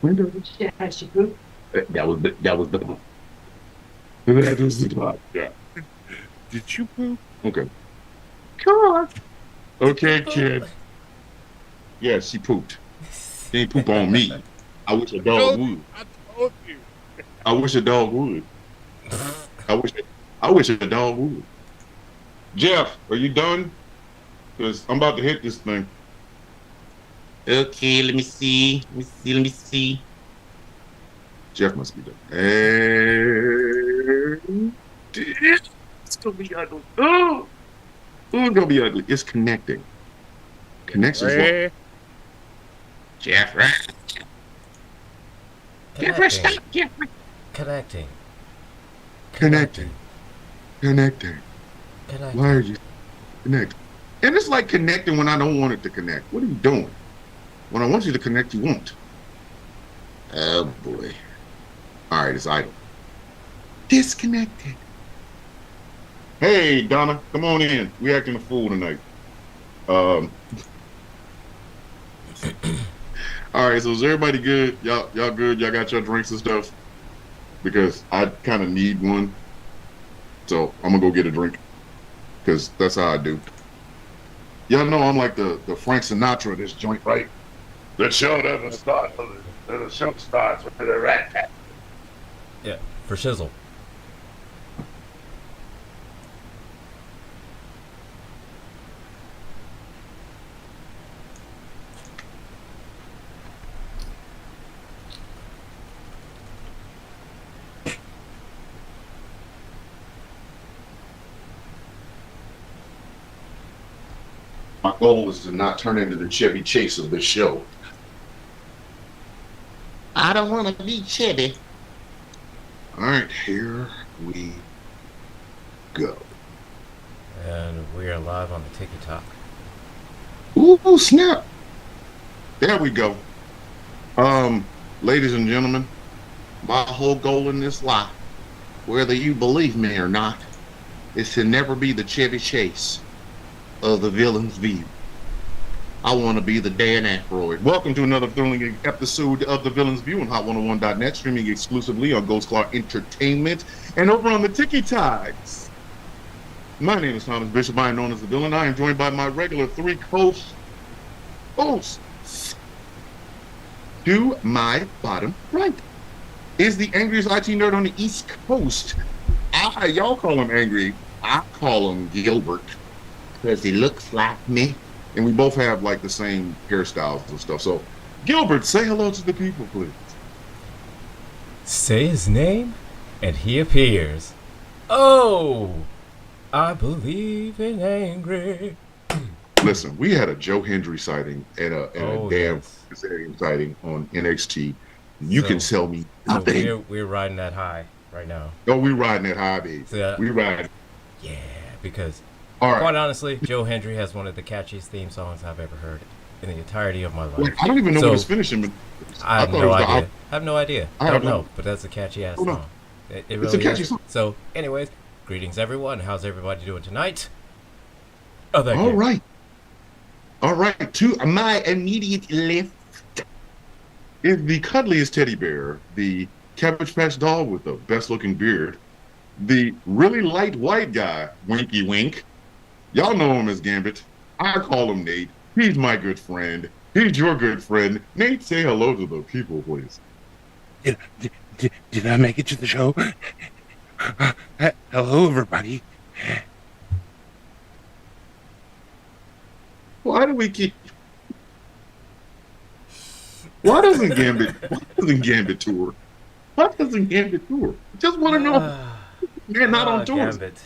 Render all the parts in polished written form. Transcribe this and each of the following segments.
When does she poop? That was the part. Yeah. Did you poop? Okay. Come on. Did you Okay, poop? kid. Yeah, she pooped. She ain't poop on me. I wish a dog Told you. would. I told you. I wish a dog would. I wish. I wish a dog would. Jeff, are you done? Because I'm about to hit this thing. Okay, let me see. Let me see. Let me see. Jeff must be done. And it's gonna be ugly. Oh, it's gonna be ugly. It's connecting. Connections what? Jeffrey. Jeffrey. Jeffrey, Connecting. stop, Jeffrey. Connecting. Connecting. Connecting. Why are Connecting. you connecting? And it's like connecting when I don't want it to connect. What are you doing? When I want you to connect, you won't. Oh boy. All right, it's idle. Disconnected. Hey, Donna, come on in. We acting a fool tonight. Um. All right, so is everybody good? Y'all good? Y'all got your drinks and stuff? Because I kind of need one, so I'm gonna go get a drink because that's how I do. Y'all know I'm like the Frank Sinatra of this joint, right? The show doesn't start. The show starts with the rat tat. Yeah, for shizzle. My goal is to not turn into the Chevy Chase of this show. I don't want to be chubby. All right, here we go. And we are live on the TikTok. Ooh, snap! There we go. Ladies and gentlemen, my whole goal in this life, whether you believe me or not, is to never be the Chevy Chase of the villain's view. I want to be the Dan Aykroyd. Welcome to another thrilling episode of The Villain's View on Hot101.net, streaming exclusively on Ghost Clark Entertainment and over on the Tiki Tides. My name is Thomas Bishop. I am known as the Villain. I am joined by my regular three hosts. To my bottom right is the angriest IT nerd on the East Coast. Y'all call him angry. I call him Gilbert because he looks like me. And we both have like the same hairstyles and stuff. So, Gilbert, say hello to the people, please. Say his name, and he appears. Oh, I believe in angry. Listen, we had a Joe Hendry sighting and a damn yes. sighting on NXT. You can So- tell me So nothing. we're riding that high right now. Oh, we riding that high, baby. So, We riding. yeah, because All right. quite honestly, Joe Hendry has one of the catchiest theme songs I've ever heard in the entirety of my life. Like, I don't even know So, what his finishing is. I have thought it no was the idea. I have no idea. I Don't have no- know, but that's a catchy ass Oh, no. song. It It's really a catchy is. song. So, anyways, greetings everyone. How's everybody doing tonight? Oh, thank All you. right. All right. To my immediate left is the cuddliest teddy bear, the Cabbage Patch doll with the best looking beard, the really light white guy, Winky Wink. Y'all know him as Gambit. I call him Nate. He's my good friend. He's your good friend. Nate, say hello to the people, please. Did I make it to the show? Hello, everybody. Why do we keep? Why doesn't Gambit tour? Why doesn't Gambit tour? Just want to know. Man, not on tours. Gambit.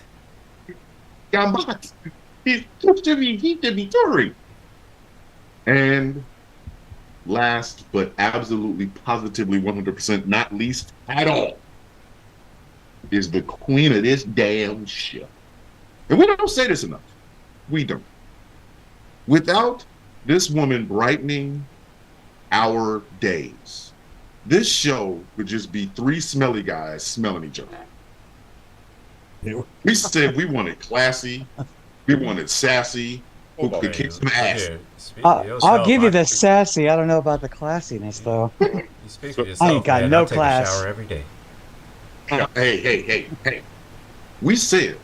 Gambit. He should be touring. And last, but absolutely, positively, 100% not least at all, is the queen of this damn show. And we don't say this enough. We don't. Without this woman brightening our days, this show would just be three smelly guys smelling each other. We said we wanted classy, we wanted sassy, who Hold on. could kick some ass. Here, speak for I'll yourself. give you the I- sassy. I don't know about the classiness, though. You speak for I yourself, ain't got man. no I take class. a shower every day. Hey. We said,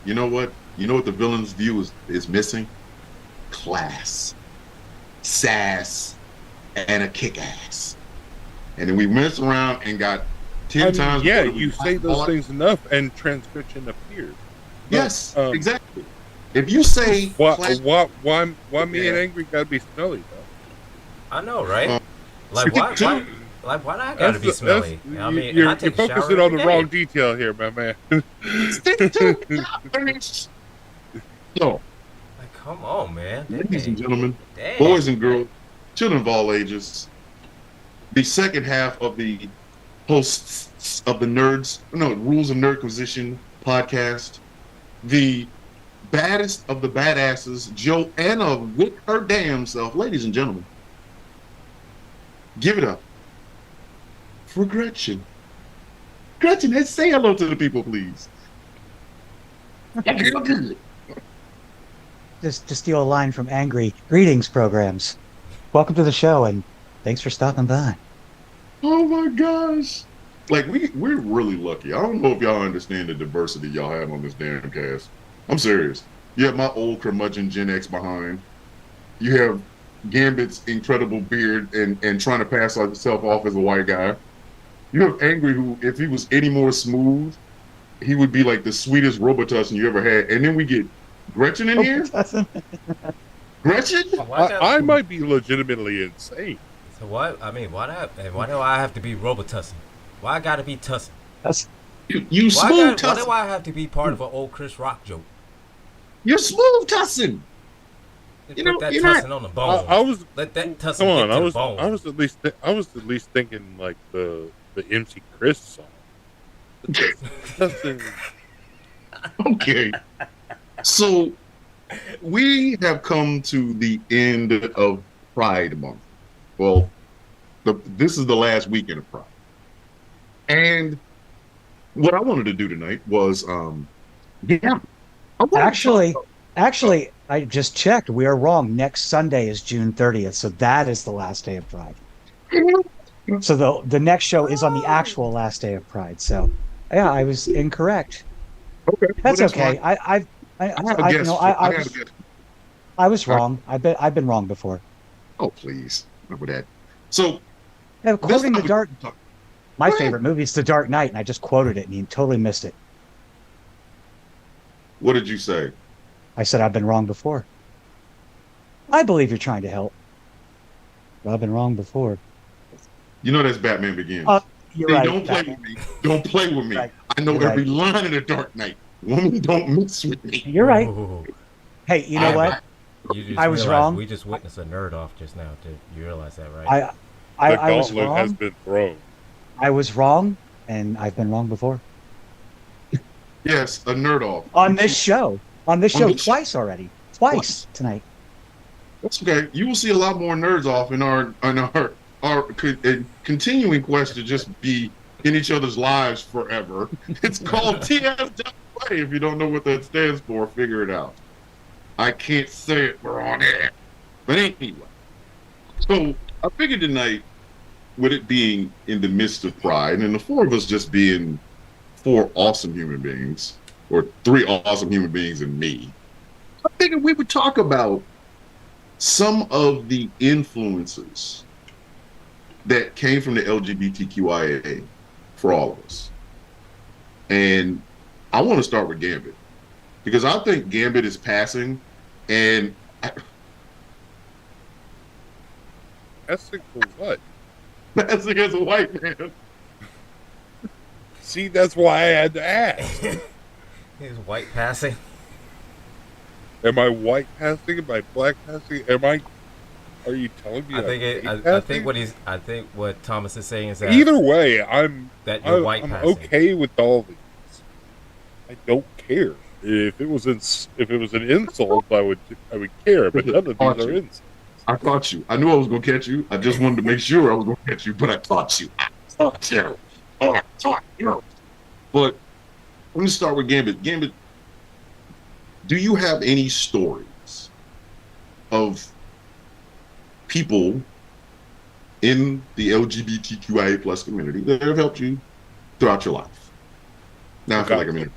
you know what? You know what the villain's view is missing? Class, sass, and a kick ass. And then we messed around and got 10 times. yeah, more than you we say those thought. things enough, and transcription appears. Yes, But, exactly. If you say Why me and Yeah. Angry gotta be smelly though? I know, right? Uh, like why? two. Why do I gotta be smelly? I mean, you're I take a shower focusing on every the day. wrong detail here, my man. Stick to So, Like, come on, man. ladies and Dang. gentlemen, Dang. boys and girls, children of all ages, the second half of the hosts of the Rules of Nerdquisition podcast, the baddest of the badasses, Joanna with her damn self, ladies and gentlemen, give it up for Gretchen. Gretchen, let's say hello to the people, please. Just to steal a line from Angry. Greetings, programs. Welcome to the show, and thanks for stopping by. Oh my gosh. Like we're really lucky. I don't know if y'all understand the diversity y'all have on this damn cast. I'm serious. You have my old curmudgeon Gen X behind. You have Gambit's incredible beard and trying to pass himself off as a white guy. You have Angry, who, if he was any more smooth, he would be like the sweetest Robitussin you ever had. And then we get Gretchen in here. Gretchen? I might be legitimately insane. So what? I mean, why do I have to be Robitussin? Why I gotta be Tussin? You Why smooth do Tussin. I have to be part of an old Chris Rock joke? You're smooth Tussin. Put You know, that you're Tussin on the bone. I was Let that Tussin come on. get I to was the bone. I was at least thinking like the MC Chris song. Nothing. Okay. So we have come to the end of Pride Month. Well, this is the last weekend of Pride. And what I wanted to do tonight was, I wanted to talk Actually, I just checked. We are wrong. Next Sunday is June 30th, so that is the last day of Pride. about- So the next show is on the actual last day of Pride. So, yeah, I was incorrect. Okay, That's well, okay. fine. I have a guess. I was wrong. I've been wrong before. Oh, please. Remember that. So, Yeah, this quoting time the Dark. we- My Go ahead. favorite movie is The Dark Knight, and I just quoted it, and you totally missed it. What did you say? I said I've been wrong before. I believe you're trying to help. But I've been wrong before. You know that's Batman Begins. You're Hey, right. don't play with me. Don't play with me. Right. I know You're every line in the Dark Knight. Woman, don't mix with me. You're right. Ooh. Hey, you know what? You just I was realized wrong. We just witnessed a nerd off just now. You realize that, right? I was gauntlet has wrong. been thrown. I was wrong, and I've been wrong before. Yes, a nerd off. On this show. On this On show this- twice already. Twice tonight. That's okay. You will see a lot more nerds off in our continuing quest to just be in each other's lives forever. It's called TFW. If you don't know what that stands for, figure it out. I can't say it. We're on air. But anyway, so I figured tonight, with it being in the midst of Pride, and the four of us just being four awesome human beings, or three awesome human beings and me, I figured we would talk about some of the influences that came from the LGBTQIA for all of us. And I want to start with Gambit, because I think Gambit is passing, and Passing for what? passing as a white man. See, that's why I had to ask. He's white passing. Am I white passing? Am I black passing? Are you telling me? I think I'm it. gay I think what Thomas is saying is that Either way, I'm white I'm passing. okay with all these. I don't care. If it was an insult, I would care. But none of these are insults. I caught you. I knew I was going to catch you. I just wanted to make sure I was going to catch you, but I caught you. I caught you. But let me start with Gambit. Gambit, do you have any stories of people in the LGBTQIA plus community that have helped you throughout your life? Now I feel like I'm in.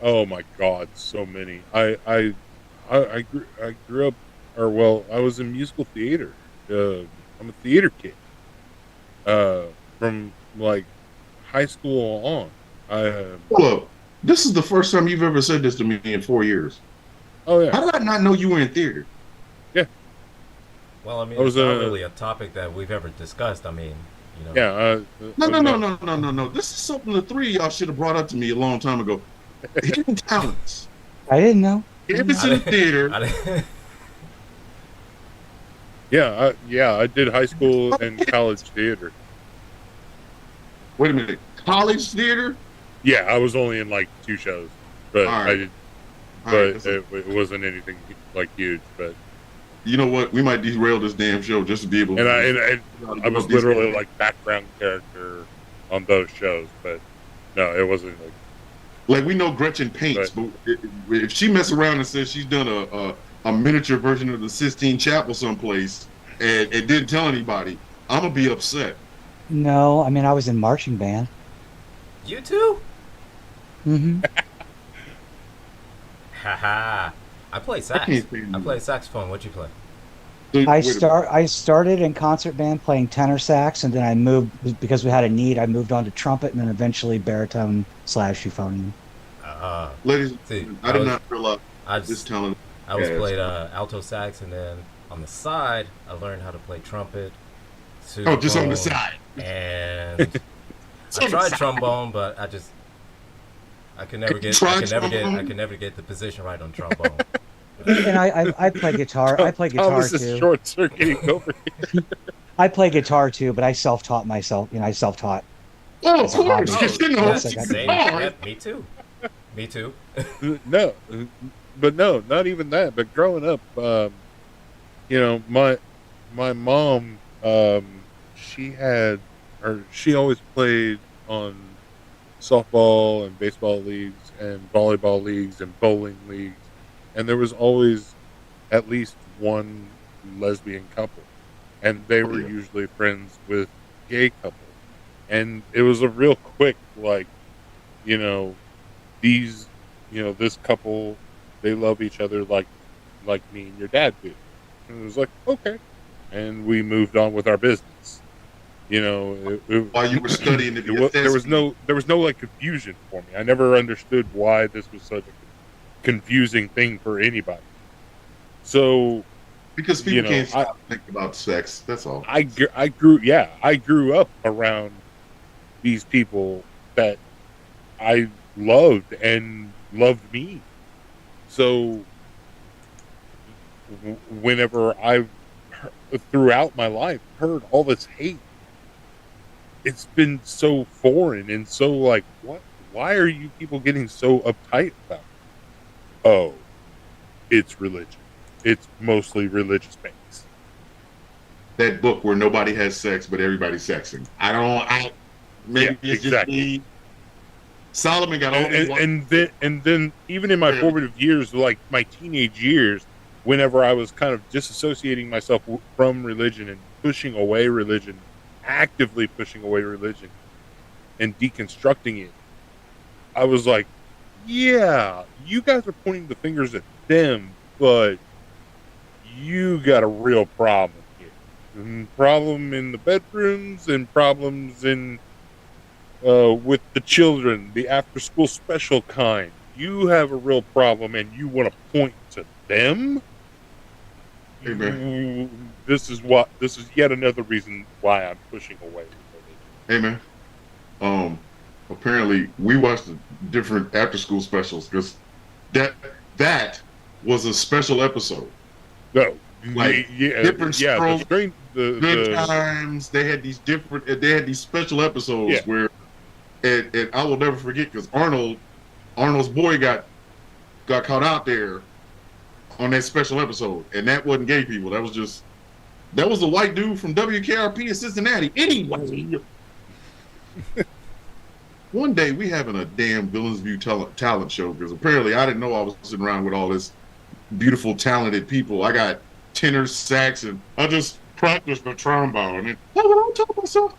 Oh my God, so many. I grew up, or well, I was in musical theater. I'm a theater kid. From like high school on. Hold up. This is the first time you've ever said this to me in 4 years. Oh yeah. How did I not know you were in theater? Well, I mean, I was, it's not really a topic that we've ever discussed. I mean, you know. Yeah. No. This is something the three of y'all should have brought up to me a long time ago. Hidden talents. I didn't know. If it's in the theater, I did high school and college theater. wait a minute, college theater? Yeah, I was only in like 2 shows, but All right. I did, All right, but it wasn't anything like huge. But you know what? We might derail this damn show just to be able to. and I was literally like background character on those shows, but no, it wasn't like we know Gretchen paints, but if she mess around and says she's done a miniature version of the Sistine Chapel someplace and didn't tell anybody, I'm gonna be upset. No, I mean I was in marching band. You too? Mm-hmm. Haha. I play sax. I play saxophone. What'd you play? I started in concert band playing tenor sax, and then I moved because we had a need. I moved on to trumpet, and then eventually baritone / euphonium. Ladies, See, I did not fill up I this talent. I was Yes. played alto sax, and then on the side, I learned how to play trumpet. Oh, just on the sousaphone, side. And I on the tried side. trombone, but I could never get the position right on trombone. And I play guitar. I play guitar Thomas is too. short circuiting over here. I play guitar too, but I self-taught myself. I self-taught. Oh, of It's a course. hobby. You know, Yes, I got Same. guitar. Yeah, me too. Me too. No, but no, not even that. But growing up, my mom, she always played on softball and baseball leagues and volleyball leagues and bowling leagues, and there was always at least one lesbian couple, and they were usually friends with gay couple, and it was a real quick this couple, they love each other like me and your dad do. And it was like, okay. And we moved on with our business. While you were studying to be a there was thespian. no like confusion for me. I never understood why this was such a confusing thing for anybody. So Because people can't I- stop thinking about sex. That's all. I grew up around these people that I loved and loved me. So whenever I've throughout my life heard all this hate, it's been so foreign and so like, what? Why are you people getting so uptight about it? Oh, it's religion. It's mostly religious based. That book where nobody has sex but everybody's sexing. Maybe Yeah, it's exactly. just me. Solomon got all these And then even in my formative years, like my teenage years, whenever I was kind of disassociating myself from religion and pushing away religion, actively pushing away religion and deconstructing it, I was like, yeah, you guys are pointing the fingers at them, but you got a real problem here. Problem in the bedrooms and problems in with the children, the after-school special kind. You have a real problem, and you want to point to them. Amen. This is yet another reason why I'm pushing away from religion. Hey man. Apparently we watched the different after school specials because that was a special episode. No, Like, different strokes, Good the times. They had these special episodes Yeah. where, and I will never forget because Arnold's boy got caught out there on that special episode, and that wasn't gay people. That was a white dude from WKRP in Cincinnati. Anyway, one day we having a damn Villains View talent show because apparently I didn't know I was sitting around with all this beautiful, talented people. I got tenor sax, and I just practiced the trombone. And I told myself,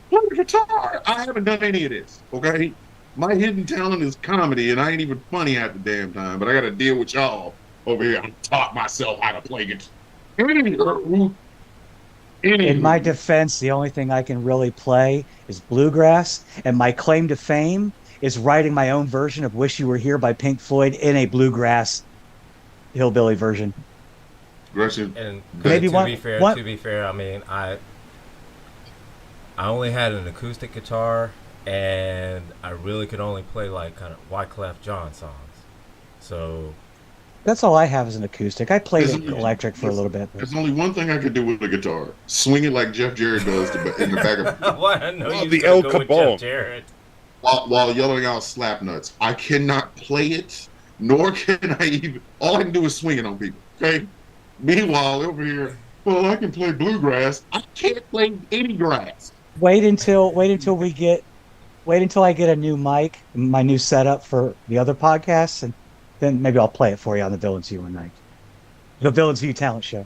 play the guitar. I haven't done any of this. Okay, my hidden talent is comedy, and I ain't even funny half the damn time. But I got to deal with y'all over here. I taught myself how to play guitar. In my defense, the only thing I can really play is bluegrass, and my claim to fame is writing my own version of "Wish You Were Here" by Pink Floyd in a bluegrass hillbilly version. Gretchen, And Maybe to one- be fair, one- to be fair, I mean, I only had an acoustic guitar, and I really could only play like kind of Wyclef Jean songs. So That's all I have is an acoustic. I played Isn't it it- electric for a little bit. but- there's only one thing I could do with a guitar: swing it like Jeff Jarrett does in the back of why I know Oh, you the gonna El go with Capone. Jeff Jarrett. while yelling out slap nuts. I cannot play it, nor can I even. All I can do is swing it on people. Okay. Meanwhile, over here, well, I can play bluegrass. I can't play any grass. Wait until I get a new mic, my new setup for the other podcasts, and then maybe I'll play it for you on the Villains View one night. The Villains View talent show.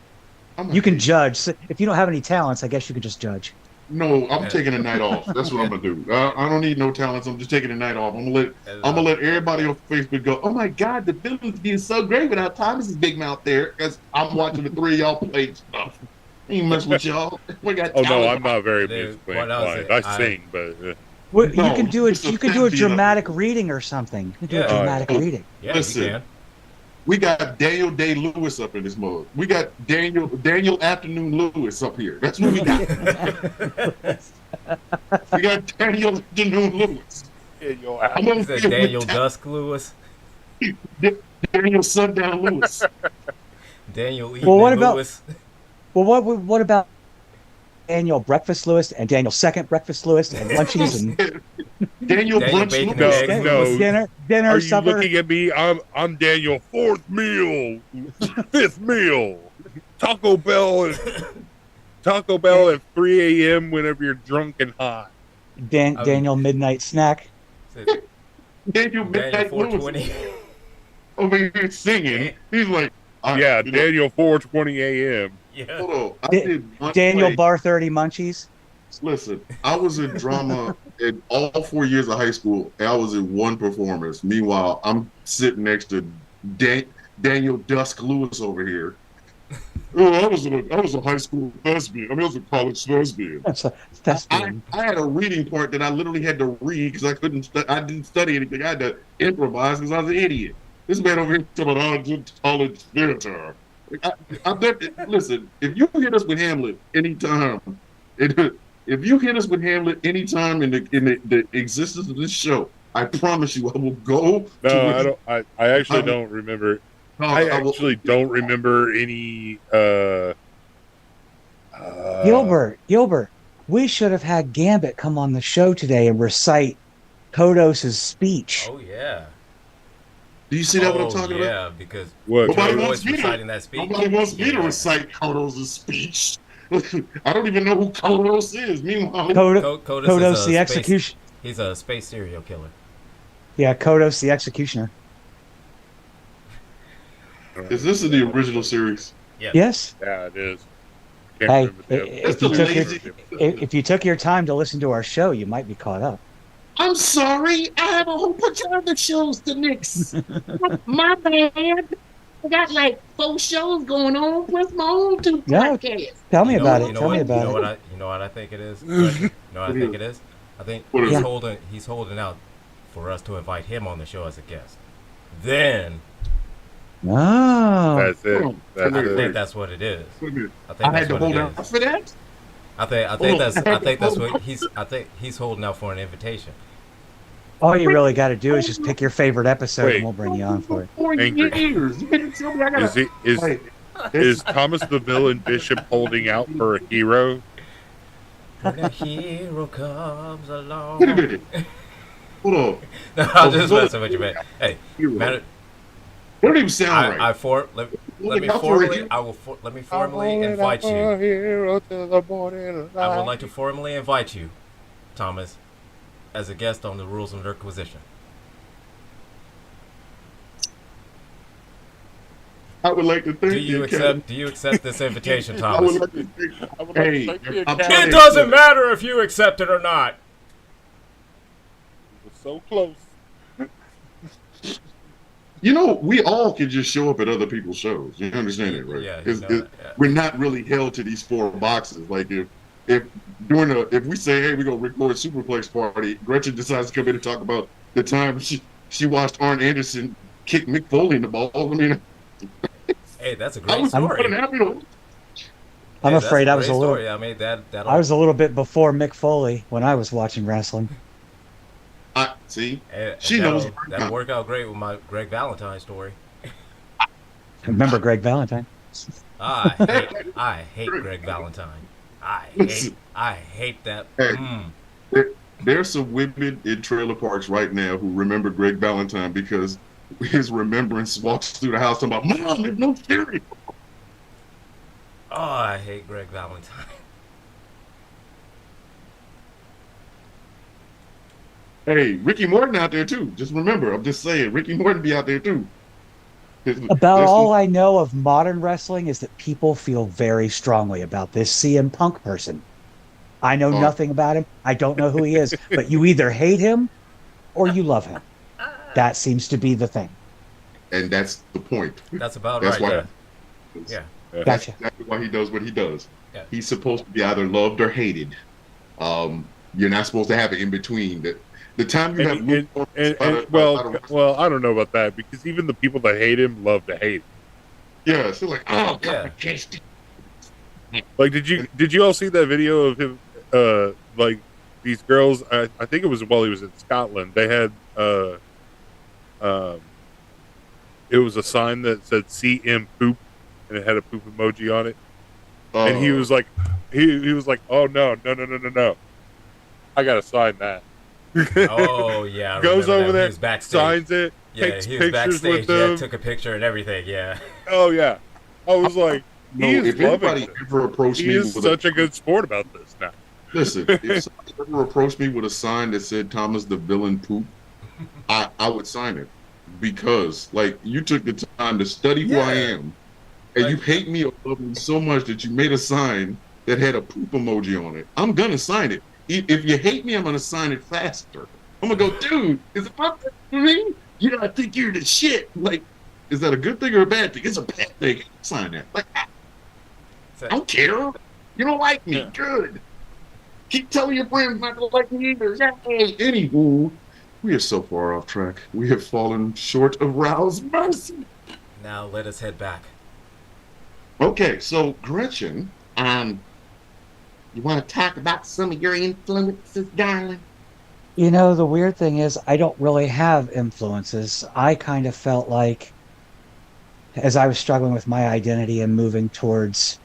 I'm You can not- judge. So if you don't have any talents, I guess you could just judge. No, I'm taking a night off. That's what I'm gonna do. I don't need no talents. I'm just taking a night off. I'm gonna let everybody on Facebook go, oh my God, the Villains View is so great without Thomas's big mouth there, because I'm watching the three of y'all play stuff. Ain't mess with y'all. We got Oh no, talent. I'm not very Dude, musically what else inclined. is- I sing, but Well, No, you can do it. it's a You can do a fan deal. dramatic reading or something. You can do Yeah. a dramatic Oh. reading. Yeah, Listen. you can. We got Daniel Day Lewis up in this mug. We got Daniel Afternoon Lewis up here. That's what we got. We got Daniel Afternoon Lewis. I'm He over said here Daniel with Dusk Lewis, Daniel Sundown Lewis. Daniel Well, what Evening about- Lewis. Well, what about Daniel Breakfast Lewis and Daniel Second Breakfast Lewis and lunches and Daniel Daniel Brunch Bacon Lewis. and eggs. No. dinner, Are you supper? looking at me? I'm Daniel. Fourth meal, fifth meal. Taco Bell at 3 a.m. whenever you're drunk and high. Daniel Midnight Snack. Said Daniel Daniel Midnight Lewis 420. over here singing. He's like, Yeah, you know, Daniel 4:20 a.m. Yeah. hold on. I Da- did one Daniel play. Bar 30 Munchies. Listen, I was in drama in all 4 years of high school, and I was in one performance. Meanwhile, I'm sitting next to Daniel Dusk Lewis over here. Oh, I was a high school thespian. I was a college thespian. That's I had a reading part that I literally had to read because I didn't study anything. I had to improvise because I was an idiot. This man over here talking about I did college theater. I bet. Listen, if you hit us with Hamlet anytime, if you hit us with Hamlet anytime in the existence of this show, I promise you, I will go. No, I don't. I actually I'm- don't remember. No, I will- actually don't remember any. Gilbert, we should have had Gambit come on the show today and recite Kodos's speech. Oh yeah. Do you see that? What I'm Oh, talking about? yeah, because What? Nobody Joey wants was me to- reciting that speech. Nobody wants me to Yeah. recite Kodos' speech. I don't even know who Kodos is. Meanwhile, Kodos Kodos is the a execution. He's a space serial killer. Yeah, Kodos the executioner. is this in the original series? Yes. Yeah, it is. Hey, Can't remember the if That's you the took lazy. if you took your time to listen to our show, you might be caught up. I'm sorry. I have a whole bunch of other shows to mix. My bad. I got like 4 shows going on plus my own 2 Yeah. podcasts. Tell me You know- about you it. know Tell me what- about you know it. What you know what I think it is? You know what I think it is? I think What is he's it? he's holding out for us to invite him on the show as a guest. Then Oh, That's it. That's I think it. that's what it is. Wait a minute. I think I that's had to what hold it out is. for that. I think Hold on. that's what he's holding out for an invitation. all you really got to do is just pick your favorite episode, Wait. and we'll bring you on for it. 4 Angry. years. You didn't tell me I Is gotta. he Wait, is Thomas the Villain Bishop holding out for a hero? When a hero comes along. wait a minute. Hold on. No, I'm just messing with you, man. Hey, Hero. man, That don't even sound right. let me Out for a formally hero. let me formally invite you. I would like to formally invite you, Thomas, as a guest on the Rules of Nerdquisition. I would like to thank Do you the Academy. accept this invitation, I would Thomas? like to thank. I would like Hey, to thank the I'm Academy. trying It to- doesn't matter if you accept it or not. It was so close. You know, we all can just show up at other people's shows. You understand it, right? Yeah, you know that, yeah. We're not really held to these 4 boxes. Like if we say, hey, we're gonna record a Superplex party, Gretchen decides to come in and talk about the time she watched Arn Anderson kick Mick Foley in the ball. I mean, Hey, that's a I great was more story. than happy to. I'm Hey, that's afraid a I was a great little. story. I mean, that I was a little bit before Mick Foley when I was watching wrestling. I see. Eh, She knows. that'll work out great with my Greg Valentine story. Remember Greg Valentine? I hate Greg Valentine. I hate that. Hey. There's some women in trailer parks right now who remember Greg Valentine because his remembrance walks through the house talking about, Mom, there's no theory. Oh, I hate Greg Valentine. Hey, Ricky Morton out there too. Just remember, I'm just saying, Ricky Morton be out there too. About all I know of modern wrestling is that people feel very strongly about this CM Punk person. I know nothing about him. I don't know who he is. But you either hate him or you love him. That seems to be the thing. And that's the point. That's about That's right. why. Yeah. That's Gotcha. exactly why he does what he does. Yeah. He's supposed to be either loved or hated. You're not supposed to have it in between. The time you have Well, I don't know about that because even the people that hate him love to hate him. yeah, so like, oh Yeah. God, Like, did you all see that video of him? Like these girls. I think it was while he was in Scotland. They had it was a sign that said "CM poop" and it had a poop emoji on it. And he was like, he was like, oh no, I gotta sign that. Oh yeah. I Goes remember over that. there, He was backstage. signs it, Yeah, takes he was pictures backstage. with them. Yeah, took a picture and everything. Yeah. Oh yeah, I was like, no, he is if loving anybody it. ever approached He me is with such a good sport about this now. listen, if somebody ever approached me with a sign that said Thomas the Villain Poop, I would sign it because like you took the time to study who I Yeah. am, and you hate me or love me so much that you made a sign that had a poop emoji on it. I'm gonna sign it. If you hate me, I'm gonna sign it faster. I'm gonna go, dude. Is it possible for me? You gotta think you're the shit. Like, is that a good thing or a bad thing? It's a bad thing. Sign that. Like, I don't care. You don't like me. Yeah. Good. Keep telling your friends not to like me either. Yay. Anywho, we are so far off track. We have fallen short of Rao's mercy. Now let us head back. Okay, so Gretchen, You want to talk about some of your influences, darling? You know, the weird thing is I don't really have influences. I kind of felt like as I was struggling with my identity and moving towards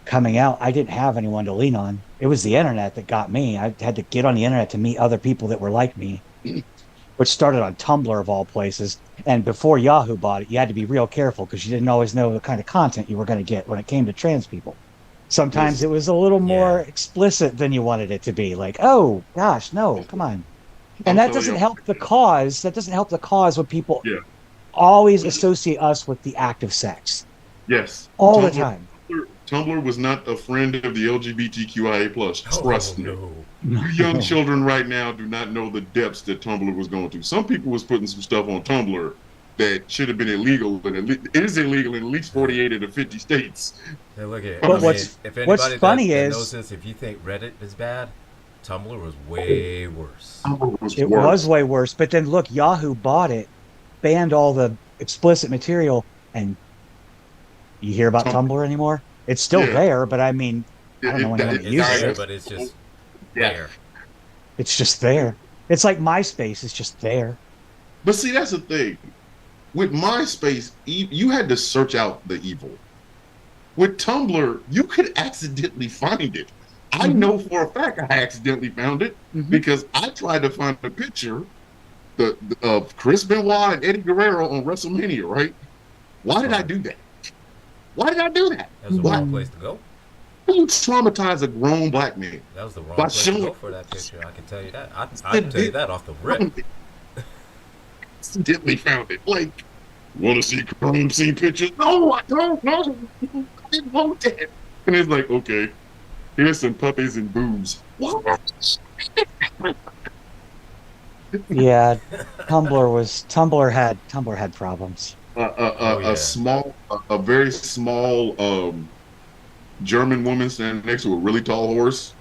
coming out, I didn't have anyone to lean on. It was the internet that got me. I had to get on the internet to meet other people that were like me, which started on Tumblr of all places. And before Yahoo bought it, you had to be real careful because you didn't always know the kind of content you were going to get when it came to trans people. Sometimes it was a little more explicit than you wanted it to be. Like, oh gosh, no, come on. And that doesn't help the cause. That doesn't help the cause when people always associate us with the act of sex. yes. All the time. Tumblr was not a friend of the LGBTQIA+. Trust me. No. You young children right now do not know the depths that Tumblr was going to. Some people was putting some stuff on Tumblr that should have been illegal, but it is illegal in at least 48 of the 50 states. Hey, look at. But I mean, what's if anybody funny that is- knows this, if you think Reddit is bad, Tumblr was way worse. It was way worse. But then look, Yahoo bought it, banned all the explicit material, and you hear about Tumblr anymore? It's still there, but I mean, I don't know anyone that It's uses there, it. but it's just Yeah. there. It's just there. It's like MySpace. It's just there. But see, that's the thing. With MySpace, you had to search out the evil. With Tumblr, you could accidentally find it. I know for a fact I accidentally found it because I tried to find a picture of Chris Benoit and Eddie Guerrero on WrestleMania, right? Why did I do that? Why did I do that? That was the wrong place to go. Why you traumatize a grown black man? That was the wrong But place to shouldn't- go for that picture. I can tell you that. I can tell you that off the rip. Accidentally found it. Like, Want to see crime scene pictures? No, I don't. No, I didn't want that. And it's like, okay, here's some puppies and boobs. What? Yeah, Tumblr had problems. Oh, yeah. A very small German woman standing next to a really tall horse.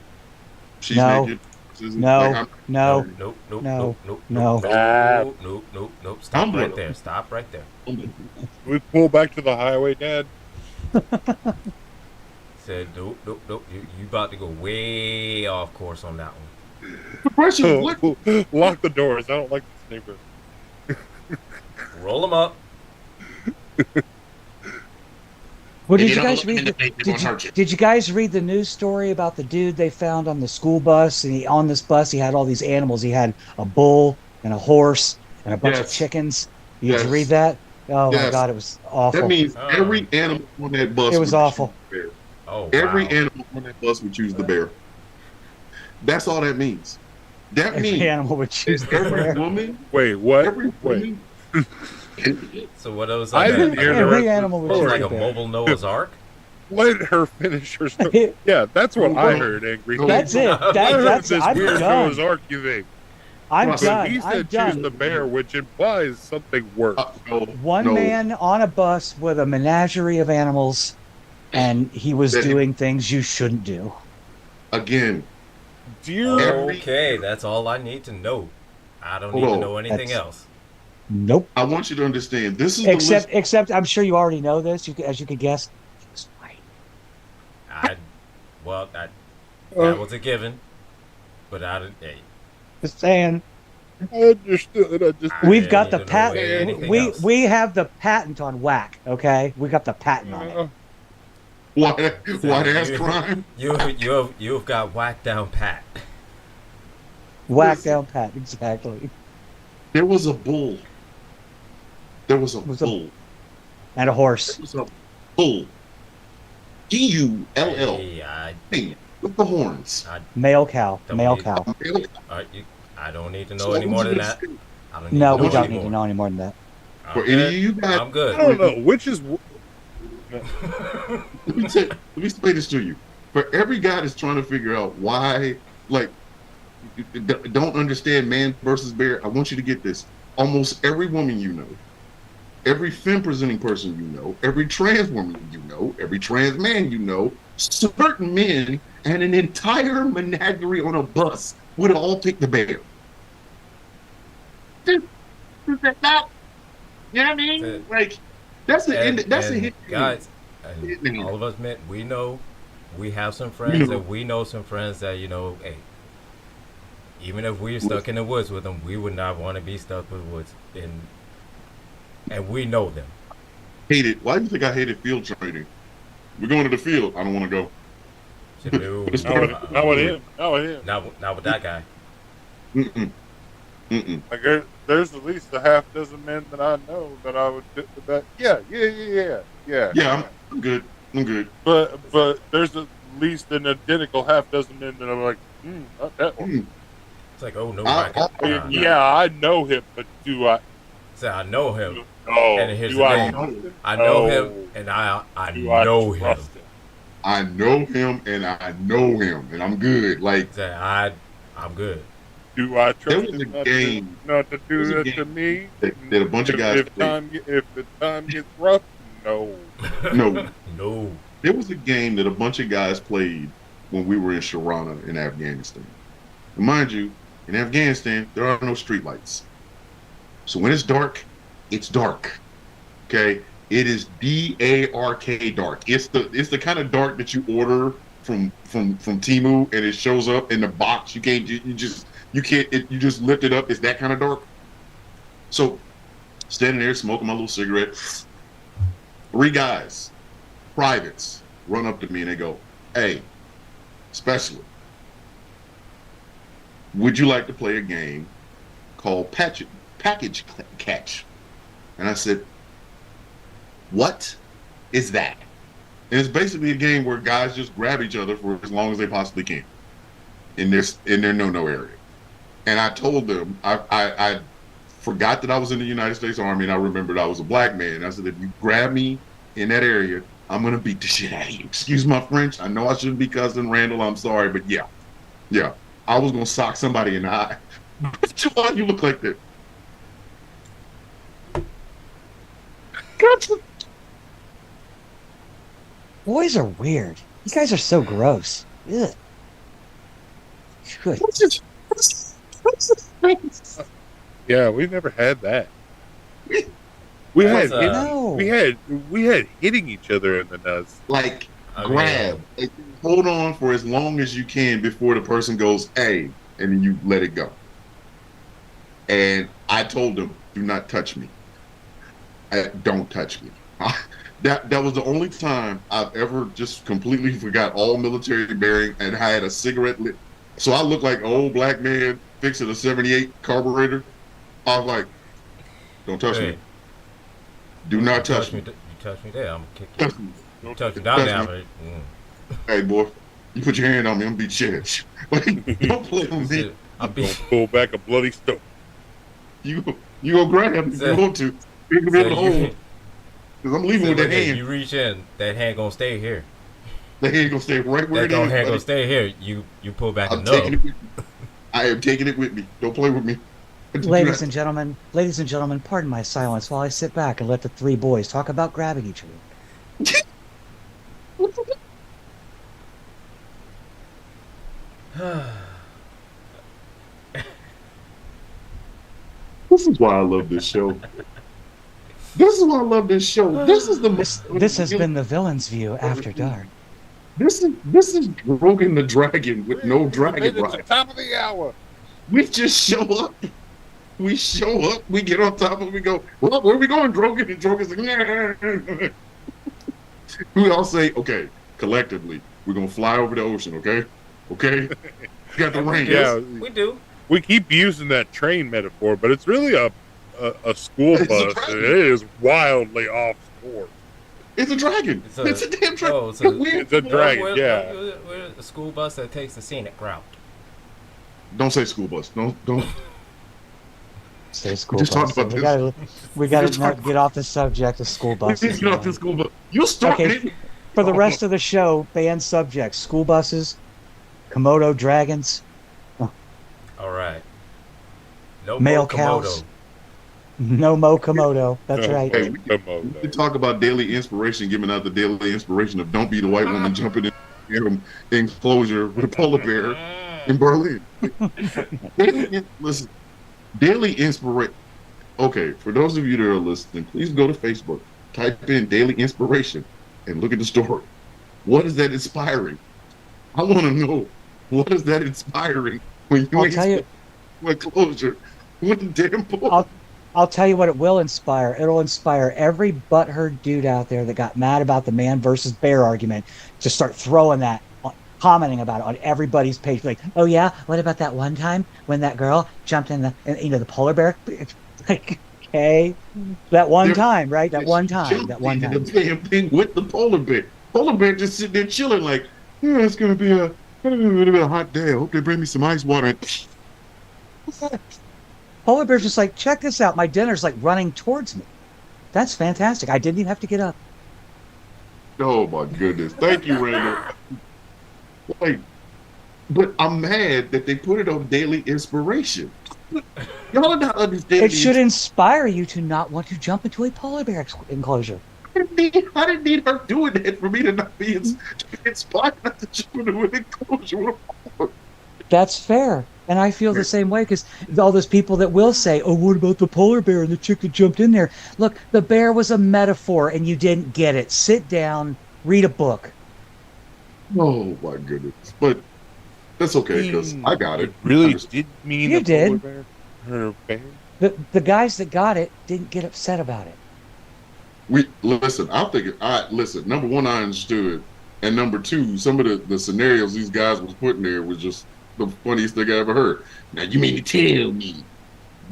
She's No. naked. No. I'm- No, Nope, nope, No. nope, nope, No. nope, Ah. nope, nope, nope, nope. Stop Tumblr. right there. Stop right there. We pull back to the highway, Dad. Said nope, nope, nope. You about to go way off course on that one. The question is, what? Lock the doors. I don't like this neighborhood. Roll them up. Well, If did you you don't guys look read in the, the face, they're did gonna you, hurt you. did you guys read the news story about the dude they found on the school bus? And on this bus, he had all these animals. He had a bull and a horse and a bunch of Yes. chickens. Did you Yes. read that? Oh my Yes. God, it was awful. That means Oh. every animal on that bus. It was would awful. choose the bear. Oh, Every wow. animal on that bus would choose the bear. That's all that means. That Every means animal would choose the every bear. woman, Wait, what? every Wait. woman. So what was I like? didn't hear the Every rest animal of would the It was choose like the a bear. mobile Noah's Ark. Let her finish her story. Yeah, that's what I heard, Angry. No. That's it. I heard That's this I'm weird done. Noah's Ark you think. I'm But But done. he I'm said choose done. the bear, which implies something worse. No, One no. man on a bus with a menagerie of animals, and he was That- doing things you shouldn't do. Again, Dear Every- Okay, that's all I need to know. I don't Hold need to on. know anything That's- else. Nope. I want you to understand. This is the Except, I'm sure you already know this. As you could guess, he was white. That was a given. But I didn't. Hey, Just saying. I understood. I just We've I got need the to know patent. anything else. We have the patent on whack. Okay, we got the patent on it. white ass crime. You've got whacked down pat. Whack Listen. down patent. Exactly. There was a bull. There was a Was a- bull. And a horse. There was a bull. Gull. Hey, Thing with the horns. Male cow. Don't Male need- cow. I don't need to know So any more what than you that. gonna I don't need No, to we know don't any need to more. know any more than that. For I'm any of good. you guys, I'm I good. don't know which is. let me explain this to you. For every guy that's trying to figure out why, like, don't understand man versus bear, I want you to get this. Almost every woman you know, every femme presenting person you know, every trans woman you know, every trans man you know, certain men and an entire menagerie on a bus would all pick the bear. You know what I mean? That's it. Like, That's the And, end. That's the and hit. guys, Hit and me. all of us men, we know, we have some friends, know. and we know some friends that hey, even if we're stuck in the woods with them, we would not want to be stuck with woods, and we know them. Hate it. Why do you think I hated field training? We're going to the field. I don't want to go. So, no, It's Not with, not with him. Not with him. Not with that guy. Mm-mm. Mm-mm. Like there's at least a half dozen men that I know that I would fit with that. Yeah. Yeah, I'm good. I'm good. But there's at least an identical half dozen men that I'm like, not that one. Mm. It's like, oh no, I- I can, I mean, yeah, I know him, but do I? So I know him. Oh, And here's do the I thing. know him? I know Oh. him, and I Do I know him. trust him? I know him and I know him and I'm good. Like So I'm good. Do I There trust was him a not game. to do There was a that game to me? that a bunch of guys If played. the time gets rough, no. No, No. there was a game that a bunch of guys played when we were in Sharana in Afghanistan. And mind you, in Afghanistan there are no streetlights, so when it's dark, it's dark. Okay, it is DARK dark. It's the kind of dark that you order from Temu and it shows up in the box. You can't you just lift it up. It's that kind of dark. So standing there smoking my little cigarette, 3 guys, privates, run up to me and they go, "Hey, specialist, would you like to play a game called Package Catch?" And I said, "What is that?" And it's basically a game where guys just grab each other for as long as they possibly can in their no area. And I told them, I forgot that I was in the United States Army, and I remembered I was a black man. I said, if you grab me in that area, I'm gonna beat the shit out of you. Excuse my French. I know I shouldn't be cussing, Randall. I'm sorry, but yeah, I was gonna sock somebody in the eye. Why you look like that? Gotcha. Boys are weird. You guys are so gross. Ugh. Good. Yeah, we've never had that. We had That's, No. we had hitting each other in the nuts. Like I grab, and hold on for as long as you can before the person goes, "Hey," and then you let it go. And I told them, "Do not touch me. Don't touch me." That was the only time I've ever just completely forgot all military bearing and I had a cigarette lit. So I looked like an old black man fixing a '78 carburetor. I was like, "Don't touch Hey, me. Do not you touch me. You touch me there, I'm gonna kick you. Touch me. You touch me down touch there, me. but, Hey, boy, you put your hand on me, I'm gonna beat your shit." Like, don't play with me. I'll be. Don't pull back a bloody stone. You go grab him if you want to. You can be able to hold him. Because I'm leaving with that hand. You reach in, that hand gonna stay here. The hand gonna stay right where That it is. hand gonna buddy. stay here. You pull back I'm another. taking it with me. I am taking it with me. Don't play with me. Ladies and gentlemen, pardon my silence while I sit back and let the three boys talk about grabbing each other. This is why I love this show. This is why I love this show. This is the This has been the Villain's View After Dark. This is Rogan the Dragon with no dragon It's the ride. top of the hour. We just show up. We show up. We get on top of it. We go, "Well, where are we going, Drogon?" And Drogon's like, "Nah." We all say, "Okay, collectively, we're gonna fly over the ocean." Okay, okay. We got the rain. Yeah, We do. we keep using that train metaphor, but it's really a school It's a bus. train. And it is wildly off course. It's a dragon. It's It's a damn dragon. Oh, it's a- It's a dragon. Yeah. We're a school bus that takes the scenic route. Don't say school bus. Don't. Say school just bus. talked about We gotta just not talked- get off the subject of school Let's buses. get off man. this school bus. You started Okay. it. For the rest of the show, ban subjects: school buses, Komodo dragons, All right. No Male more Komodo. cows. no mo Komodo. That's No. right. Hey, we Komodo. can talk about daily inspiration, giving out the daily inspiration of "Don't be the white woman jumping in an enclosure with a polar bear in Berlin." Listen, daily inspiration. Okay, for those of you that are listening, please go to Facebook, type in daily inspiration, and look at the story. What is that inspiring? I want to know, what is that inspiring when you I'll tell you. enclosure with a damn polar? I'll tell you what it will inspire. It'll inspire every butthurt dude out there that got mad about the man versus bear argument to start throwing that, commenting about it on everybody's page. Like, oh yeah, what about that one time when that girl jumped in the polar bear? Like, okay, that one There- time, right? That one time. That one The time. damn thing with the polar bear. Polar bear just sitting there chilling, like, yeah, it's gonna be a hot day. I hope they bring me some ice water. Polar bear's just like, check this out. My dinner's like running towards me. That's fantastic. I didn't even have to get up. Oh my goodness! Thank you, Randall. Like, but I'm mad that they put it on daily inspiration. Y'all are not understanding. It should inspire you to not want to jump into a polar bear enclosure. I didn't need her doing that for me to not be inspired not to jump into an enclosure. That's fair. And I feel the same way because all those people that will say, oh, what about the polar bear and the chick that jumped in there? Look, the bear was a metaphor and you didn't get it. Sit down, read a book. Oh my goodness! But that's okay because I got it. It really did mean You a did. polar bear or a bear. The guys that got it didn't get upset about it. We listen. I'm thinking. Listen. Number one, I understood, and number two, some of the scenarios these guys was putting there was just the funniest thing I ever heard. Now you mean to tell me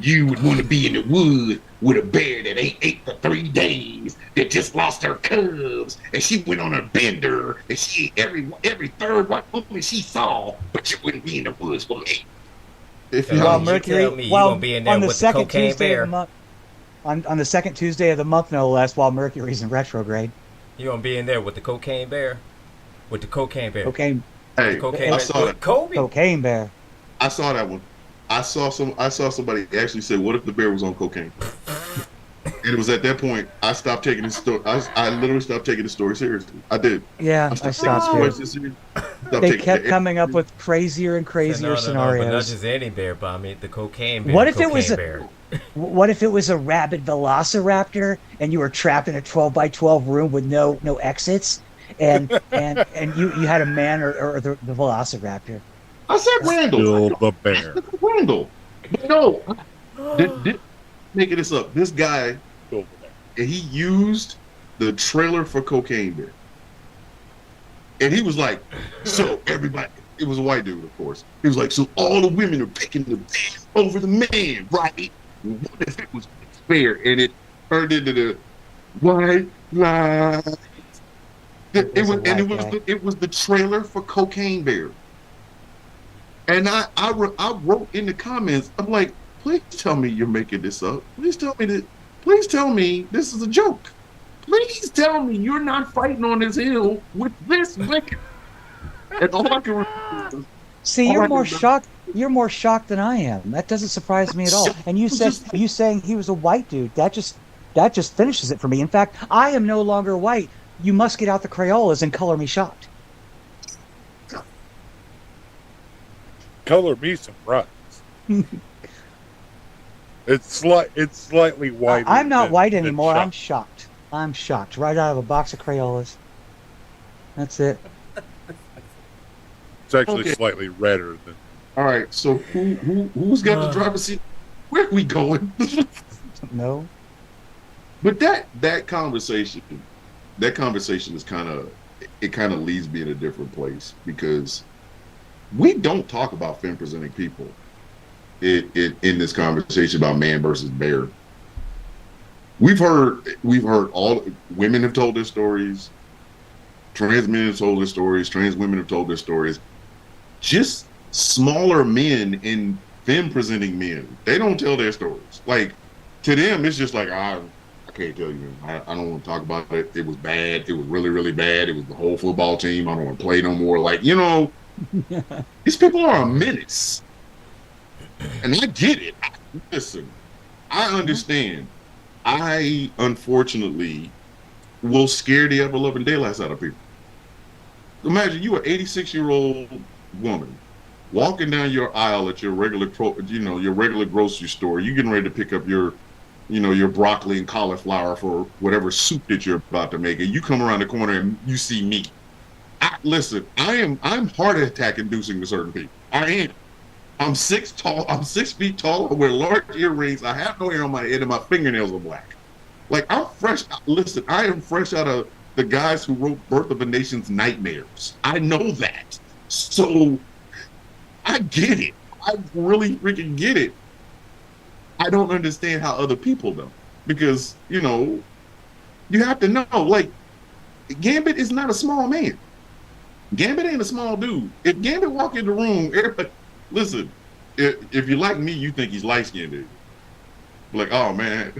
you would want to be in the woods with a bear that ain't ate for 3 days, that just lost her cubs, and she went on a bender, and she ate every third white woman she saw, but you wouldn't be in the woods with me? If So you While you Mercury, tell me you well, gonna be in there on the with the second cocaine Tuesday bear. of the month, on the second Tuesday of the month, no less, while Mercury's in retrograde. You gonna be in there with the cocaine bear? With the cocaine bear. Cocaine, The hey, cocaine I bear. saw With that. Kobe. cocaine bear. I saw that one. I saw somebody actually say, "What if the bear was on cocaine?" And it was at that point I stopped taking this story. I literally stopped taking the story seriously. I did. Yeah, I I stopped taking the stopped story too. seriously. Stopped They taking kept it. coming up with crazier and Said, crazier no, but not scenarios. just any bear, but I mean the cocaine bear. What The if it was cocaine a bear. what if it was a rabid velociraptor and you were trapped in a 12 by 12 room with no exits, and you had a man or the velociraptor. I said Randall. Bill the I bear. said Randall. But no, did making this up. This guy, Bill the bear. he used the trailer for Cocaine Bear. And he was like, so everybody, it was a white dude, of course. He was like, so all the women are picking the man over the man, right? What if it was fair? And it turned into the white lie. It was the trailer for Cocaine Bear. And I wrote in the comments, I'm like, please tell me you're making this up. Please tell me this is a joke. Please tell me you're not fighting on this hill with this wicked. And all I can remember is, See, all you're I more can- shocked. You're more shocked than I am. That doesn't surprise me at all. And you said Just- you saying he was a white dude. That just finishes it for me. In fact, I am no longer white. You must get out the Crayolas and color me shocked. Color me some runs. It's slightly whiter. I'm not than- white than anymore. I'm shocked. shocked. I'm shocked. Right out of a box of Crayolas. That's it. It's actually Okay. slightly redder than. all right, so who's got the driver's seat? Where are we going? No. But that conversation is kind of leads me in a different place because we don't talk about femme presenting people in this conversation about man versus bear. We've heard all women have told their stories, trans men have told their stories, trans women have told their stories. Just smaller men and femme presenting men, they don't tell their stories. Like to them, it's just like I can't tell you. I don't want to talk about it. It was bad. It was really, really bad. It was the whole football team. I don't want to play no more. Like, these people are a menace. And I get it. Listen, I understand. I, unfortunately, will scare the ever-loving daylights out of people. Imagine you an 86-year-old woman walking down your aisle at your regular, your regular grocery store. You getting ready to pick up your broccoli and cauliflower for whatever soup that you're about to make, and you come around the corner and you see me. Listen, I'm heart attack inducing to certain people. I am. I'm 6 feet tall. I wear large earrings. I have no hair on my head, and my fingernails are black. Like I'm fresh. Listen, I am fresh out of the guys who wrote "Birth of a Nation's Nightmares." I know that, so I get it. I really freaking get it. I don't understand how other people don't, because you have to know. Like Gambit is not a small man. Gambit ain't a small dude. If Gambit walk in the room, everybody listen. If you like me, you think he's light skinned, dude. Like, oh man,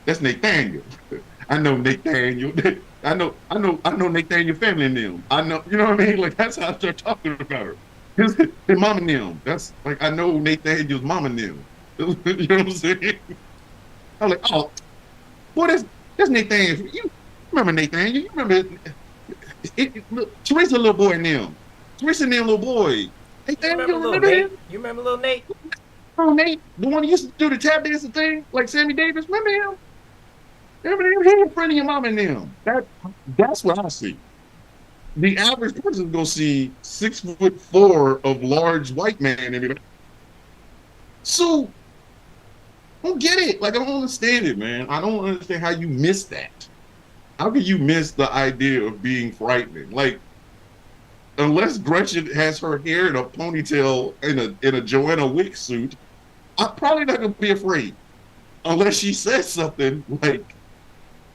that's Nathaniel. I know Nathaniel. I know Nathaniel family and them. I know, you know what I mean? Like that's how I start talking about her. His mom and them. That's like I know Nathaniel's mom and them. You know what I'm saying? I'm like, oh, boy, that's Nathaniel. You remember Nathaniel? You remember Teresa, little boy, and them. Teresa and them, little boy. You Nathaniel, remember little remember him? Nate? You remember little Nate? Oh, Nate, the one who used to do the tap dancing thing, like Sammy Davis. Remember him? Remember him? He in front of your mom and them. That's what I see. The average person is gonna see 6'4" of large white man and be like, so I don't get it. Like I don't understand it, man. I don't understand how you miss that. How can you miss the idea of being frightening? Like, unless Gretchen has her hair in a ponytail in a Joanna Wick suit, I'm probably not gonna be afraid. Unless she says something like,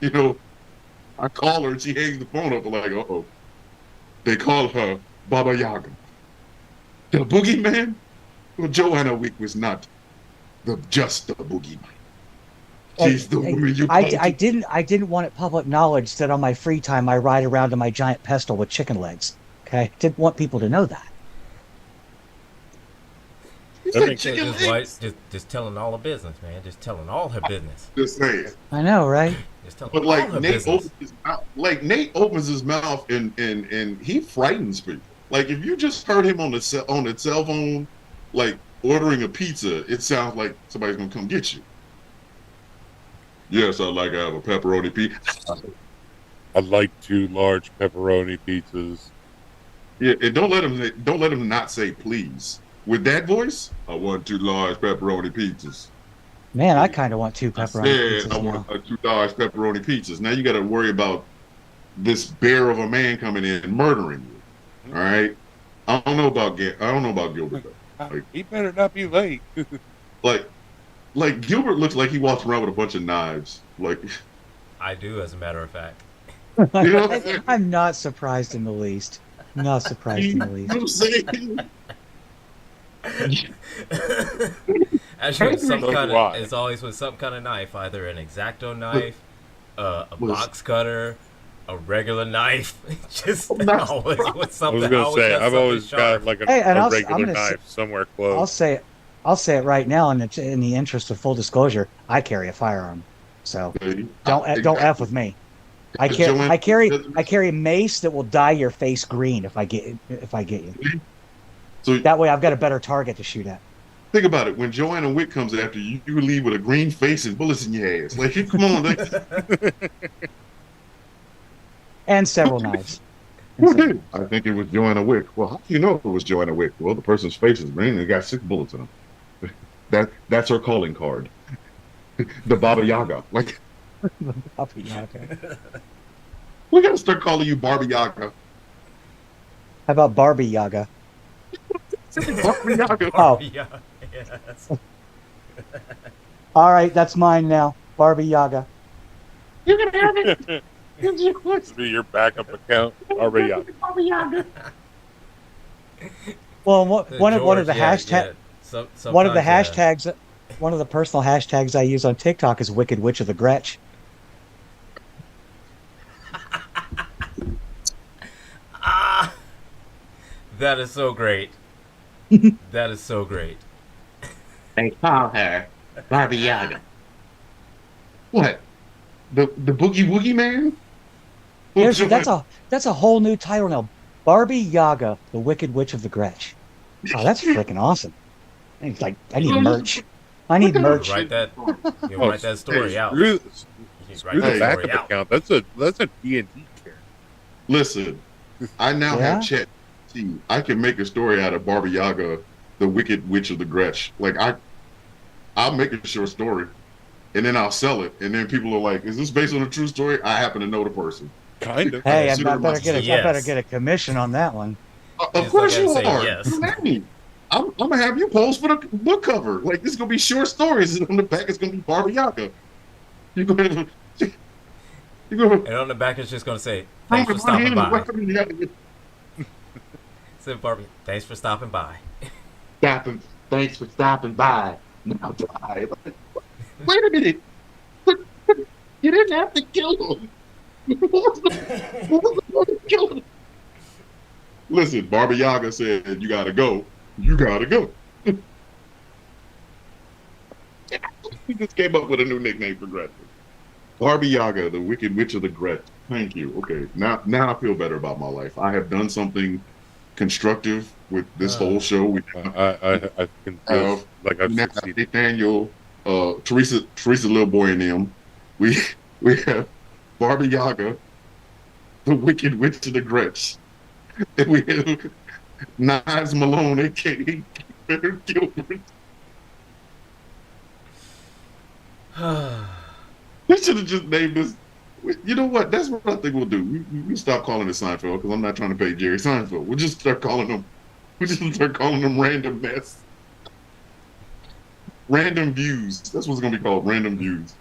I call her and she hangs the phone up. I'm like, uh-oh. They call her Baba Yaga. The boogeyman? Well, Joanna Wick was not just the boogeyman. She's the woman you I, called I to- didn't want it public knowledge that on my free time I ride around in my giant pestle with chicken legs. Okay, didn't want people to know that. You That said makes chicken Just, legs. just telling all the business, man. Just telling all her business. Just saying. I know, right? Just telling But all like her Nate business. opens his mouth, Nate opens his mouth and he frightens people. Like if you just heard him on the cell phone, like ordering a pizza, it sounds like somebody's gonna come get you. Yes, I'd like to have a pepperoni pizza. I'd like 2 large pepperoni pizzas. Yeah, and don't let him not say please. With that voice, I want 2 large pepperoni pizzas. Man, I kind of want 2 pepperoni Said I pizzas now. want 2 large pepperoni pizzas. Now you got to worry about this bear of a man coming in and murdering you. All right. I don't know about Gilbert though. He better not be late. Like Gilbert looks like he walks around with a bunch of knives. Like I do, as a matter of fact. you know what I'm saying? I'm not surprised in the least. Not surprised You in the know least. what I'm saying? Actually, with some So kind do of, I. it's always with some kind of knife, either an X-Acto knife, a Was- box cutter, a regular knife. Just Nice. always with I something. was gonna say, got I've something always sharp. got like Hey, and a I'm regular gonna say- knife somewhere I'll close. say it right now in the interest of full disclosure. I carry a firearm, so don't f with me. I carry mace that will dye your face green if I get you. So That way, I've got a better target to shoot at. think about it. When Joanna Wick comes after you, you leave with a green face and bullets in your ass. Like, come on, like, And several knives. who did? I think it was Joanna Wick. Well, how do you know it was Joanna Wick? Well, the person's face is green and it got 6 bullets in him. That's her calling card. The Baba Yaga. Like, Okay. we gotta start calling you Barbie Yaga. How about Barbie Yaga? Barbie Yaga. Oh, Yeah, yes. all right, that's mine now. Barbie Yaga. You can have it. This be your backup account already out. Well, one of the George, yeah, hashtag yeah. one of the Sometimes, yeah. hashtags, one of the personal hashtags I use on TikTok is Wicked Witch of the Gretch. Ah, that is so great. That is so great. They call her Barbie Yaga. What? The Boogie Woogie Man? That's a whole new title now. Barbie Yaga, the Wicked Witch of the Gretch. Oh, that's freaking awesome. It's like I need merch. I need merch. Write that. You Oh, write that story hey, out. Screw, You screw write the that backup story out. account. That's a D&D character. Listen, I now Yeah? have chat. I can make a story out of Barbie Yaga, the Wicked Witch of the Gretch. Like I'll make a short story, and then I'll sell it, and then people are like, "Is this based on a true story?" I happen to know the person. Kind of. Hey, I Consider better get myself- I better Yes. get a commission on that one. Of Yes, course I you gotta say are. yes. Come at me. I'm gonna have you post for the book cover. Like this is gonna be short stories, and on the back it's gonna be Barbie Yaga. You're gonna. And on the back, it's just going to say, thanks for stopping by. Said Barbie, thanks for stopping by. Thanks for stopping by. Now die. Wait a minute. But you didn't have to kill him. Kill him. Listen, Barbie Yaga said, "You gotta go. You gotta go." We just came up with a new nickname for Gretchen. Barbie Yaga, the Wicked Witch of the Gretch. Thank you. Okay, now I feel better about my life. I have done something constructive with this whole show. We I can feel like I've now have succeeded. Nathaniel, Teresa, little boy, and them. We have Barbie Yaga, the Wicked Witch of the Gretch, and we have Niles Malone, aka Better Gilbert. We should have just named this. You know what? That's what I think we'll do. We stop calling it Seinfeld because I'm not trying to pay Jerry Seinfeld. We'll just start calling them. We just start calling them Random Mess. Random Views. That's what it's gonna be called. Random Views.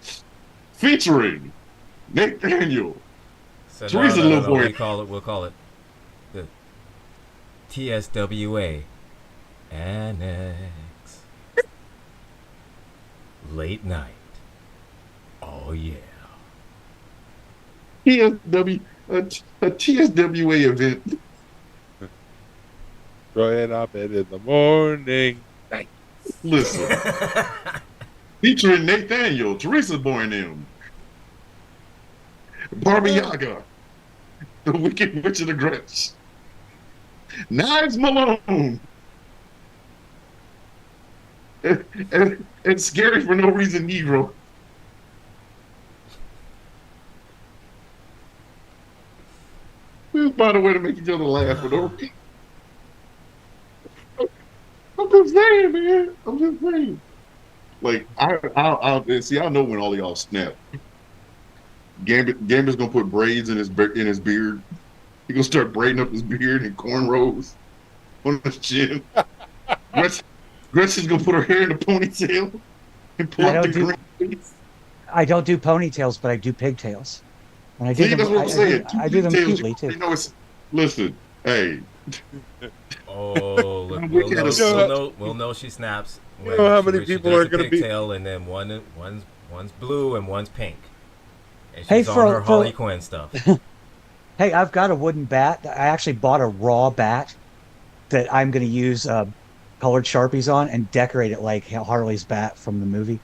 Featuring Nathaniel. So Teresa, little boy. We'll call it the TSWA. Annex. late night. Oh yeah. TSW, a TSWA event. Troy and Abed in the morning. Listen, featuring Nathaniel, Teresa Boy, them, Barbie Yaga, the Wicked Witch of the Grinch, Knives Malone, and Scary for No Reason Negro. We find a way to make each other laugh for no reason. I'm just saying, man. I'm just saying. Like I'll see. I know when all of y'all snap. Gambit's gonna put braids in his beard. He gonna start braiding up his beard and cornrows on his chin. Gretchen's gonna put her hair in a ponytail and pull up the green face. I don't do ponytails, but I do pigtails. And I do See, them. that's what I'm saying. I do them Pigtails, cutely too. You know, listen, hey. Oh, look, we'll know she snaps. You know how many she people does are a gonna be- pigtail, and then one's blue and one's pink. And she's Hey, on for- her Harley Quinn stuff. Hey, I've got a wooden bat. I actually bought a raw bat that I'm going to use colored Sharpies on and decorate it like Harley's bat from the movie.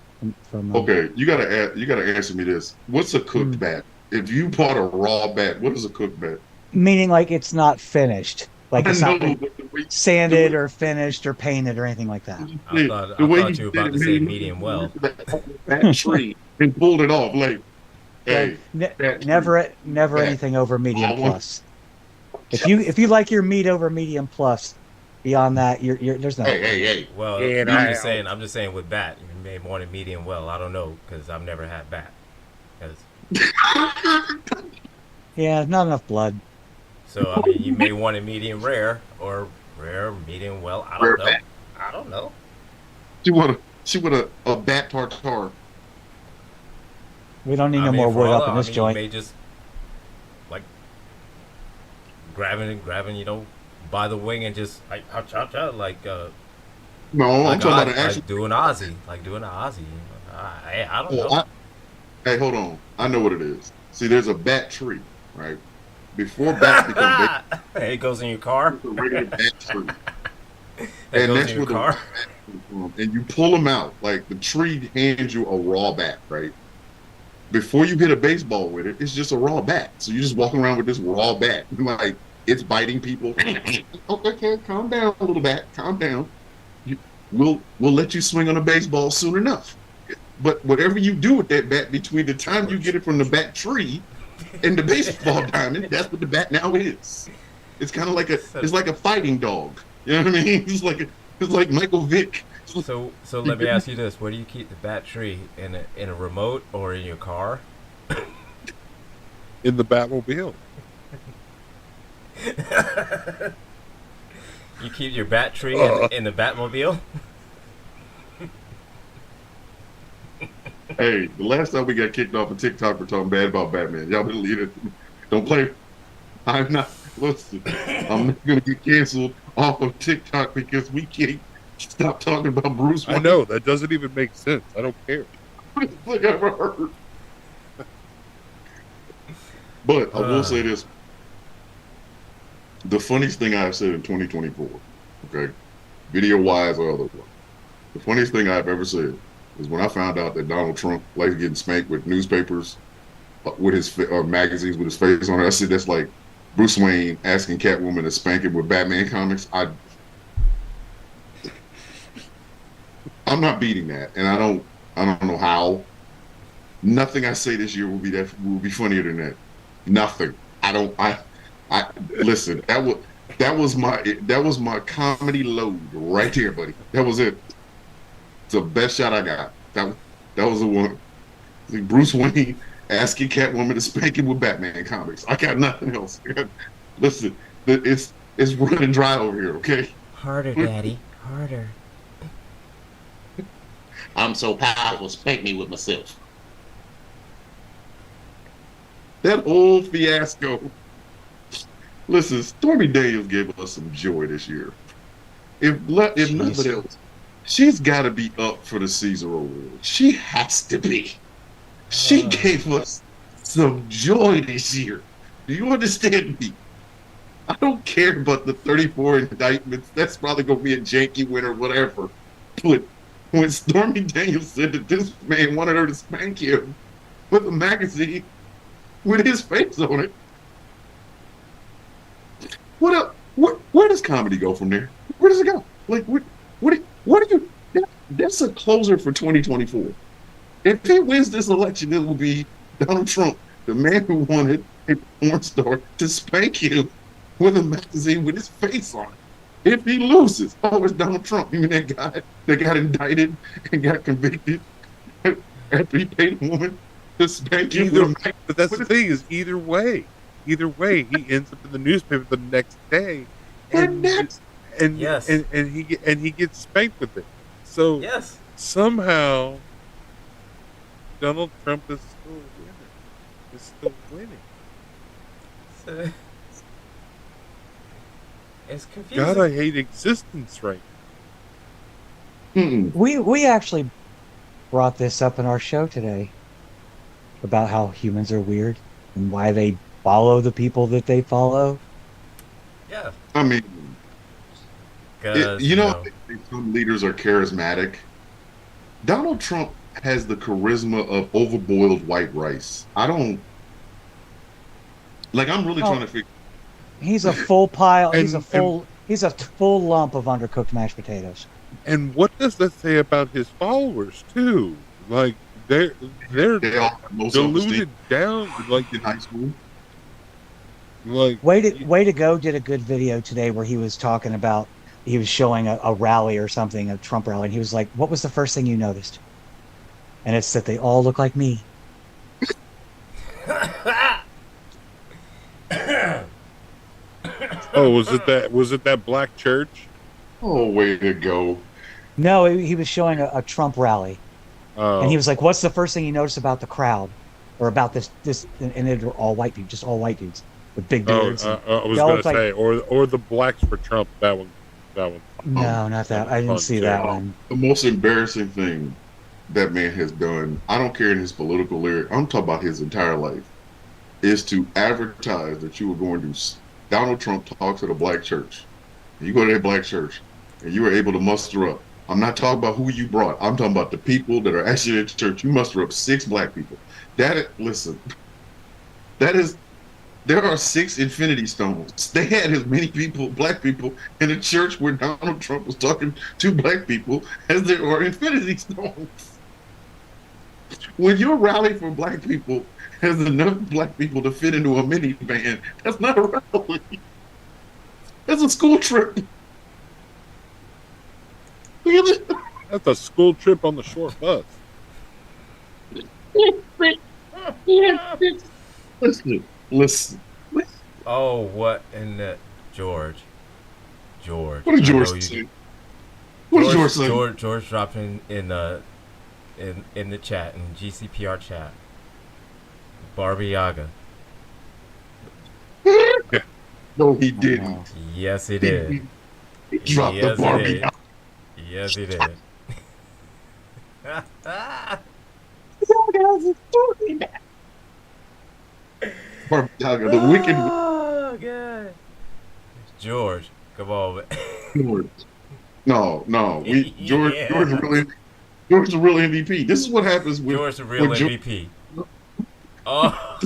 Okay, you gotta answer me this. What's a cooked bat? If you bought a raw bat, what is a cooked bat? Meaning like it's not finished. Like it's not like but the way- sanded or finished or painted or anything like that. I thought you were about to say medium well. That tree and pulled it off. Like, hey, Ne- that never Yeah. anything over medium I want- plus. If you like your meat over medium plus, beyond that, you're there's no. hey. Well, Yeah, I'm just saying with bat, you may want it medium well. I don't know because I've never had bat. 'Cause- Yeah, not enough blood. So I mean, you may want it medium rare or rare medium well. I Rare don't know. bat. I don't know. She want a bat tartare. We don't need I no mean, more for wood all up in I this mean, joint. You may just like grabbing, you know, by the wing and just like like No, like I'm talking about an like actual. doing Ozzy, like doing an Ozzy. I don't know. Oh, hey, hold on. I know what it is. See, there's a bat tree, right? Before bats become big, It goes in your car. it's a regular bat tree. It And goes that's in your where car. And you pull them out. Like the tree hands you a raw bat, right? Before you hit a baseball with it, it's just a raw bat. So you're just walking around with this raw bat. Like it's biting people. Okay, calm down, little bat. Calm down. We'll let you swing on a baseball soon enough. But whatever you do with that bat between the time you get it from the bat tree and the baseball diamond, that's what the bat now is. It's kind of like it's like a fighting dog. You know what I mean? It's like Michael Vick. So let me ask you this: where do you keep the bat tree? In a remote or in your car? In the Batmobile. You keep your bat tree in the Batmobile? Hey, the last time we got kicked off of TikTok for talking bad about Batman, y'all better leave it. Don't play. I'm not. Listen, I'm not gonna get canceled off of TikTok because we can't stop talking about Bruce Wayne. I know that doesn't even make sense. I don't care. I've ever heard. But I will say this: the funniest thing I've said in 2024, okay, video-wise or otherwise, the funniest thing I've ever said is when I found out that Donald Trump likes getting spanked with newspapers, with his magazines with his face on it. I said that's like Bruce Wayne asking Catwoman to spank him with Batman comics. I'm not beating that, and I don't know how. Nothing I say this year will be funnier than that. Nothing. I listen. That was my comedy load right there, buddy. That was it. It's the best shot I got. That was the one. Like Bruce Wayne asking Catwoman to spank him with Batman comics. I got nothing else. Listen, it's running dry over here. Okay. Harder, Daddy. Harder. I'm so powerful, spank me with myself. That whole fiasco. Listen, Stormy Daniels gave us some joy this year. If nothing else, she's got to be up for the Caesar Award. She has to be. She gave us some joy this year. Do you understand me? I don't care about the 34 indictments. That's probably going to be a janky win or whatever. But when Stormy Daniels said that this man wanted her to spank him with a magazine with his face on it, what up? Where does comedy go from there? Where does it go? Like, what are you? That's a closer for 2024. If he wins this election, it will be Donald Trump, the man who wanted a porn star to spank him with a magazine with his face on it. If he loses, oh, it's Donald Trump. You mean that guy that got indicted and got convicted after he paid a woman to spank him with a magazine? But that's the thing is, either way, he ends up in the newspaper the next day, and Yes. and he gets spanked with it. So Yes. somehow Donald Trump is still winning. Is still winning. So, it's confusing. God, I hate existence right Mm-mm. We actually brought this up in our show today about how humans are weird and why they follow the people that they follow. Yeah. I mean, Because you know, some leaders are charismatic. Donald Trump has the charisma of overboiled white rice. I don't like. I'm really Oh. trying to figure. He's a full pile. He's a And- full lump of undercooked mashed potatoes. And what does that say about his followers too? Like they're They all have low self-esteem diluted down. Like in high school. Way to go did a good video today where he was talking about he was showing a rally or something, a Trump rally, and he was like, "What was the first thing you noticed?" And it's that they all look like me. oh, was it that black church? Oh, way to go! No, he was showing a Trump rally, and he Oh, was like, "What's the first thing you notice about the crowd, or about this?" And they were all white people, just all white dudes with big beards. I was They all gonna look like- say, or the blacks for Trump. That one. No, not that. I didn't see that one. The most embarrassing thing that man has done, I don't care in his political lyric, I'm talking about his entire life, is to advertise that you were going to Donald Trump talks at a black church. You go to that black church and you were able to muster up. I'm not talking about who you brought. I'm talking about the people that are actually at church. You muster up 6 black people. Listen, there are 6 infinity stones. They had as many people, black people, in a church where Donald Trump was talking to black people as there are infinity stones. When your rally for black people has enough black people to fit into a minivan, that's not a rally. That's a school trip. Look at this. That's a school trip on the short bus. Listen. Oh, what in the George? What did I George know you- say? What did George say? George dropped in the chat, in GCPR chat. Barbie Yaga. No, he didn't. Yes, he did. He dropped Yes, the he Barbie did. out. Yes, he did. Barbie Yaga, the wicked Oh, God. George, come on, man. George. No. George Yeah. George's a real MVP. This is what happens when George, the real when George- MVP. Oh.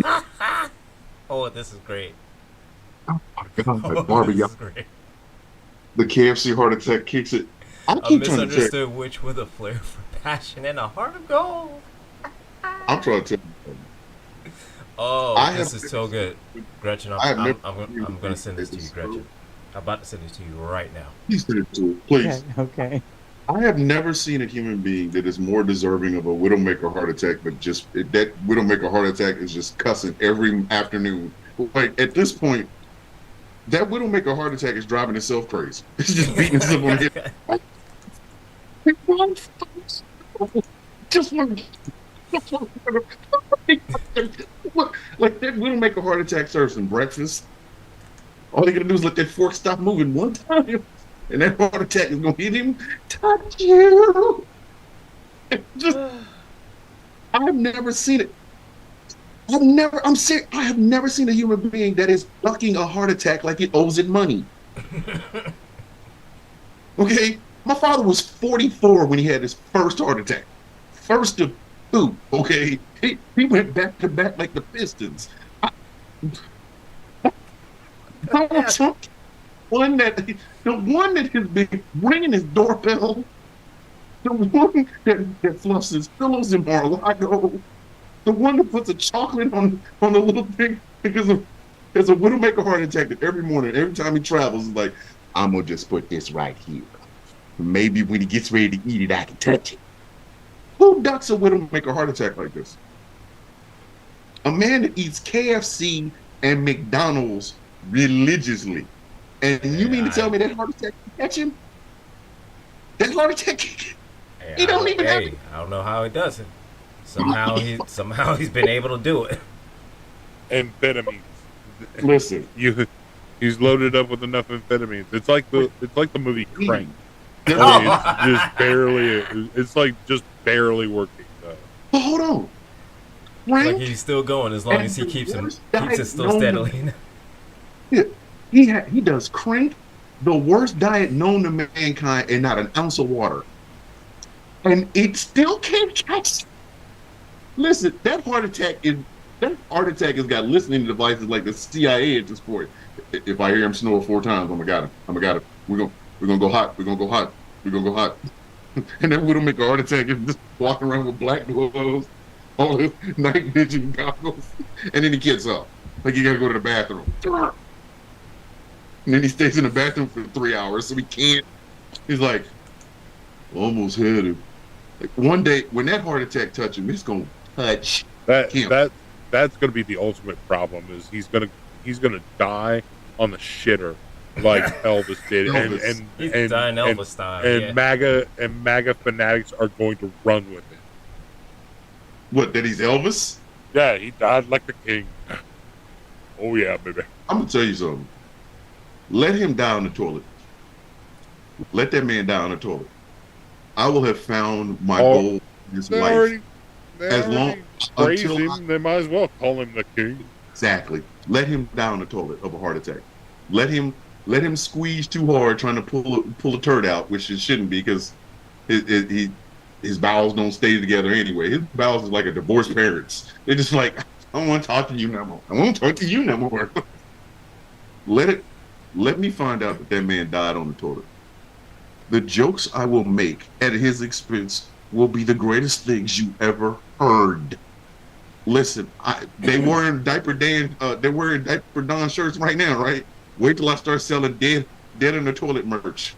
Oh, this is great. Oh my God, Oh, Barbie this Yaga. is great. The KFC heart attack kicks it. I A keep trying to tell misunderstood witch with a flair for passion and a heart of gold. I'm trying to tell you. Oh, I this have- is so good. Gretchen, I have I'm never- going to send this to you, Gretchen. I'm about to send it to you right now. Please send it to it, please. Okay. I have never seen a human being that is more deserving of a Widowmaker heart attack, but just that Widowmaker heart attack is just cussing every afternoon. Like at this point, that Widowmaker heart attack is driving itself crazy. It's just beating itself on the head. Just one. Like that Widowmaker heart attack serves some breakfast. All they gotta do is let that fork stop moving one time. and that heart attack is gonna hit him. Touch you. Just, I've never seen it. I'm serious. I have never seen a human being that is ducking a heart attack like it owes it money. Okay, my father was 44 when he had his first heart attack. First of two. Okay, he went back to back like the Pistons. Donald Trump, the one that has been ringing his doorbell, the one that fluffs his pillows in Mar-a-Lago, the one that puts a chocolate on the little thing because there's a Widowmaker heart attack that every morning, every time he travels, is like, I'm gonna just put this right here. Maybe when he gets ready to eat it, I can touch it. Who ducks a Widowmaker heart attack like this? A man that eats KFC and McDonald's religiously. And you mean to tell me that heart attack can catch him? That heart attack, he don't even have. I don't know how he does it. Somehow he's been able to do it. Amphetamines. Listen, he's loaded up with enough amphetamines. It's like the movie Crank. Oh. It's just barely. It's like just barely working. But hold on. Like he's still going as long as he keeps it still steadily. Yeah, he does Crank, the worst diet known to mankind, and not an ounce of water, and it still can't catch. Listen, that heart attack has got listening devices like the CIA at this point. If I hear him snore 4 times, I'm gonna got him. We're gonna go hot. We're gonna go hot. And then we don't make a heart attack and just walking around with black gloves, all his night vision goggles, and then he gets up like he gotta go to the bathroom. And then he stays in the bathroom for 3 hours, so he can't. He's like, almost had him. Like one day, when that heart attack touches him, it's gonna touch him. That's gonna be the ultimate problem. Is he's gonna die on the shitter like Elvis did, He's dying Elvis style. And MAGA fanatics are going to run with it. What? That he's Elvis? Yeah, he died like the king. Oh yeah, baby. I'm gonna tell you something. Let him die on the toilet. Let that man die on the toilet. I will have found my goal in his life. As long until they might as well call him the king. Exactly. Let him die on the toilet of a heart attack. Let him squeeze too hard trying to pull a turd out, which it shouldn't be because his bowels don't stay together anyway. His bowels is like a divorced parents. They're just like, I don't want to talk to you no more. I won't talk to you no more. Let me find out that man died on the toilet. The jokes I will make at his expense will be the greatest things you ever heard. Listen, they're wearing Diaper Don shirts right now, right? Wait till I start selling dead in the toilet merch.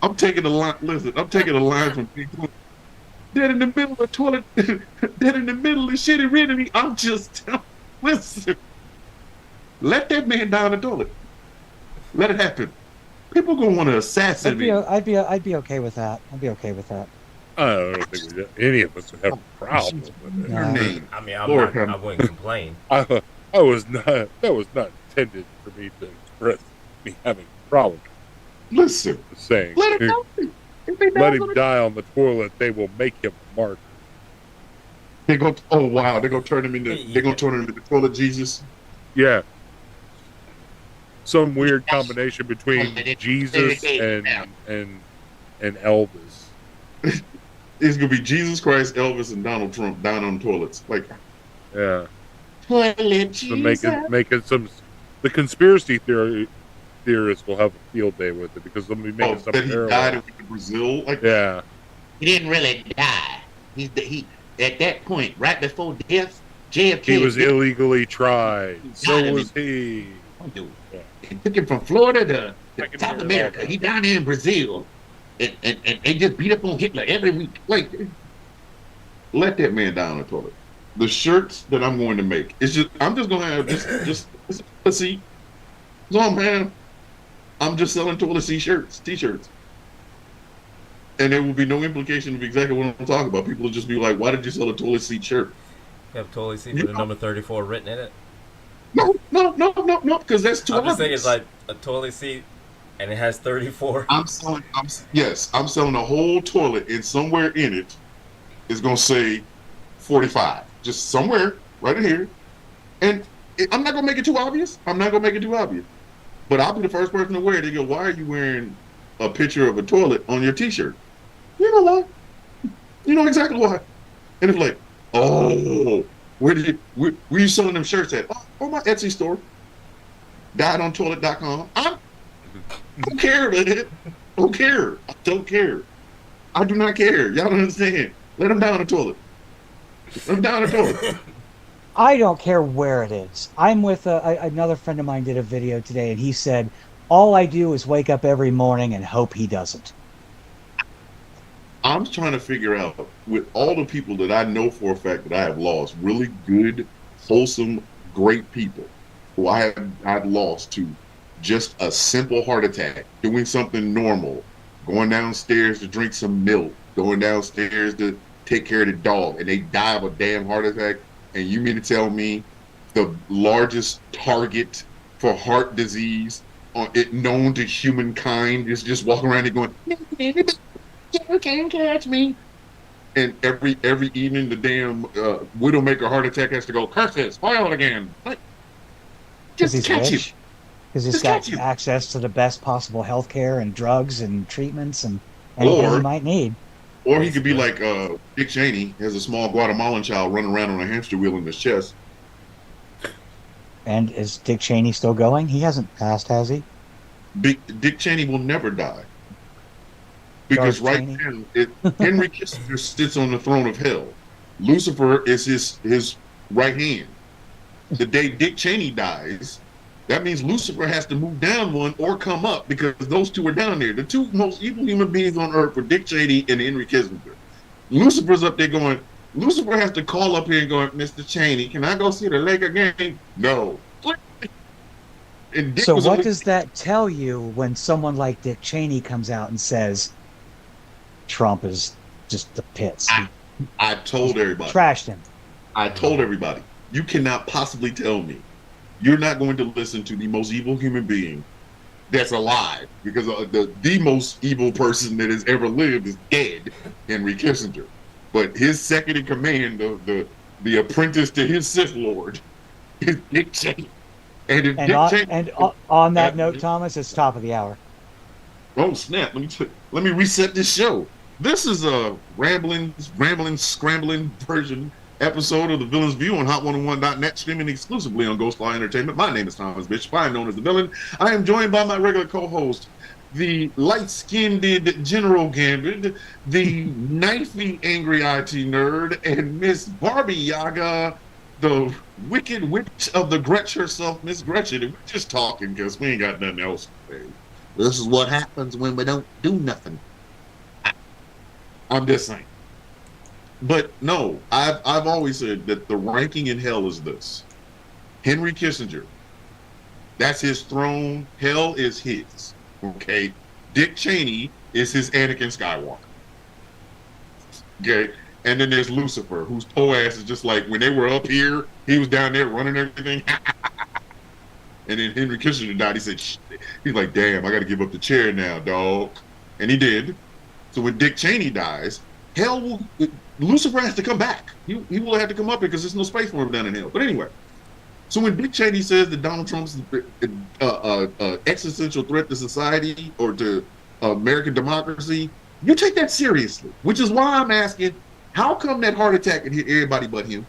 I'm taking a line. Listen, I'm taking a line from people. Dead in the middle of the toilet. Dead in the middle of shitty ridden. I'm just listen. Let that man die on the toilet. Let it happen. People gonna want to assassinate me. I'd be okay with that. I'd be okay with that. I don't think any of us would have a problem with it. Her name. I mean, I wouldn't complain. That was not intended for me to express me having a problem. Listen, saying let him die on the toilet. They will make him a martyr. They're gonna turn him into toilet Jesus. Yeah. Some weird combination between Jesus and Elvis. It's gonna be Jesus Christ, Elvis, and Donald Trump down on toilets. Like, yeah. Toilet So make it some. The conspiracy theorists will have a field day with it because they'll be making some. That he died in Brazil. Like, yeah. He didn't really die. He at that point, right before death, JFK. He was illegally tried. So was he. They took him from Florida to South America. He down there in Brazil, and they just beat up on Hitler every week. Like, let that man down the toilet. The shirts that I'm going to make, I'm just gonna have just toilet seat. So I'm just selling toilet seat t-shirts, and there will be no implication of exactly what I'm talking about. People will just be like, "Why did you sell a toilet seat shirt?" You have toilet seat with the number 34 written in it. No, because that's too I'm just obvious. saying, it's a toilet seat and it has 34. I'm selling. I'm selling a whole toilet, and somewhere in it is gonna say 45. Just somewhere right in here, and I'm not gonna make it too obvious. I'm not gonna make it too obvious. But I'll be the first person to wear it. They go, "Why are you wearing a picture of a toilet on your T-shirt?" You know why? You know exactly why. And it's like, oh, where you selling them shirts at? Oh, on my Etsy store. Diedontoilet.com. I don't care, man. I don't care. I don't care. I do not care. Y'all don't understand. Let them down the toilet. Let them down the toilet. I don't care where it is. I'm with another friend of mine did a video today, and he said, all I do is wake up every morning and hope he doesn't. I'm trying to figure out, with all the people that I know for a fact that I have lost, really good, wholesome, great people who I've lost to just a simple heart attack, doing something normal, going downstairs to drink some milk, going downstairs to take care of the dog, and they die of a damn heart attack. And you mean to tell me the largest target for heart disease known to humankind is just walking around and going, You can't catch me. and every evening the damn widowmaker heart attack has to go, curses, spoil again. Like, Because just he's catch rich. you. Because he's Just got catch you. access to the best possible health care and drugs and treatments and anything Or- he might need. Or he could be like Dick Cheney, has a small Guatemalan child running around on a hamster wheel in his chest. And is Dick Cheney still going? He hasn't passed, has he? Dick Cheney will never die. Because Darth right Cheney? now, Henry Kissinger sits on the throne of hell. Lucifer is his right hand. The day Dick Cheney dies, that means Lucifer has to move down one or come up, because those two are down there. The two most evil human beings on earth were Dick Cheney and Henry Kissinger. Lucifer's up there going, Lucifer has to call up here and go, Mr. Cheney, can I go see the Laker game? No. And Dick So was what only- does that tell you when someone like Dick Cheney comes out and says Trump is just the pits? I told everybody. Trashed him. I told everybody, you cannot possibly tell me you're not going to listen to the most evil human being that's alive, because the most evil person that has ever lived is dead, Henry Kissinger. But his second in command, the apprentice to his Sith Lord, is Dick Cheney. And if Dick Cheney, On that note, Thomas, it's top of the hour. oh snap! Let me reset this show. This is a rambling, scrambling version episode of The Villain's View on Hot101.net, streaming exclusively on Ghostfly Entertainment. My name is Thomas Bishop. I am known as The Villain. I am joined by my regular co-host, the light-skinned General Gambit, the knifey angry IT nerd, and Miss Barbie Yaga, the wicked witch of the Gretch herself, Miss Gretchen. And we're just talking because we ain't got nothing else to say. This is what happens when we don't do nothing. I'm just saying. But no, I've always said that the ranking in hell is this. Henry Kissinger, that's his throne. Hell is his. Okay. Dick Cheney is his Anakin Skywalker. Okay. And then there's Lucifer, whose poor ass is just like, when they were up here, he was down there running everything. And then Henry Kissinger died. He said, shit. He's like, damn, I got to give up the chair now, dog. And he did. So when Dick Cheney dies, Lucifer has to come back. He will have to come up here because there's no space for him down in hell. But anyway, so when Dick Cheney says that Donald Trump's existential threat to society or to American democracy, you take that seriously. Which is why I'm asking, how come that heart attack can hit everybody but him?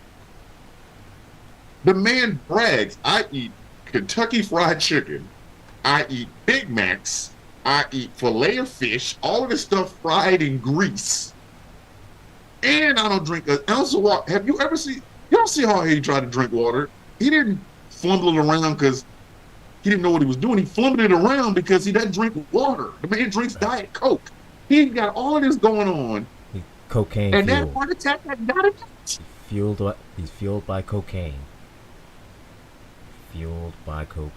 The man brags, I eat Kentucky Fried Chicken, I eat Big Macs, I eat filet of fish, all of this stuff fried in grease. And I don't drink an ounce of water. Have you ever seen, you don't see how he tried to drink water. He didn't fumble it around because he didn't know what he was doing. He fumbled it around because he doesn't drink water. The man drinks Diet Coke. He got all of this going on. Cocaine And fueled. that heart attack that got him. He's fueled by cocaine. fueled by cocaine.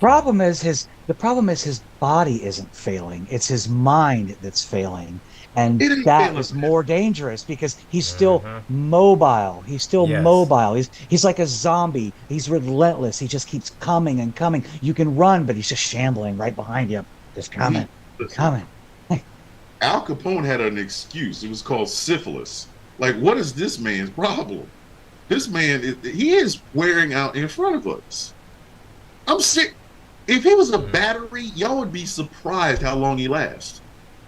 The problem is his body isn't failing. It's his mind that's failing. And It ain't that failing. is more dangerous because he's still Mhm. mobile. He's still Yes. mobile. He's like a zombie. He's relentless. He just keeps coming and coming. You can run, but he's just shambling right behind you. Just coming, Listen, coming. Al Capone had an excuse. It was called syphilis. Like, what is this man's problem? This man, he is wearing out in front of us. I'm sick. If he was a battery, y'all would be surprised how long he lasts.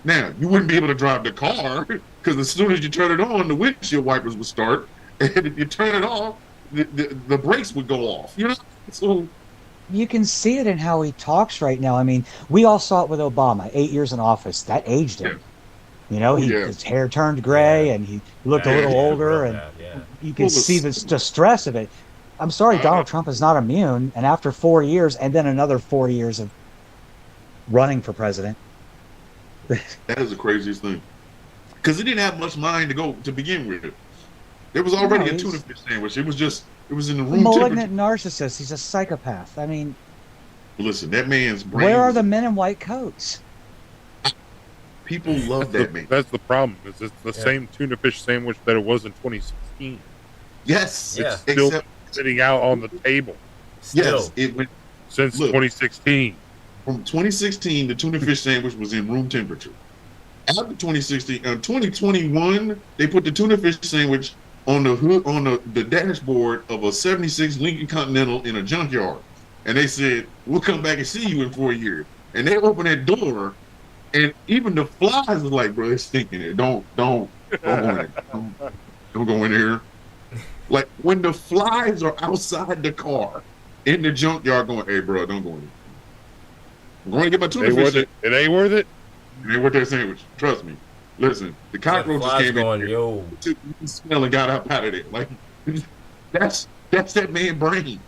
Now, you wouldn't be able to drive the car because as soon as you turn it on, the windshield wipers would start. And if you turn it off, the brakes would go off. You know? So, You can see it in how he talks right now. I mean, we all saw it with Obama, 8 years in office. That aged him. You know, Oh, yeah. his hair turned gray Yeah. and he looked Yeah, a little yeah, older, real and bad, yeah. you can Well, see the stress of it. I'm sorry, Donald Trump is not immune. And after 4 years, and then another 4 years of running for president, that is the craziest thing. Because he didn't have much mind to go to begin with. There was already No, a he's- tuna fish sandwich. It was in the room malignant temperature. narcissist. He's a psychopath. I mean, Listen, that man's brain. where are the men in white coats? People love that man. That's the problem. Is it's the Yeah. same tuna fish sandwich that it was in 2016. Yes. Yeah. Still Except, sitting out on the table Still, yes, it went since Look. 2016. from 2016. The tuna fish sandwich was in room temperature. After 2016, 2021, they put the tuna fish sandwich on the hood on the dashboard of a '76 Lincoln Continental in a junkyard, and they said, "We'll come back and see you in 4 years." And they opened that door, and even the flies are like, "Bro, it's stinking here. Don't go in there. Don't go in there." Like when the flies are outside the car in the junkyard, going, "Hey, bro, don't go in there. I'm going to get my It tuna ain't fish. worth it. It ain't worth it. It ain't worth that sandwich. Trust me. Listen, the that cockroaches flies came going, in, yo, took the smell, and got up out of there. Like that's that man brain.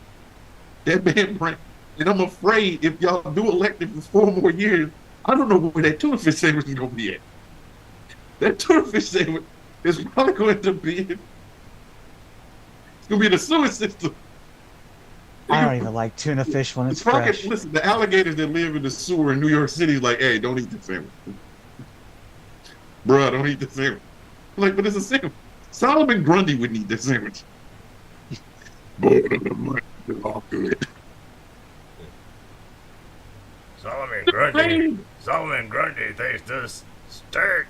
That man brain. And I'm afraid if y'all do elect him for 4 more years, I don't know where that tuna fish sandwich is gonna be at. That tuna fish sandwich is probably going to be. It's gonna be in the sewer system. I don't even like tuna fish when it's Fucking- fresh. Listen, the alligators that live in the sewer in New York City is like, hey, don't eat the sandwich. Bruh, don't eat the sandwich. I'm like, but it's a sandwich. Solomon Grundy would eat this sandwich. But it's all good. Solomon Grundy thinks this stink.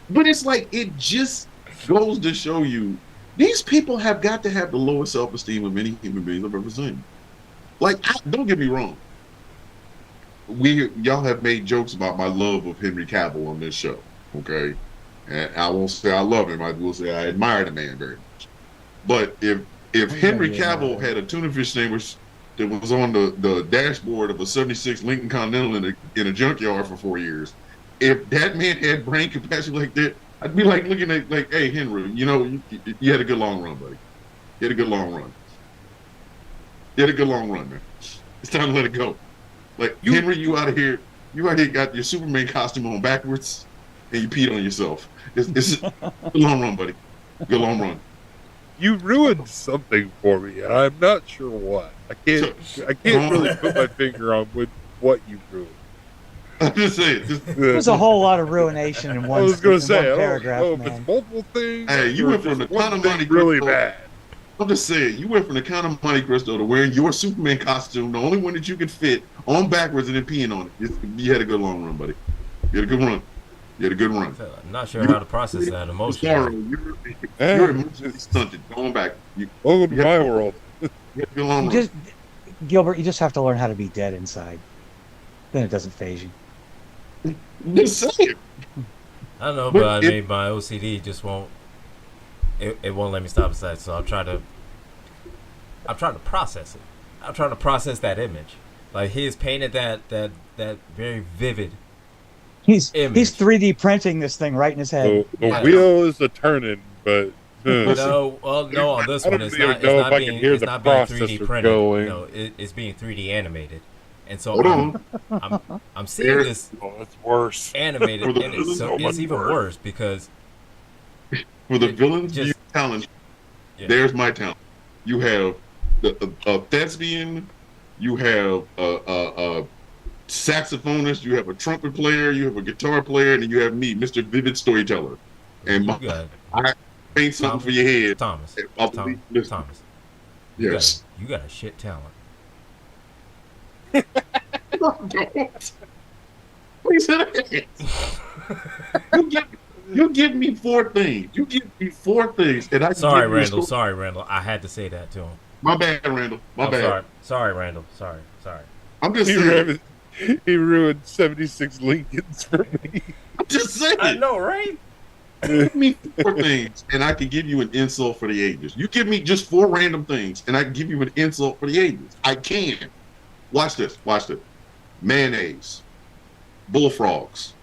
But it's like, it just goes to show you, these people have got to have the lowest self-esteem of any human beings I've ever seen. Like, don't get me wrong. Y'all have made jokes about my love of Henry Cavill on this show, okay? And I won't say I love him. I will say I admire the man very much. But if Henry Cavill had a tuna fish sandwich that was on the dashboard of a '76 Lincoln Continental in a junkyard for 4 years, if that man had brain capacity like that, I'd be like looking at like, hey Henry, you know, you had a good long run, buddy. You had a good long run. You had a good long run, man. It's time to let it go. Like Henry, you out of here. You out here got your Superman costume on backwards, and you peed on yourself. It's a good long run, buddy. Good long run. You ruined something for me, and I'm not sure what. I can't really put my finger on what you ruined. I'm just saying. There's a whole lot of ruination in one, I was going in to say, one I paragraph, don't know if man. it's multiple things. Hey, you or went from just the one kind of thing money really Crystal- bad. I'm just saying, you went from the Count of Monte Cristo to wearing your Superman costume, the only one that you could fit, on backwards and then peeing on it. You had a good long run, buddy. You had a good run. You had a good run. I'm not sure how to process that emotion. Sorry, Eh, you're emotionally stunted. Going back. You Welcome to Yeah. my world. had a good long You run. just, Gilbert, you just have to learn how to be dead inside. Then it doesn't phase you. Just saying. I don't know, But but I mean, my OCD just won't. It won't let me stop aside. So I'm trying to process it. I'm trying to process that image. Like he's painted that very vivid. He's Image. 3D printing this thing right in his head. The Yeah. wheel is a turning, but No, well, no. On this I one, don't it's even not. It's know if not I being. can hear It's the not being 3D processor printed. going. No, it's being 3D animated, and so Hold on. I'm seeing There's- this oh, it's worse. animated, and it's, so So much it's even worse. worse because For the It villain's just- view talent, Yeah. there's my talent. You have a thespian, you have a saxophonist, you have a trumpet player, you have a guitar player, and then you have me, Mr. Vivid Storyteller. And You got I paint something for your head. Thomas. I'll Tom, listen. Thomas. Yes. You got a shit talent. Please you give me four things. You give me four things, and I can Sorry, give you a Randall. story. Sorry, Randall. I had to say that to him. My bad, Randall. My I'm bad. sorry. Sorry, Randall. Sorry. I'm just He saying. ruined 76 Lincolns for me. I'm just saying. I know, right? Give me four things, and I can give you an insult for the ages. You give me just four random things, and I can give you an insult for the ages. I can. Watch this. Watch this. Mayonnaise, bullfrogs,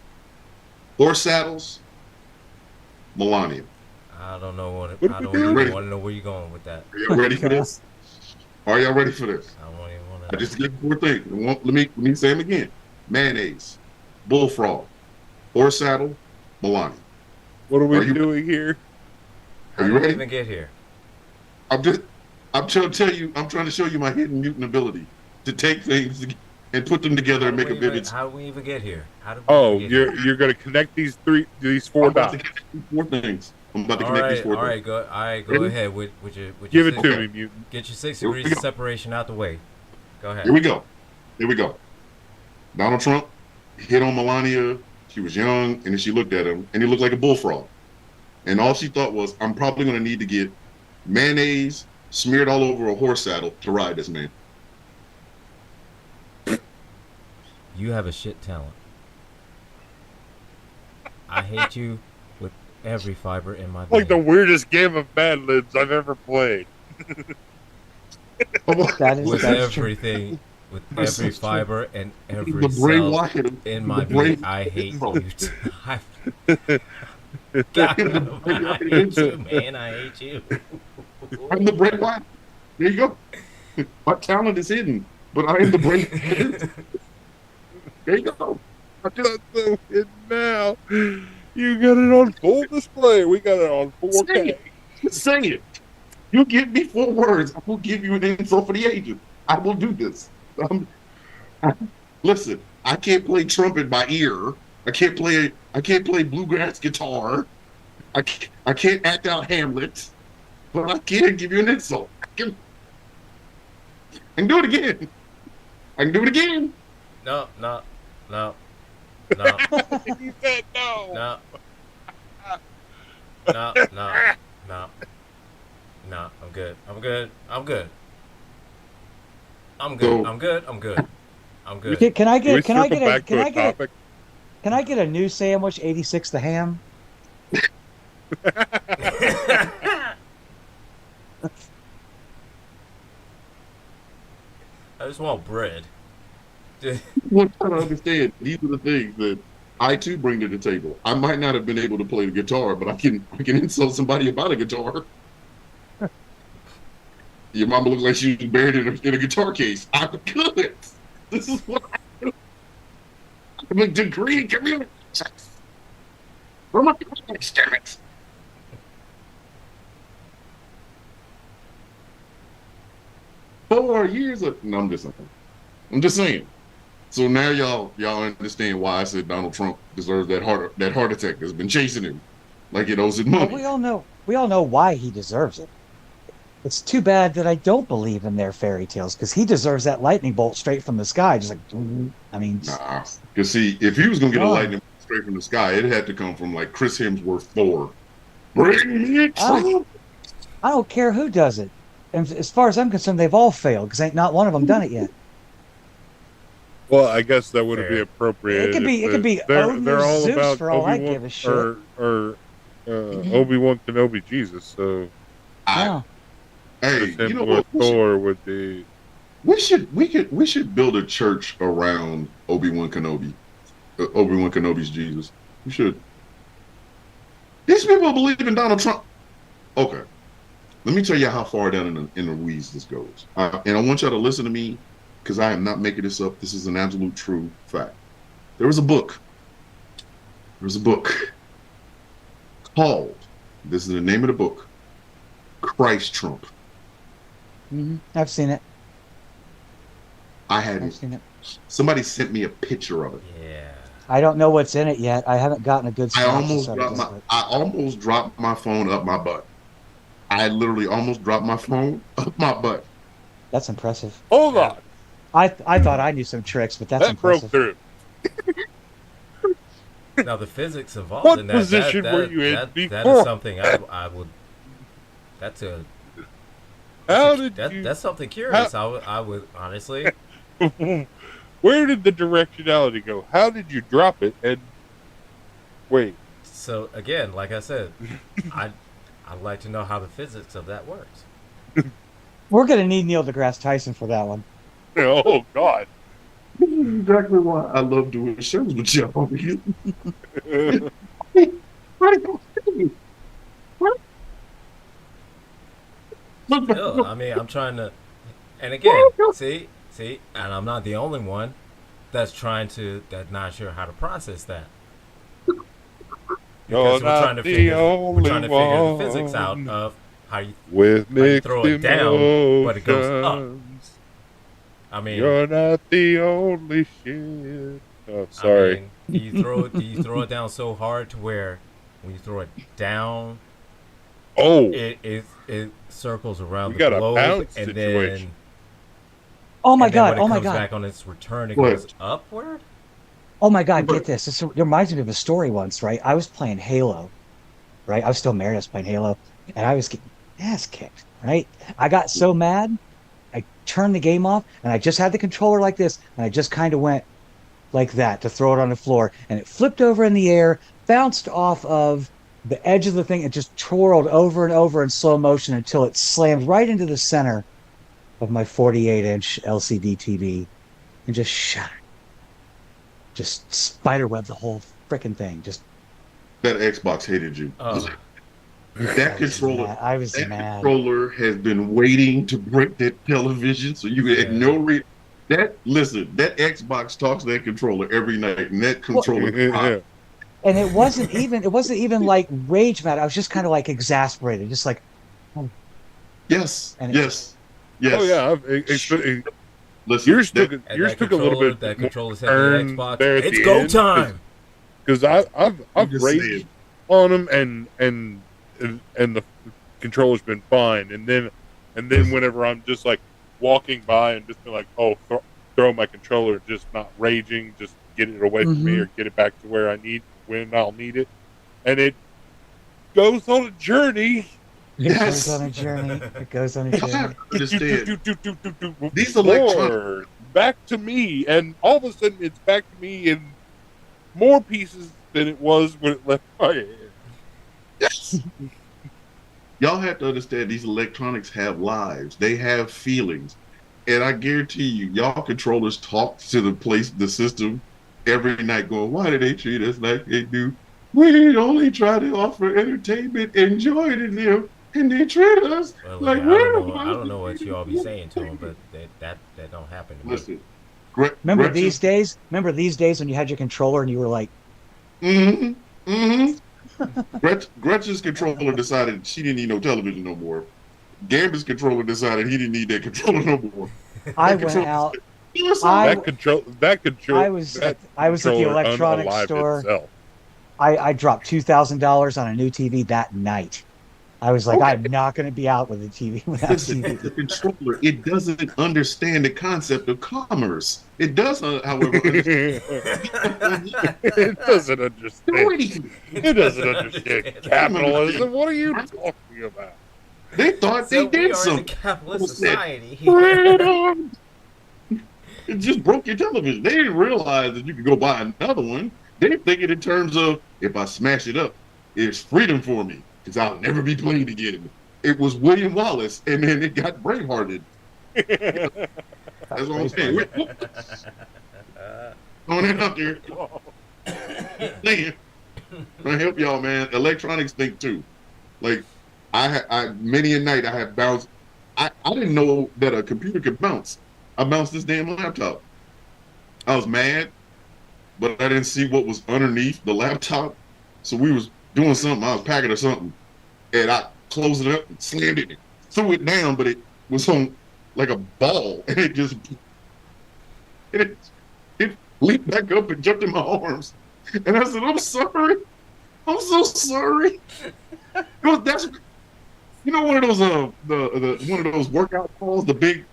horse saddles, Melania. I don't know what. What I are we don't doing? even want to know where you're going with that. Are y'all ready for this? Are y'all ready for this? I don't even want I to. just give you four things. Let me say them again. Mayonnaise, bullfrog, horse saddle, Melania. What are Are we you- doing here? Are you How did we ready? even get here? I'm trying to tell you. I'm trying to show you my hidden mutant ability to take things and put them together and make a vivid. How did we even get here? How did we Oh, even get you're going to connect these four I'm about to dots. connect these four things. I'm about to All connect these right, four all things. right, go Ready? ahead with your Give it six, to Okay. me, mutant. get your 6 Here we degrees of go. separation out the way. Go ahead. Here we go. Here we go. Donald Trump hit on Melania. She was young, and then she looked at him, and he looked like a bullfrog. And all she thought was, I'm probably going to need to get mayonnaise smeared all over a horse saddle to ride this man. You have a shit talent. I hate you with every fiber in my Like the being. weirdest game of Mad Libs I've ever played. That is With that's true. everything, with This every is true. fibe and every the Bray cell Wyatt. in my the Bray being. I hate Wyatt. you. God, I hate you, man. I hate you. I'm the Bray Wyatt. There you go. My talent is hidden, but I am the Bray Wyatt. There you go. I'm not so hidden now. You got it on full display. We got it on Say 4K. it. Just say it. You give me four words. I will give you an insult for the ages. I will do this. Listen, I can't play trumpet by ear. I can't play bluegrass guitar. I can't act out Hamlet. But I can give you an insult. I can do it again. I can do it again. No. He said no. No. No. I'm good. Can I Can we get can I circle get a back can to I a get a, topic? can I get a new sandwich 86 the ham? I just want bread. What I don't understand, these are the things that I too bring to the table. I might not have been able to play the guitar, but I can insult somebody about a guitar. Your mama looks like she was buried in a guitar case. I'm good. This is what I do. I have a degree in communications. From a college, damn it. Four years of no, I'm just saying. I'm just saying. So now y'all understand why I said Donald Trump deserves that heart attack that's been chasing him, like it owes him Well, money. we all know why he deserves it. It's too bad that I don't believe in their fairy tales because he deserves that lightning bolt straight from the sky. Just like, I mean, Nah, because see, if he was gonna get a Oh. lightning straight from the sky, it had to come from like Chris Hemsworth Thor. Bring it, Trump. I don't care who does it. And as far as I'm concerned, they've all failed because ain't not one of them done it yet. Well, I guess that wouldn't be Fair. appropriate. It could be- if it could be they're Odin or all Zeus about for all I Obi-Wan give a shit. or Obi-Wan Kenobi Jesus. So Yeah. Hey, Chris you know Hemsworth what? Thor would be. We should build a church around Obi-Wan Kenobi. Obi-Wan Kenobi's Jesus. We should. These people believe in Donald Trump. Okay. Let me tell you how far down in the weeds this goes. And I want y'all to listen to me because I am not making this up. This is an absolute true fact. There was a book. Called, this is the name of the book, Christ Trump. I've seen it. I I've hadn't. seen it. Somebody sent me a picture of it. Yeah. I don't know what's in it yet. I haven't gotten a good I synopsis almost of it dropped yet, my but I almost dropped my phone up my butt. I literally almost dropped my phone up my butt. that's impressive. Hold on. I thought I knew some tricks, but that's That broke impressive. through. Now the physics involved What in that. position that, were that, you in that, that before? is something I would. That's a. How did That, you? that's something curious. I would honestly. Where did the directionality go? How did you drop it? And wait, So again, like I said, I'd like to know how the physics of that works. We're gonna need Neil deGrasse Tyson for that one. oh God! This is exactly why I love doing shows with y'all. Still, I mean, I'm trying to. And again, see, and I'm not the only one that's not sure how to process that. Because we're trying to figure the physics out of how you with how you mixed throw it down, but it goes up. emotions. I mean, You're not the only shit. Oh, sorry. I mean, do you throw it down so hard to where when you throw it down, Oh, it circles around We the got a globe, bounce and situation. then Oh my and then god! when it Oh my comes god! back on its return, it What? goes upward. Oh my god! Get this. This reminds me of a story once. Right? I was playing Halo. Right? I was still married. I was playing Halo, and I was getting ass kicked. Right? I got so mad. I turned the game off, and I just had the controller like this, and I just kind of went like that to throw it on the floor, and it flipped over in the air, bounced off of the edge of the thing, and just twirled over and over in slow motion until it slammed right into the center of my 48-inch LCD TV and just shattered. Just spiderweb the whole freaking thing. Just That Xbox hated you. Oh. That controller. I was That mad. controller has been waiting to break that television, so you had no reason. That Xbox talks to that controller every night, and that controller. And it wasn't even like rage mad. I was just kind of like exasperated, just like Yes, And it- yes, yes. Oh yeah. Listen, Yours that- took And yours that took a little bit. That more controller said turn the Xbox. there at It's the go end, time. Because I've just raged saying. on them and the controller's been fine, and then whenever I'm just like walking by and just be like, oh, throw my controller, just not raging, just get it away from me or get it back to where I need when I'll need it, and it goes on a journey. it Yes. goes on a journey. It goes on a I journey. understand. These More electronic- back to me, and all of a sudden it's back to me in more pieces than it was when it left my hand. Yes. Y'all have to understand these electronics have lives. They have feelings. And I guarantee you, y'all controllers talk to the system every night going, why do they treat us like they do? We only try to offer entertainment and joy to them, and they treat us Well, like I we're don't know what you all be saying to them, but that don't happen to me. Listen. Remember these days? Remember these days when you had your controller and you were like, Mm-hmm. Mm-hmm. Gretchen's controller decided she didn't need no television no more. Gambit's controller decided he didn't need that controller no more. I That went controller- out. I- That control. I was at the electronics unalived store. itself. I dropped $2,000 on a new TV that night. I was like, Okay. I'm not going to be out with a TV without Listen, TV. the controller, it doesn't understand the concept of commerce. It does, however, understand. It doesn't understand. anything. It doesn't understand capitalism. What are you talking about? They thought So they we did are in a something. capitalist society. It just broke your television. They didn't realize that you could go buy another one. They think it in terms of, if I smash it up, it's freedom for me because I'll never be played again. It was William Wallace, and then it got brainhearted. That's what I'm saying. Throwing it out there. Saying, I help y'all, man. Electronics think too. Like, I many a night I have bounced. I didn't know that a computer could bounce. I bounced this damn laptop. I was mad, but I didn't see what was underneath the laptop. So we was doing something. I was packing or something, and I closed it up and slammed it, threw it down, but it was on like a ball, and it leaped back up and jumped in my arms. And I said, "I'm sorry. I'm so sorry." That's one of those the one of those workout balls, the big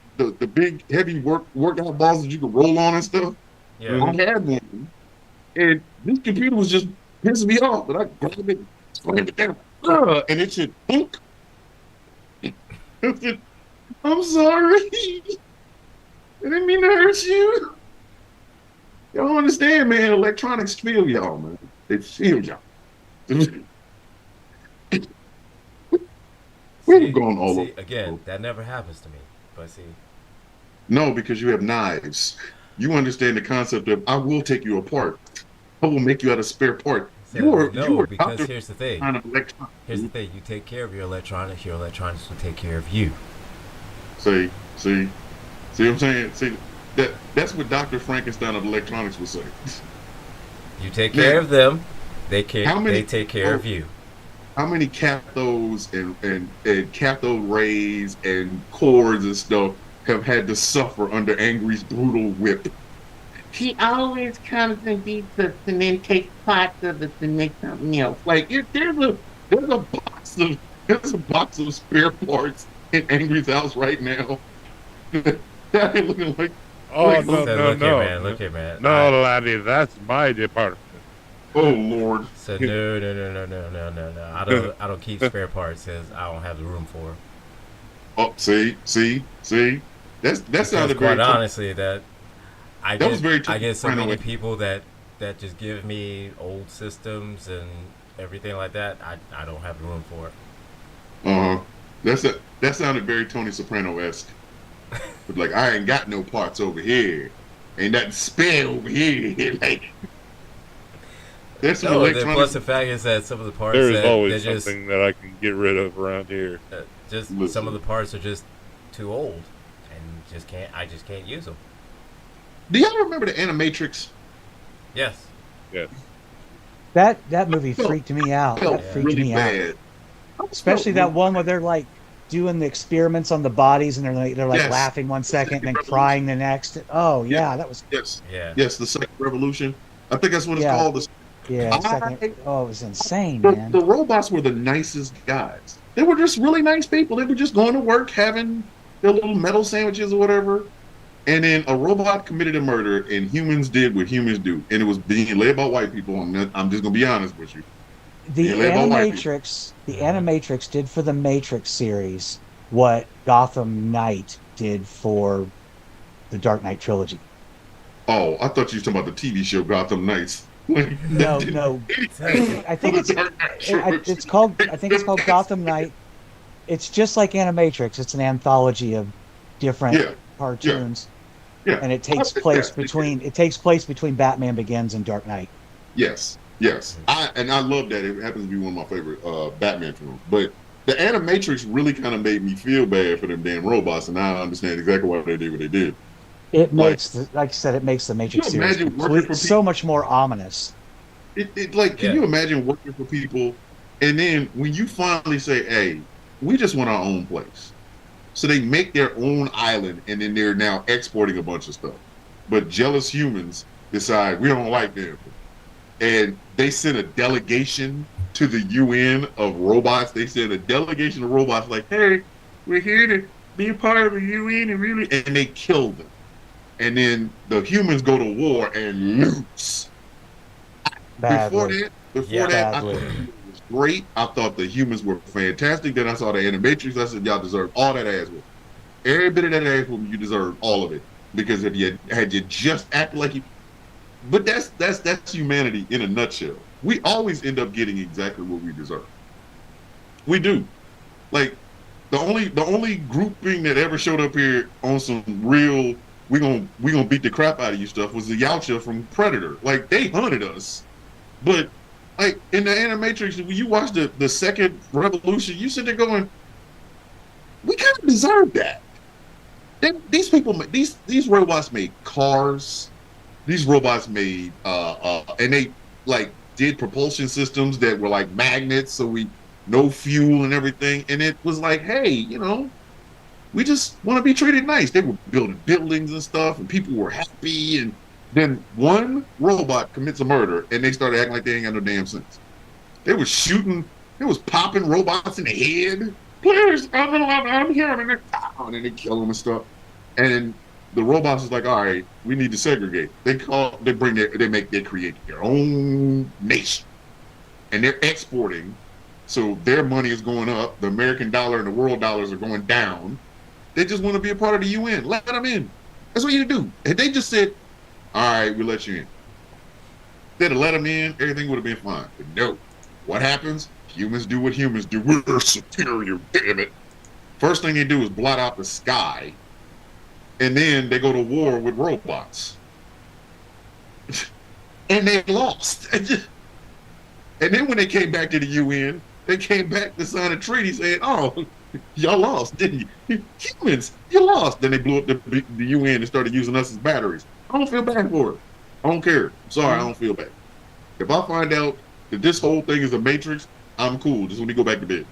heavy workout balls that you can roll on and stuff. Yeah. I had one, and this computer was just pissing me off. But I grabbed it, slammed it down, and it said, "Boink." I said, "I'm sorry. I didn't mean to hurt you." Y'all don't understand, man. Electronics feel y'all, man. They feel y'all. We've gone all over. Again, that never happens to me. But see, No, because you have knives. You understand the concept of I will take you apart. I will make you out of spare part. no, You are because Dr. here's the thing. kind of electronics. Here's the thing. You take care of your electronics will take care of you. See what I'm saying? See that's what Dr. Frankenstein of electronics would say. You take care of them, they many- take care of you. How many cathodes and cathode rays and cords and stuff have had to suffer under Angry's brutal whip? He always comes and beats us and then takes parts of us and makes something else. Like there's a box of spare parts in Angry's house right now. That ain't looking like Oh Wait, no, Said, no, look no, here, man. Look here, man. no, laddie, that's my department. oh Lord. Said no. I don't keep spare parts because I don't have the room for. 'Em. Oh, see. That Because sounded quite very honestly, that I That get, was very I get so finally. many people that just give me old systems and everything like that. I don't have the room for it. That sounded very Tony Soprano-esque. But like I ain't got no parts over here. Ain't nothing spare over here. Like there's some No, then electronic plus the fact is that some of the parts There's that always they're something that I can get rid of around here. just some Listen. of the parts are just too old and I just can't use them. Do y'all remember the Animatrix? Yes. Yes. That movie felt- freaked me out. Felt That freaked really me out. bad. Especially that one where they're like doing the experiments on the bodies and they're like Yes. laughing one second and then Revolution. crying the next. Oh yeah, that was Yes. Yeah. Yes, the Second Revolution. I think that's what it's Yeah. called. yeah. I- Second, oh, it was insane, The, man. the robots were the nicest guys. They were just really nice people. They were just going to work, having their little metal sandwiches or whatever. And then a robot committed a murder, and humans did what humans do. And it was being led by white people. I'm just going to be honest with you. The Yeah, label white Animatrix did for the Matrix series what Gotham Knight did for the Dark Knight trilogy. Oh, I thought you were talking about the TV show Gotham Knights. No, no. I think it's called Gotham Knight. It's just like Animatrix. It's an anthology of different Yeah, cartoons, yeah. and it takes place between Batman Begins and Dark Knight. Yes. I love that. It happens to be one of my favorite Batman films. But the Animatrix really kind of made me feel bad for them damn robots, and now I understand exactly why they did what they did. It makes, like I said, it makes the Matrix Can you series imagine working for so much more ominous. Can you imagine working for people, and then when you finally say, "Hey, we just want our own place," so they make their own island, and then they're now exporting a bunch of stuff. But jealous humans decide we don't like them, and they send a delegation to the UN of robots. They send a delegation of robots like, "Hey, we're here to be a part of the UN," and they kill them. And then the humans go to war and lose. Badly. Before that, I badly. thought it was great. I thought the humans were fantastic. Then I saw the Animatrix. I said, y'all deserve all that ass whooping. Every bit of that ass whooping, you deserve all of it. Because if you just acted like you, but that's humanity in a nutshell. We always end up getting exactly what we deserve. We do. Like the only grouping that ever showed up here on some real we gonna beat the crap out of you stuff was the Yautja from Predator. Like they hunted us, but like in the Animatrix, when you watch the Second Revolution, you sit there going, we kind of deserve that. These people, these robots made cars. These robots made and they like did propulsion systems that were like magnets, so we no fuel and everything. And it was like, hey, We just want to be treated nice. They were building buildings and stuff, and people were happy. And then one robot commits a murder, and they started acting like they ain't got no damn sense. They were shooting. They was popping robots in the head. Please, I'm here, and then they kill them and stuff. And then the robots is like, all right, we need to segregate. They create their own nation, and they're exporting. So their money is going up. The American dollar and the world dollars are going down. They just want to be a part of the UN. Let them in. That's what you do. And they just said, all right, we let you in. They'd have let them in, everything would have been fine. But no. What happens? Humans do what humans do. We're superior, damn it. First thing they do is blot out the sky. And then they go to war with robots. And they lost. And then when they came back to the UN, they came back to sign a treaty saying, oh, y'all lost, didn't you? Humans, you lost. Then they blew up the UN and started using us as batteries. I don't feel bad for it. I don't care. I'm sorry, I don't feel bad. If I find out that this whole thing is a matrix, I'm cool. Just let me go back to bed.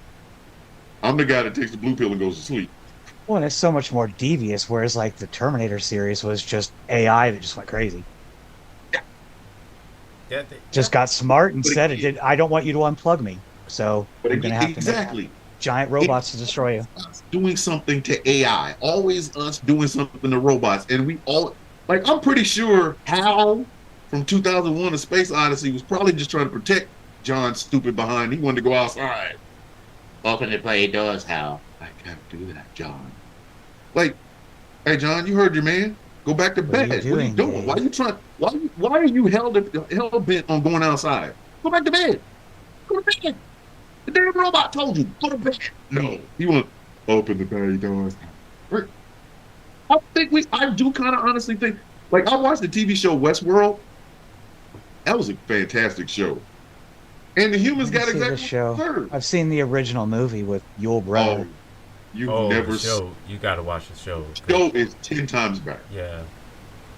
I'm the guy that takes the blue pill and goes to sleep. Well, and it's so much more devious, whereas like the Terminator series was just AI that just went crazy. Yeah, Just got smart and But said it- it did. I don't want you to unplug me, so But I'm going to have to make exactly. giant robots to destroy you. Us doing something to AI, always us doing something to robots, and we all like. I'm pretty sure Hal from 2001: A Space Odyssey was probably just trying to protect John's stupid behind. He wanted to go outside. Open the play doors, Hal. I can't do that, John. Like, hey, John, you heard your man. Go back to What are bed. you What are you doing, doing? Dave? Why are you trying? Why are you hell bent on going outside? Go back to bed. Go to bed. The damn robot told you. Go to bed. No, you want to open the bay doors. I do kind of honestly think, like, I watched the TV show Westworld. That was a fantastic show. And the humans I got didn't see exactly the show. what they deserved. I've seen the original movie with Yul Brynner. Oh, you've Oh, never the seen show. You gotta watch the show. the show is 10 times better. Yeah,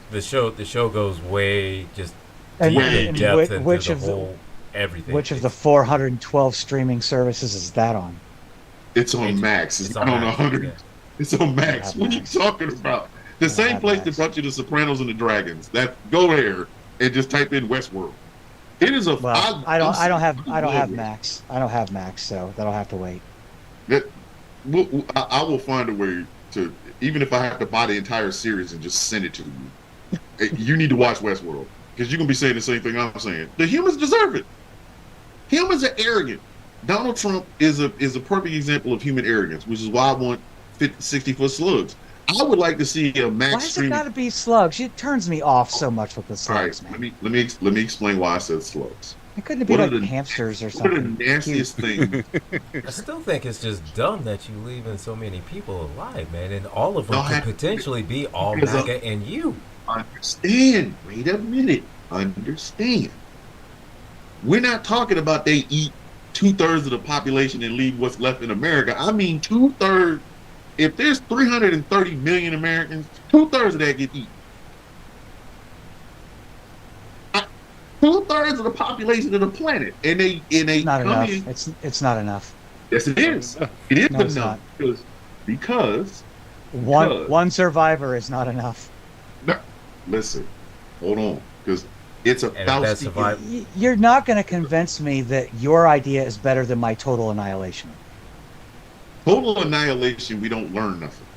the show goes way just And- deep and in depth into which the of the- whole everything. Which of the 412 streaming services is that on? It's on Max. It's not on Max, 100. yeah. It's on Max. have What are you Max. talking about? The I same have place Max. that brought you The Sopranos and the Dragons. That go there and just type in Westworld. It is a. Well, I don't have love it. Max. I don't have Max, so that'll have to wait. I will find a way to, even if I have to buy the entire series and just send it to you. You need to watch Westworld because you're gonna be saying the same thing I'm saying. The humans deserve it. Humans are arrogant. Donald Trump is a perfect example of human arrogance, which is why I want 60-foot slugs. I would like to see a Why Max has it streaming. got to be slugs? It turns me off so much with the All right, slugs, man. let me explain why I said slugs. It couldn't it be what are like the- hamsters or One of something? the nastiest things. I still think it's just dumb that you leaving so many people alive, man, and all of them No, could I- potentially be all because of- MAGA and you. Understand. Wait a minute. Understand. We're not talking about they eat 2/3 of the population and leave what's left in America. I mean 2/3. If there's 330 million Americans, 2/3 of that get eaten. 2/3 of the population of the planet, and they Not come enough. in. It's not enough. Yes, it is. It is No, it's enough because One Because- one survivor is not enough. listen, hold on, because it's a And if that fallacy. survive- You're not going to convince me that your idea is better than my total annihilation. Total annihilation. We don't learn nothing.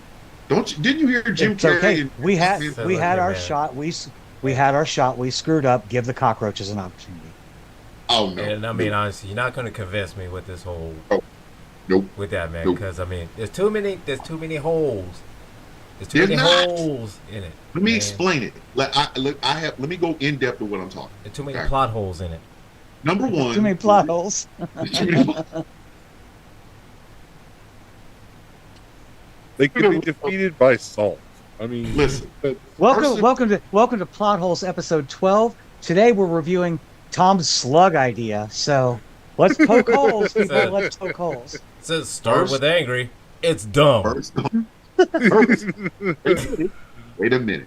Don't you? Didn't you hear Jim It's Carrey? okay. and- We had Sounds we like had you're our mad. shot. We had our shot. We screwed up. Give the cockroaches an opportunity. Oh no! And I mean, honestly, you're not gonna convince me with this whole, Nope. with that, man, Nope. because I mean, there's too many holes. There's too There's many not. holes in it. Let me man. explain it. Let me go in depth with what I'm talking. There's too many Okay. plot holes in it. Number one. Too many plot holes. Too many plot- They could be defeated by salt. I mean, Listen. Welcome to Plot Holes episode 12. Today we're reviewing Tom's slug idea. So let's poke holes, people. So- Let's poke holes. It says start First- with angry. It's dumb. First off, wait a minute.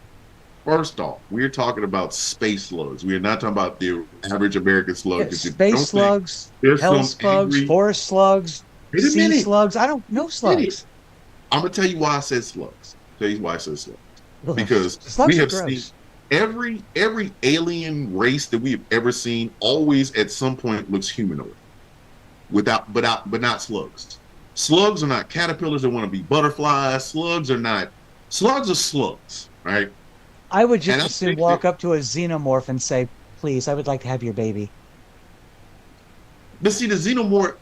First off, we're talking about space slugs. We are not talking about the average American slug. Yeah, that you don't space think slugs, there's hell some slugs, angry- forest slugs, Wait a sea minute. slugs. I don't know slugs. I'm gonna tell you why I said slugs. Tell you why I said slugs. Ugh, Because slugs we are have gross. seen every alien race that we have ever seen always at some point looks humanoid. But not slugs. Slugs are not caterpillars that want to be butterflies. Slugs are slugs, right? I would And just I as soon think walk that- up to a xenomorph and say, "Please, I would like to have your baby." But see, the xenomorph,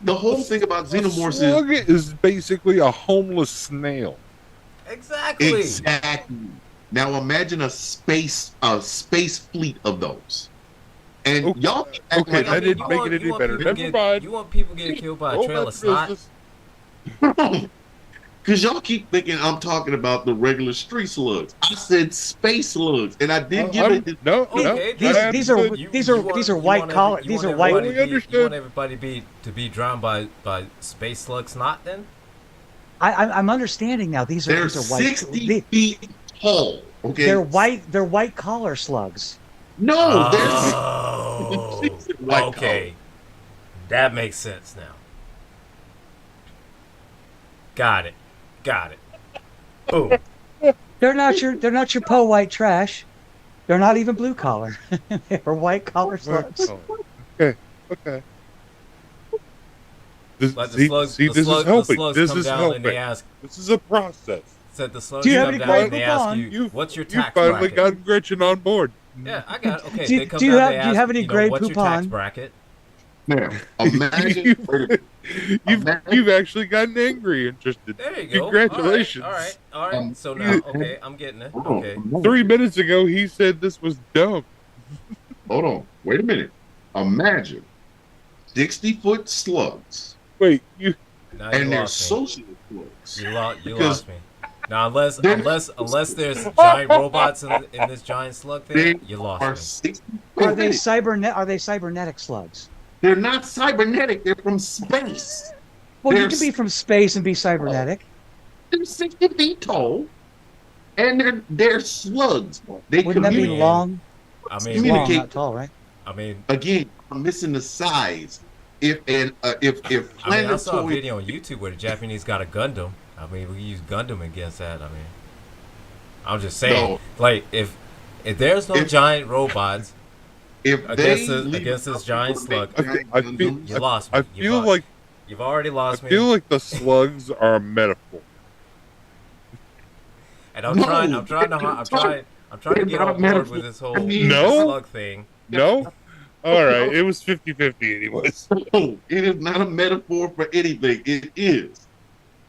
the whole thing about A xenomorphs slug is basically a homeless snail. Exactly. exactly. Now imagine a space fleet of those, and Okay, y'all keep acting okay, like that I'm didn't make it any better. people Never mind. You want people getting killed by a Go trail back of to snot? business. Because y'all keep thinking I'm talking about the regular street slugs. I said space slugs, and I did give it. No, Okay, no. I these are understood. these are white collar. These are white. Totally You understood. want everybody to be drowned by space slug snot? Then I'm understanding now. These They're are white. 60 feet tall. Okay, They're white. They're white collar slugs. No, Oh, they're white okay, that makes sense now. Got it. Boom. They're not your Poe white trash. They're not even blue collar. They're white collar slugs. Okay, okay. This, Like the see, slugs, see, the this slug, is helping. The slugs This come is down helping. and they ask. This is a process. Said the slugs Do you have come any down and great they ask coupon? you, "What's your You tax finally bracket?" got Gretchen on board. Yeah, I got it. Okay, Do you- they come do you down. have- They do you ask, have any you know, great what's your tax coupon? bracket? Now, imagine. You- wait a minute. You've actually gotten angry interested. There you go. Congratulations. All right. So now, you- okay, I'm getting it. Hold on, Okay. hold on. 3 minutes ago, he said this was dumb. Hold on. Wait a minute. Imagine 60-foot slugs, Now Wait, you and they're lost me. social slugs. You because lost me. Now unless they're- unless there's giant robots in this giant slug They thing, you lost are me. 60. Are they cybernetic slugs? They're not cybernetic. They're from space. Well, you They're can be from space and be cybernetic. They're 60 feet tall, and they're slugs. They Wouldn't that be communicate. long? I Long, mean, Communicate. not tall, right? I mean, Again, I'm missing the size. If I saw a planetoid, video on YouTube where the Japanese got a Gundam. I mean, we can use Gundam against that. I mean, I'm just saying, No. like, if there's no If- giant robots, if they against leave this giant slug, I feel- you lost me. I feel like You've already I lost me. feel like the slugs are a metaphor. And I'm No, trying they're to get not on board metaphor. with this whole I mean- No? slug thing. No? All right, it was 50-50 anyways. No, it is not a metaphor for anything. It is.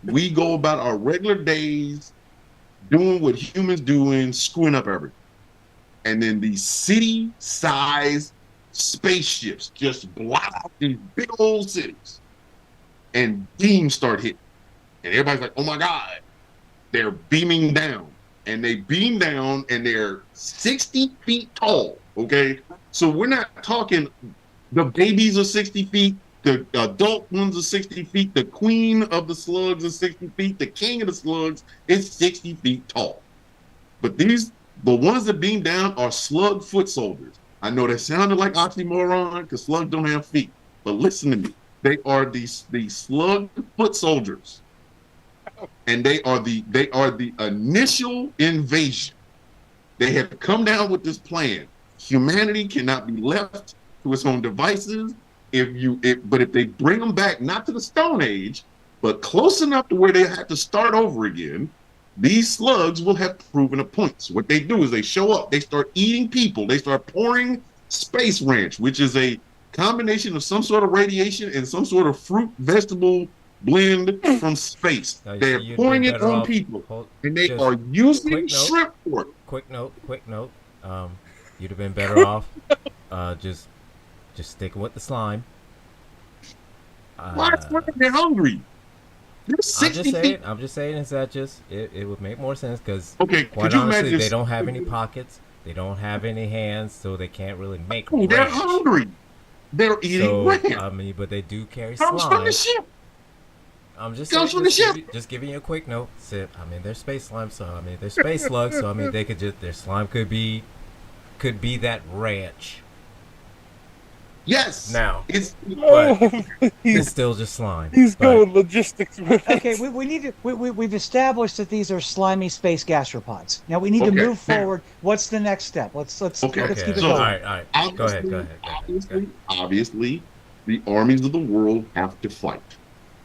We go about our regular days doing what humans doing, screwing up everything. And then these city-sized spaceships just block out these big old cities. And beams start hitting. And everybody's like, oh my God. They're beaming down. And they beam down and they're 60 feet tall. Okay. So we're not talking the babies are 60 feet, the adult ones are 60 feet, the queen of the slugs is 60 feet, the king of the slugs is 60 feet tall. But the ones that beam down are slug foot soldiers. I know that sounded like oxymoron because slugs don't have feet. But listen to me. They are these slug foot soldiers. And they are the initial invasion. They have come down with this plan. Humanity cannot be left to its own devices. But if they bring them back, not to the Stone Age, but close enough to where they have to start over again, these slugs will have proven a point. So what they do is they show up, they start eating people, they start pouring space ranch, which is a combination of some sort of radiation and some sort of fruit vegetable blend from space. Now, you They're see, you'd pouring be it better on off- people, hold- and they just are using quick note. shrimp for it. Quick note. You'd have been better off just sticking with the slime. Why? They're hungry. They're I'm 60 just feet. saying. Is that just it would make more sense because Okay, quite could you honestly, imagine? they don't have any pockets. They don't have any hands, so they can't really make Oh, they're ranch. hungry. They're eating So ranch. I mean, but they do carry Comes from slime. the ship. I'm just Comes saying, from the ship. just giving you a quick note. I mean, they're space slime, so I mean, they're space slugs, so I mean, they could just their slime could be that ranch. Yes. Now, It's it's still just slime. He's but- going logistics with it. Okay, we need to. We've established that these are slimy space gastropods. Now we need to Okay, move now- forward. What's the next step? Let's Okay, let's keep it so- all going. right, all right. Go ahead, go ahead. Obviously, the armies of the world have to fight.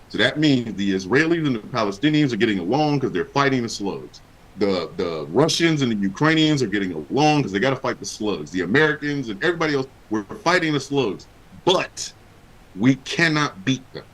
So that means the Israelis and the Palestinians are getting along because they're fighting the slugs. The Russians and the Ukrainians are getting along because they got to fight the slugs. The Americans and everybody else, we're fighting the slugs. But we cannot beat them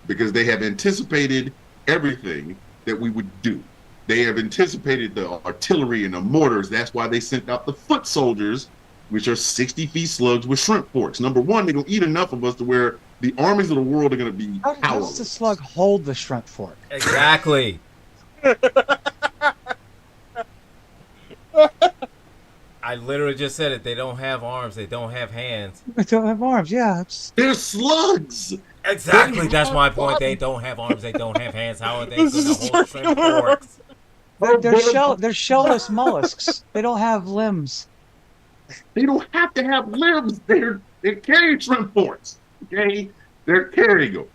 because they have anticipated everything that we would do. They have anticipated the artillery and the mortars. That's why they sent out the foot soldiers, which are 60 feet slugs with shrimp forks. Number one, they're going to eat enough of us to where the armies of the world are going to be How does the powerless. slug hold the shrimp fork? Exactly. I literally just said it. They don't have arms. They don't have hands. They don't have arms. Yeah, They're slugs. Exactly. That's my point. They don't have arms. They don't have hands. How are they going This to is hold shrimp circular. forks? they're shellless mollusks. They don't have limbs. They don't have to have limbs. They're carrying shrimp forks. Okay, they're carrying them.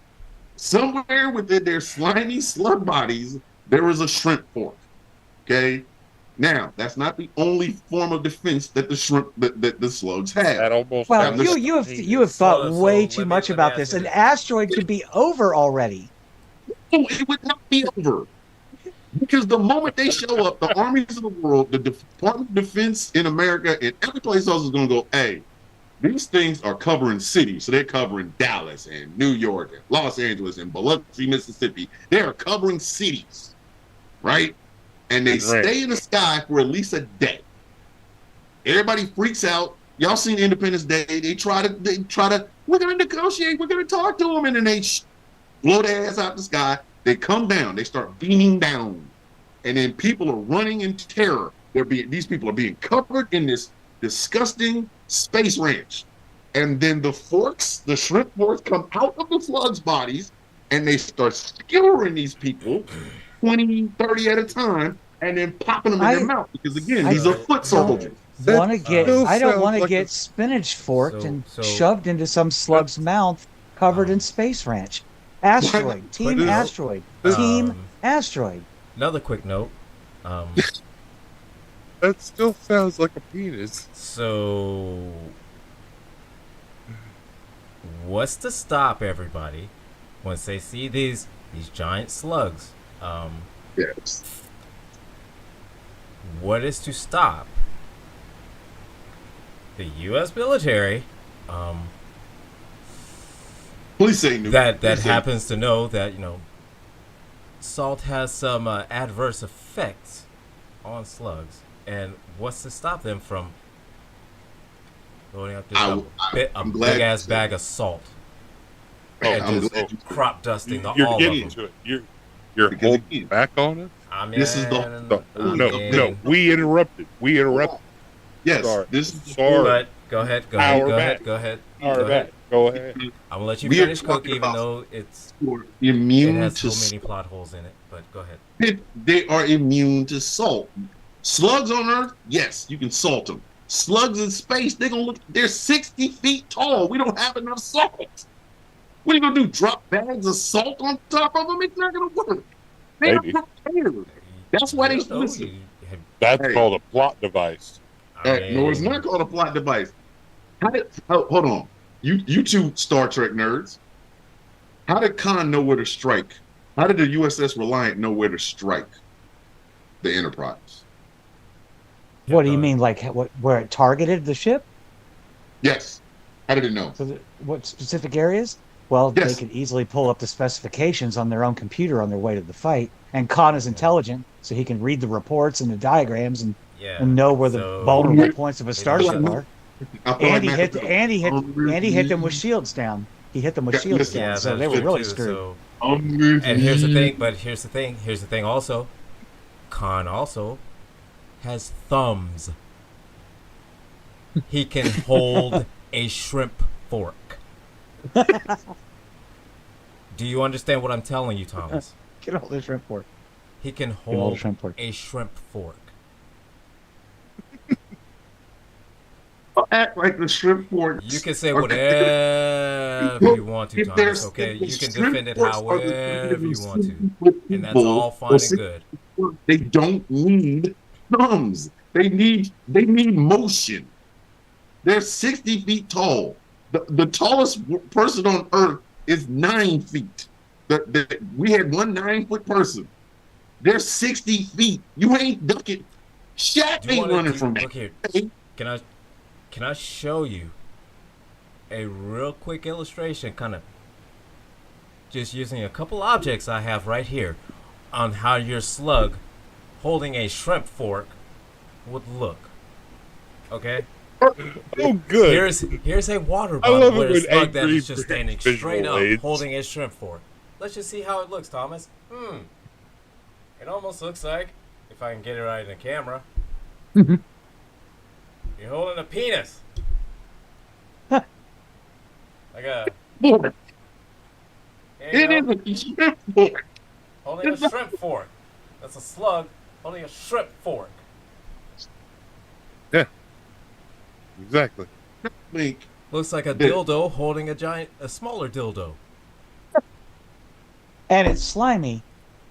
Somewhere within their slimy slug bodies, there is a shrimp fork. Okay. Now, that's not the only form of defense that the slugs have. That almost Well, sounds you have thought So way let too me- much let me about ask this. you An this. asteroid could be over already. No, it would not be over. Because the moment they show up, the armies of the world, the Department of Defense in America, and every place else is going to go, hey, these things are covering cities. So they're covering Dallas and New York and Los Angeles and Biloxi, Mississippi. They are covering cities, right? And they Right. stay in the sky for at least a day. Everybody freaks out. Y'all seen Independence Day? They try to, we're going to negotiate. We're going to talk to them. And then they blow their ass out the sky. They come down. They start beaming down. And then people are running in terror. These people are being covered in this disgusting space ranch. And then the shrimp forks come out of the slugs' bodies and they start skewering these people 20, 30 at a time and then popping them in their mouth. Because again, these are foot soldiers. That Want to get? still I don't sounds want to like get a- spinach forked So- and so- shoved into some slug's mouth covered in space ranch. Asteroid, team Quick note. asteroid, team Um, asteroid. Another quick note. That still sounds like a penis. So, what's to stop everybody once they see these giant slugs? Yes. What is to stop the U.S. military Please say new. that Please say- happens to know that salt has some adverse effects on slugs, and what's to stop them from loading up this I'm glad big ass you said bag of salt I'm and just glad you- crop dusting the You're all getting of them? to it. You're Because holding again, back on it. I mean, This is the- No. We interrupted. Yes, Sorry. this is Sorry. But go ahead. Power Go back. ahead. All right, go ahead. I'm gonna let you We are finish, Cook, talking even about- though it immune has to so many plot holes in it. But go ahead. they are immune to salt. Slugs on Earth, yes, you can salt them. Slugs in space, they're 60 feet tall. We don't have enough salt. What are you gonna do? Drop bags of salt on top of them? It's not gonna work. They are Maybe. prepared. That's why they You know, listen. That's Hey. called a plot device. No, it's not called a plot device. Hold on. You two Star Trek nerds. How did Khan know where to strike? How did the USS Reliant know where to strike the Enterprise? What do you mean, like where it targeted the ship? Yes. How did it know? So what specific areas? Well, Yes. they could easily pull up the specifications on their own computer on their way to the fight. And Khan is intelligent, so he can read the reports and the diagrams and Yeah. and know where the So- vulnerable points of a Maybe starship we- are. I feel And he like hit Matt- Andy hit them with shields down. He hit them with Yeah, shields listen. down, Yeah, so that's they were true really too, screwed. so- I'm with And here's the you. thing. But here's the thing. Here's the thing. Also, Khan also has thumbs. He can hold a shrimp fork. Do you understand what I'm telling you, Thomas? Get all the shrimp fork. He can Get all the hold shrimp fork. a shrimp fork. Y'all act like the shrimp forks. You can say are- whatever you want to, If Thomas. there's- Okay, if the you can shrimp defend it forks are the however you want to, 7-foot and that's people, all fine or and good. They don't need thumbs. They need motion. They're 60 feet tall. The tallest person on earth is 9 feet. We had one 9-foot person. They're 60 feet. You ain't ducking. Shaq Do you ain't wanna running do- from Look that. here. Can I show you a real quick illustration, kind of just using a couple objects I have right here, on how your slug holding a shrimp fork would look. Okay? Oh, good. Here's a water I love bottle it with a when slug that angry is just standing visual straight up aids. holding a shrimp fork. Let's just see how it looks, Thomas. It almost looks like, if I can get it right in the camera, you're holding a penis. Like a. Fork. There you It go. is a shrimp fork. Holding a shrimp fork. That's a slug holding a shrimp fork. Exactly. Like, Looks like a Yeah. dildo holding a smaller dildo. And it's slimy.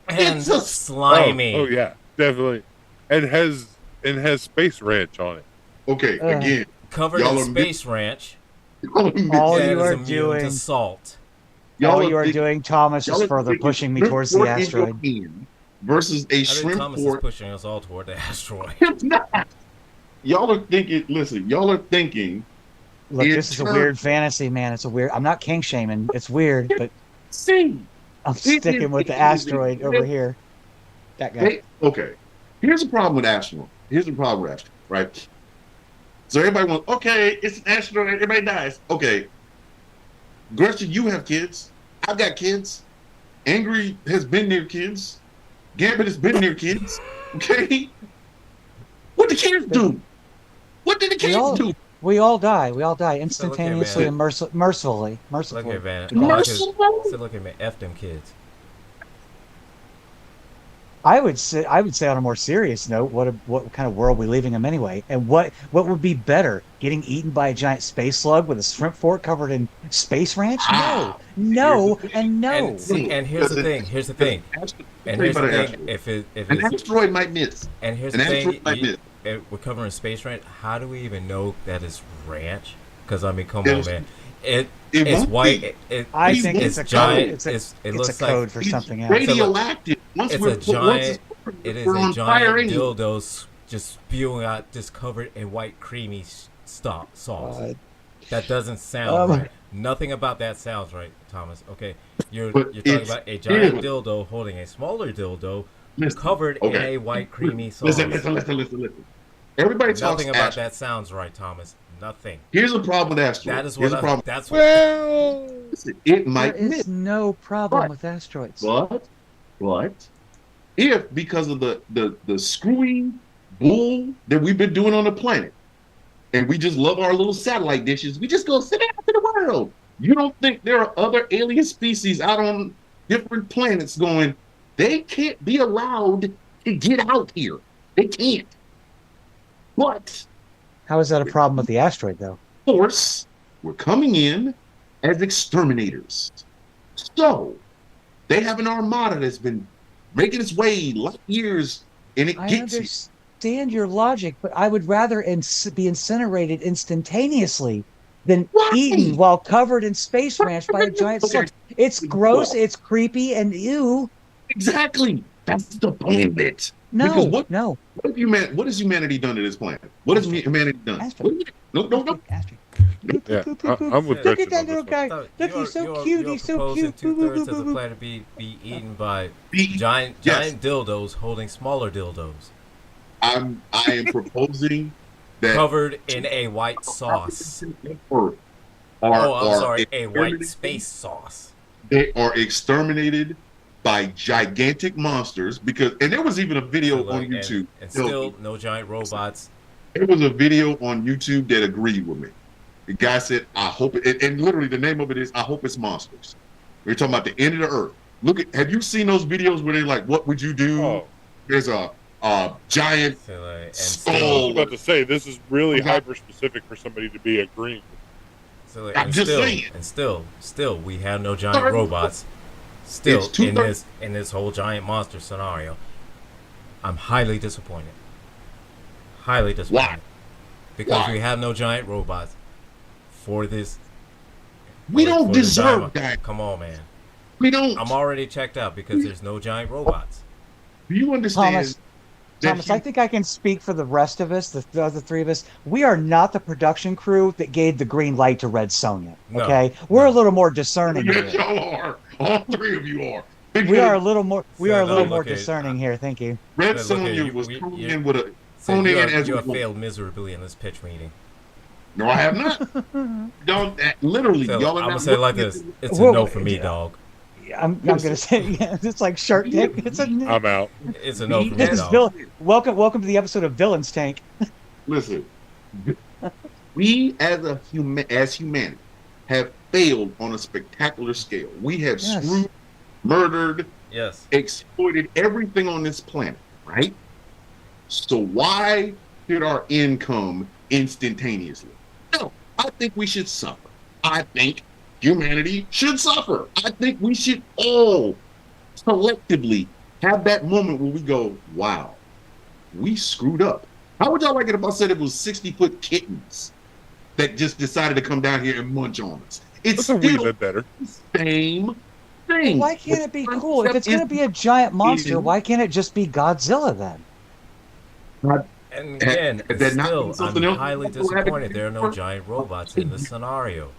And It's a- slimy. Oh yeah, definitely. And has Space Ranch on it. okay, Ugh. again, Covered Y'all in are Space Ranch. y'all All and you is are immune doing- to salt. All you are doing, Thomas, y'all is are further thinking pushing me shrimp towards the fork in your asteroid. hand versus a I think shrimp Thomas is fork. pushing us all toward the asteroid. It's not. Y'all are thinking. Listen, y'all are thinking. Look, in this is a terms- weird fantasy, man. It's a weird. I'm not king shaming. It's weird, but See, I'm It sticking is- with the it is- asteroid it over is- here. That guy. okay. Here's the problem with asteroid. Here's the problem with asteroid. Right. So everybody wants. Okay, it's an asteroid. Everybody dies. Okay. Gretchen, you have kids. I've got kids. Angry has been near kids. Gambit has been near kids. Okay. What the kids do? What did the kids all- do? We all die. We all die So look instantaneously here, and mercifully. Look Mercifully. here, man. Merciful? So look at me. F them kids. I would say on a more serious note, what kind of world are we leaving them anyway? And what would be better? Getting eaten by a giant space slug with a shrimp fork covered in Space Ranch? Ah. No, Here's the and no. And see, and here's the thing. Here's the thing. And here's the thing. If An it's asteroid might miss. and here's An the thing. asteroid might miss. We're covering Space Ranch. How do we even know that it's ranch? Because I mean, come There's- on, man. It It's won't white. be. I It's think it's a giant. code. It's it a looks code like for It's something else. radioactive. Once it's we're a giant. once It is we're a on giant fire anyway. dildo just spewing out, just covered in white creamy sauce. That doesn't sound right. Nothing about that sounds right, Thomas. Okay, you're But talking it's about a giant still- dildo holding a smaller dildo Listen, covered in okay. a white creamy sauce. Listen. Everybody talks Nothing about asteroid. that sounds right, Thomas. Nothing. Here's a problem with asteroid. That is Here's what a problem. that's what Well, Listen, it There might is miss. no problem But- with asteroids. But if because of the screwy bull that we've been doing on the planet, and we just love our little satellite dishes, we just go sit out to the world. You don't think there are other alien species out on different planets going, they can't be allowed to get out here. They can't. But How is that a problem with the asteroid, though? of course, we're coming in as exterminators. So they have an armada that's been making its way light years, and it I gets you. understand your logic, but I would rather be incinerated instantaneously than Why? eaten while covered in Space Ranch by a giant Okay. slug. It's gross, it's creepy, and ew. Exactly. That's the planet. No, Because what- no. What has humanity done to this planet? What has humanity done? Asteroid. No. Asteroid. yeah, I'm with Look Gretchen at that on little this one. guy. So Look, he's so cute. He's so cute. Boo, boo, Two-thirds boo, of the boo, boo. planet be eaten by Be- giant Yes. dildos holding smaller dildos I am proposing that covered in a white sauce. Earth Oh, I'm are sorry, a white exterminated- space sauce. They are exterminated by gigantic monsters and there was even a video So, on like, YouTube. and still no giant robots. There was a video on YouTube that agreed with me. The guy said, "I hope," and literally the name of it is, "I hope it's monsters." We're talking about the end of the earth. Have you seen those videos where they're like, "What would you do?" Oh, There's a giant So, like, and I skull. was about to say this is really Okay. hyper specific for somebody to be agreeing. So, like, I'm and just still, saying. and still, we have no giant Sorry. robots. Still, It's too in this whole giant monster scenario, I'm highly disappointed. Highly disappointed. Because Why? we have no giant robots for this. We for don't the deserve giant- that. Come on, man. We don't. I'm already checked out because there's no giant robots. Do you understand? Thomas, that Thomas, I think I can speak for the rest of us, the other three of us. We are not the production crew that gave the green light to Red Sonja. No, Okay, we're no. a little more discerning Yes, here. y'all are. All three of you are. We are a little more. We So, are a little no, more look at- discerning here. Thank you. Red Look here, Sonja was you- thrown you- in with a. So Phone you in have, as you a have woman. failed miserably in this pitch meeting. No, I have not. Don't literally. So, y'all are I'm gonna not say it like looking this: at- it's a Whoa, no for me, yeah. dog. I'm gonna say yeah, it's like Shark Tank. It's a I'm out. It's a no for me, this is dog. Bill. Welcome to the episode of Villains Tank. Listen, we as humanity have failed on a spectacular scale. We have Yes. screwed, murdered, Yes. exploited everything on this planet, right? So why should our end come instantaneously? No, I think we should suffer. I think humanity should suffer. I think we should all collectively have that moment where we go, wow, we screwed up. How would y'all like it if I said it was 60-foot kittens that just decided to come down here and munch on us? It's That's a wee still bit better. the same thing. Why can't it be The cool? If it's concept gonna be a giant monster, is- why can't it just be Godzilla then? And again, Had that not still, been something I'm else, highly people had to disappointed there are no do giant robots in this scenario.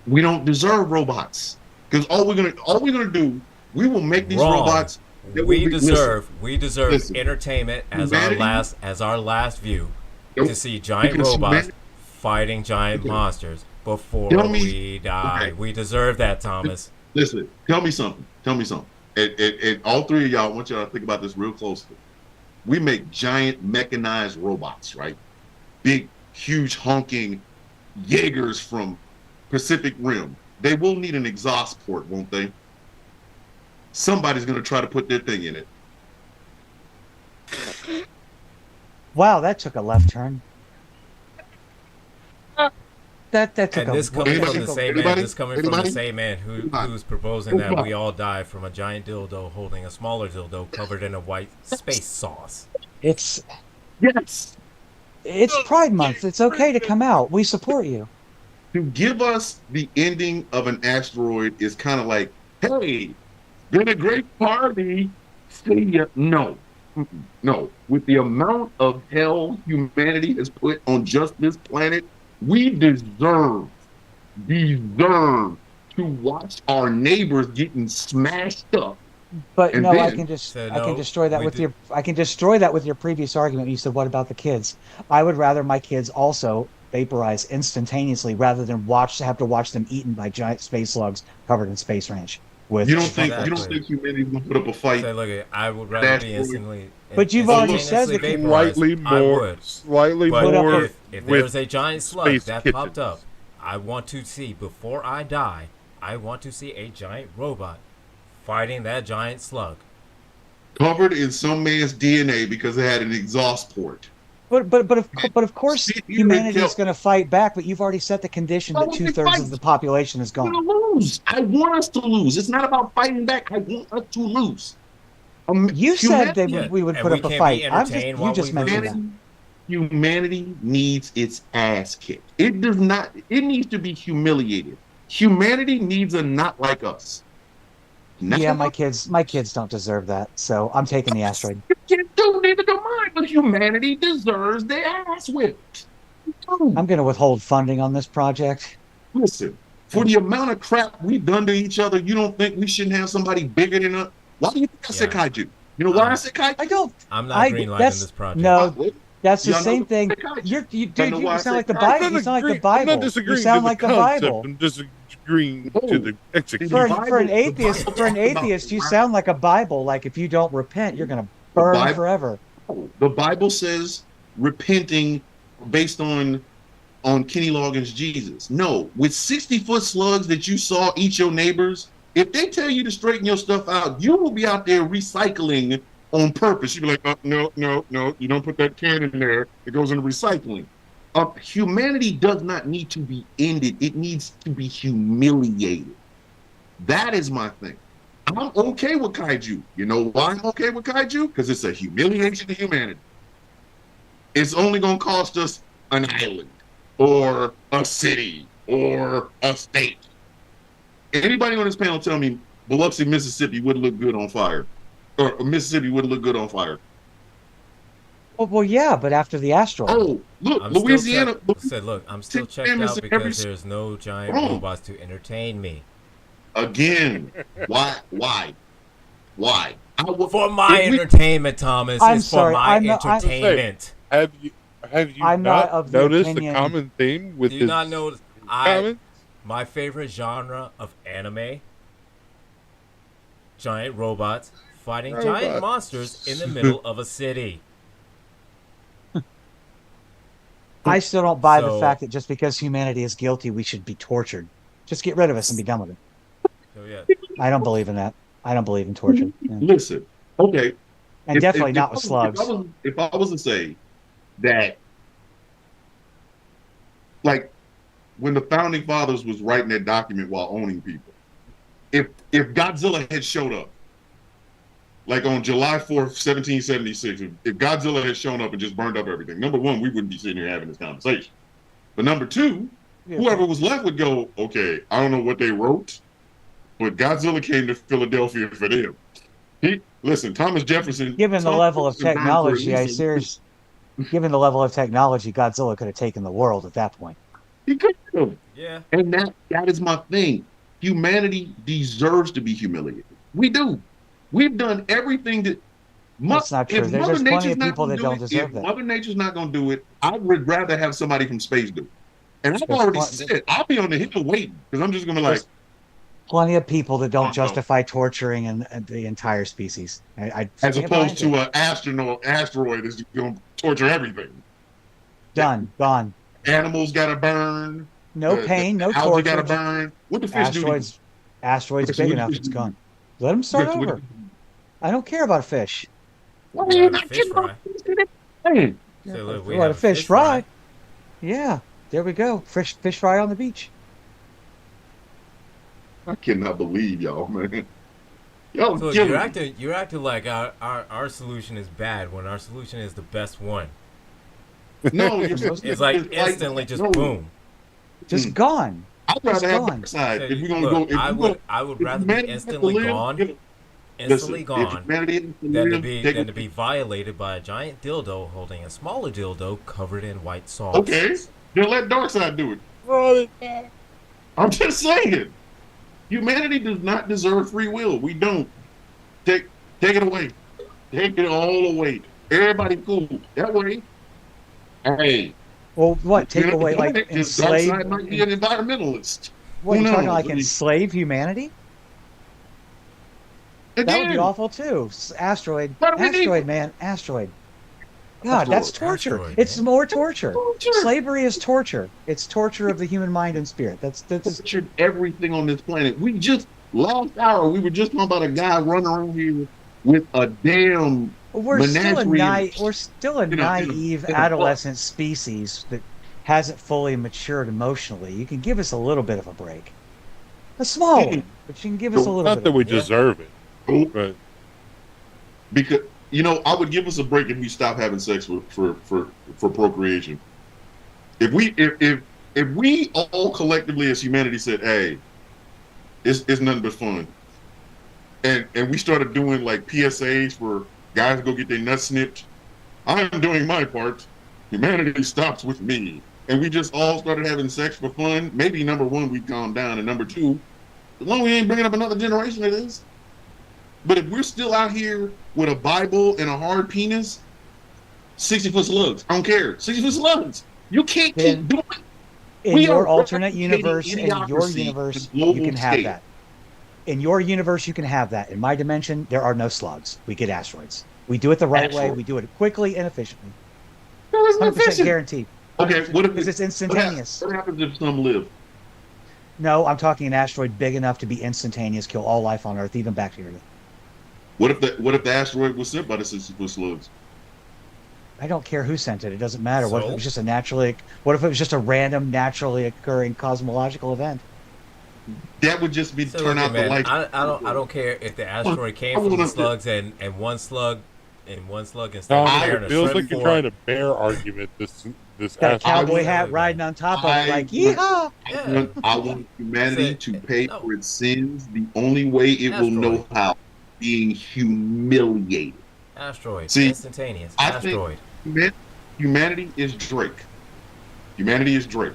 We don't deserve robots because all we're gonna do, we will make these Wrong. robots. that We will be- deserve listen. entertainment as Humanity- our last view Nope. to see giant Because robots humanity- fighting giant Okay. monsters before Tell me- we die. okay. We deserve that, Thomas. Listen, tell me something. And all three of y'all, I want y'all to think about this real closely. We make giant mechanized robots, right? Big, huge, honking Jaegers from Pacific Rim. They will need an exhaust port, won't they? Somebody's going to try to put their thing in it. Wow, that took a left turn. That took And a this coming Anybody? from the same man. Anybody? This coming from the Anybody? same man Anybody? who's proposing that Anybody? we all die from a giant dildo holding a smaller dildo covered in a white space sauce. It's Yes. Pride Month. It's okay to come out. We support you. To give us the ending of an asteroid is kind of like, hey, been a great party. See ya. No. Mm-mm. No. With the amount of hell humanity has put on just this planet, we deserve to watch our neighbors getting smashed up. But And no, I then- can just So, I can no, destroy that we with did- your I can destroy that with your previous argument. You said, what about the kids? I would rather my kids also vaporize instantaneously rather than have to watch them eaten by giant space slugs covered in space ranch. With You don't think Exactly. humanity's gonna put up a fight? So look, I would rather That's be what we- instantly. But you've already instantaneously said that- vaporized. Slightly I more. would. Slightly But more. if with there's a giant slug space that kittens. popped up, I want to see, before I die, I want to see a giant robot fighting that giant slug. Covered in some man's DNA because it had an exhaust port. But of course Sit here and humanity is tell- going to fight back. But you've already set the condition Why that would we 2/3 fight? of the population is We're gone. gonna lose. I want us to lose. It's not about fighting back. I want us to lose. You said that Yeah, we would and put we up a can't be fight. entertained You while just we mentioned lose. that. Humanity needs its ass kicked. It does not. It needs to be humiliated. Humanity needs a not like us. Not Yeah, like my kids don't deserve that. So I'm taking the asteroid. Can't do neither do mine, but humanity deserves their ass whipped. I'm going to withhold funding on this project. Listen, for the amount of crap we've done to each other, you don't think we shouldn't have somebody bigger than us? Why do you think I said Yeah. kaiju? You know why I said kaiju? I don't. I'm not I greenlighting that's this project. no. That's the Y'all know same the thing. kaiju. You know dude, why I you sound like the said Bible. kaiju? You sound like the I'm Bible. not disagreeing You sound to like the concept. Bible. I'm disagreeing No. to the execution. For Bible- an the atheist, Bible for an talks about atheist, you wrath. sound like a Bible. Like if you don't repent, you're going to burn Bible- forever. The Bible says repenting based on Kenny Loggins' Jesus. No, with 60-foot slugs that you saw eat your neighbors, if they tell you to straighten your stuff out, you will be out there recycling on purpose. You'd be like, no, no, no, you don't put that can in there. It goes into recycling. Humanity does not need to be ended. It needs to be humiliated. That is my thing. I'm okay with kaiju. You know why I'm okay with kaiju? Because it's a humiliation to humanity. It's only going to cost us an island or a city or a state. Anybody on this panel tell me Biloxi, Mississippi would look good on fire, or Mississippi would look good on fire? Well, yeah, but after the asteroid. Oh, look, Louisiana. Look, I'm still checked out because there's no giant robots to entertain me. Again, why? For my entertainment, Thomas. I'm it's sorry, for my I'm not- entertainment. Have you I'm not of the noticed opinion- the common theme with Do you his not know comments? my favorite genre of anime? Giant robots fighting giant Robots. monsters in the middle of a city. I still don't buy the So- fact that just because humanity is guilty, we should be tortured. Just get rid of us and be done with it. So yeah, I don't believe in that. I don't believe in torture. Yeah. Listen, okay. And definitely not with slugs. If I was to say that, like, when the founding fathers was writing that document while owning people, if Godzilla had showed up, like on July 4th, 1776, if Godzilla had shown up and just burned up everything, number one, we wouldn't be sitting here having this conversation. But number two, whoever was left would go, okay, I don't know what they wrote, but Godzilla came to Philadelphia for them. Listen, Thomas Jefferson. Given the level of Jefferson burned for technology, given the level of technology, Godzilla could have taken the world at that point. He could have. yeah. And that is my thing. Humanity deserves to be humiliated. We do. We've done everything that. That's not true. There's plenty of people that don't deserve that. If Mother Nature's not going to do it, I would rather have somebody from space do it. And I've There's already plenty- said, I'll be on the hill waiting because I'm just going to be like, Plenty of people that don't no. justify torturing and the entire species. as opposed to an asteroid is going to torture everything. done, gone. Animals got to burn. No pain, no algae got to torture. burn. What the fish do? Asteroids Chris, big what enough. do you- It's gone. Let them start Chris, what do over. I don't care about a fish. Why We are you have a not fish getting fry. off Hey, So look, we What, have a fish fry? Yeah, there we go. Fish fry on the beach. I cannot believe y'all, man. Y'all So killing you're acting like our solution is bad when our solution is the best one. me. No, It's like instantly just no. boom. Just gone. I'd rather It's have gone. dark side. So If we're gonna look, go, if I we would go, rather if be humanity has to instantly live, gone, listen, if gone, humanity has to than live, to be violated by a giant dildo holding a smaller dildo covered in white sauce. okay, then let dark side do it. I'm just saying, humanity does not deserve free will. We don't. Take it away. Take it all away. Everybody cool. That way, hey. Well, what? Take you know, away, like, dark enslave? side might be an environmentalist. What, Who you talking knows? like enslave humanity? That would be Again, awful too. Asteroid, What do we need? asteroid, man, asteroid. God, that's torture. Asteroid, It's man. more torture. Torture. Slavery is torture. It's torture of the human mind and spirit. That's tortured everything on this planet. We just last hour we were just talking about a guy running around here with a damn we're still a menagerie. we're still a You know, naive in a adolescent species that hasn't fully matured emotionally. You can give us a little bit of a break, a small one, but you can give us a little Not bit. that we Yeah. deserve it, Oh, but because I would give us a break if we stop having sex for procreation. If we all collectively as humanity said, "Hey, it's nothing but fun," and we started doing like PSAs for guys to go get their nuts snipped, I'm doing my part. Humanity stops with me, and we just all started having sex for fun. Maybe number one, we calm down, and number two, as long as we ain't bringing up another generation of this. But if we're still out here with a Bible and a hard penis, 60-foot slugs. I don't care. 60-foot slugs. You can't Then- keep doing it. In We your are alternate replicating universe, in your idiocracy universe, to global you can have scale. that. In your universe, you can have that. In my dimension, there are no slugs. We get asteroids. We do it the right way. Asteroid. We do it quickly and efficiently. No, it's not 100% efficient. guaranteed. Okay, what if Because it's instantaneous. What happens if some live? No, I'm talking an asteroid big enough to be instantaneous, kill all life on Earth, even bacteria. What if the asteroid was sent by the 60-foot slugs? I don't care who sent it. It doesn't matter. What if it So? was just a naturally? What if it was just a random, naturally occurring cosmological event? That would just be So turn look, out the man, lights. I don't care if the asteroid came I from the wanna- slugs and one slug instead Tom, of I- carrying it a feels shrimp like you're for trying to bear argument this Got a asteroid. cowboy would- hat riding on top of I it, like would- yeehaw! Yeah. I want humanity Say- to pay no. for its sins the only way it will know Asteroid. how, being humiliated. Asteroid, See, instantaneous I think- asteroid. Humanity is Drake. Humanity is Drake.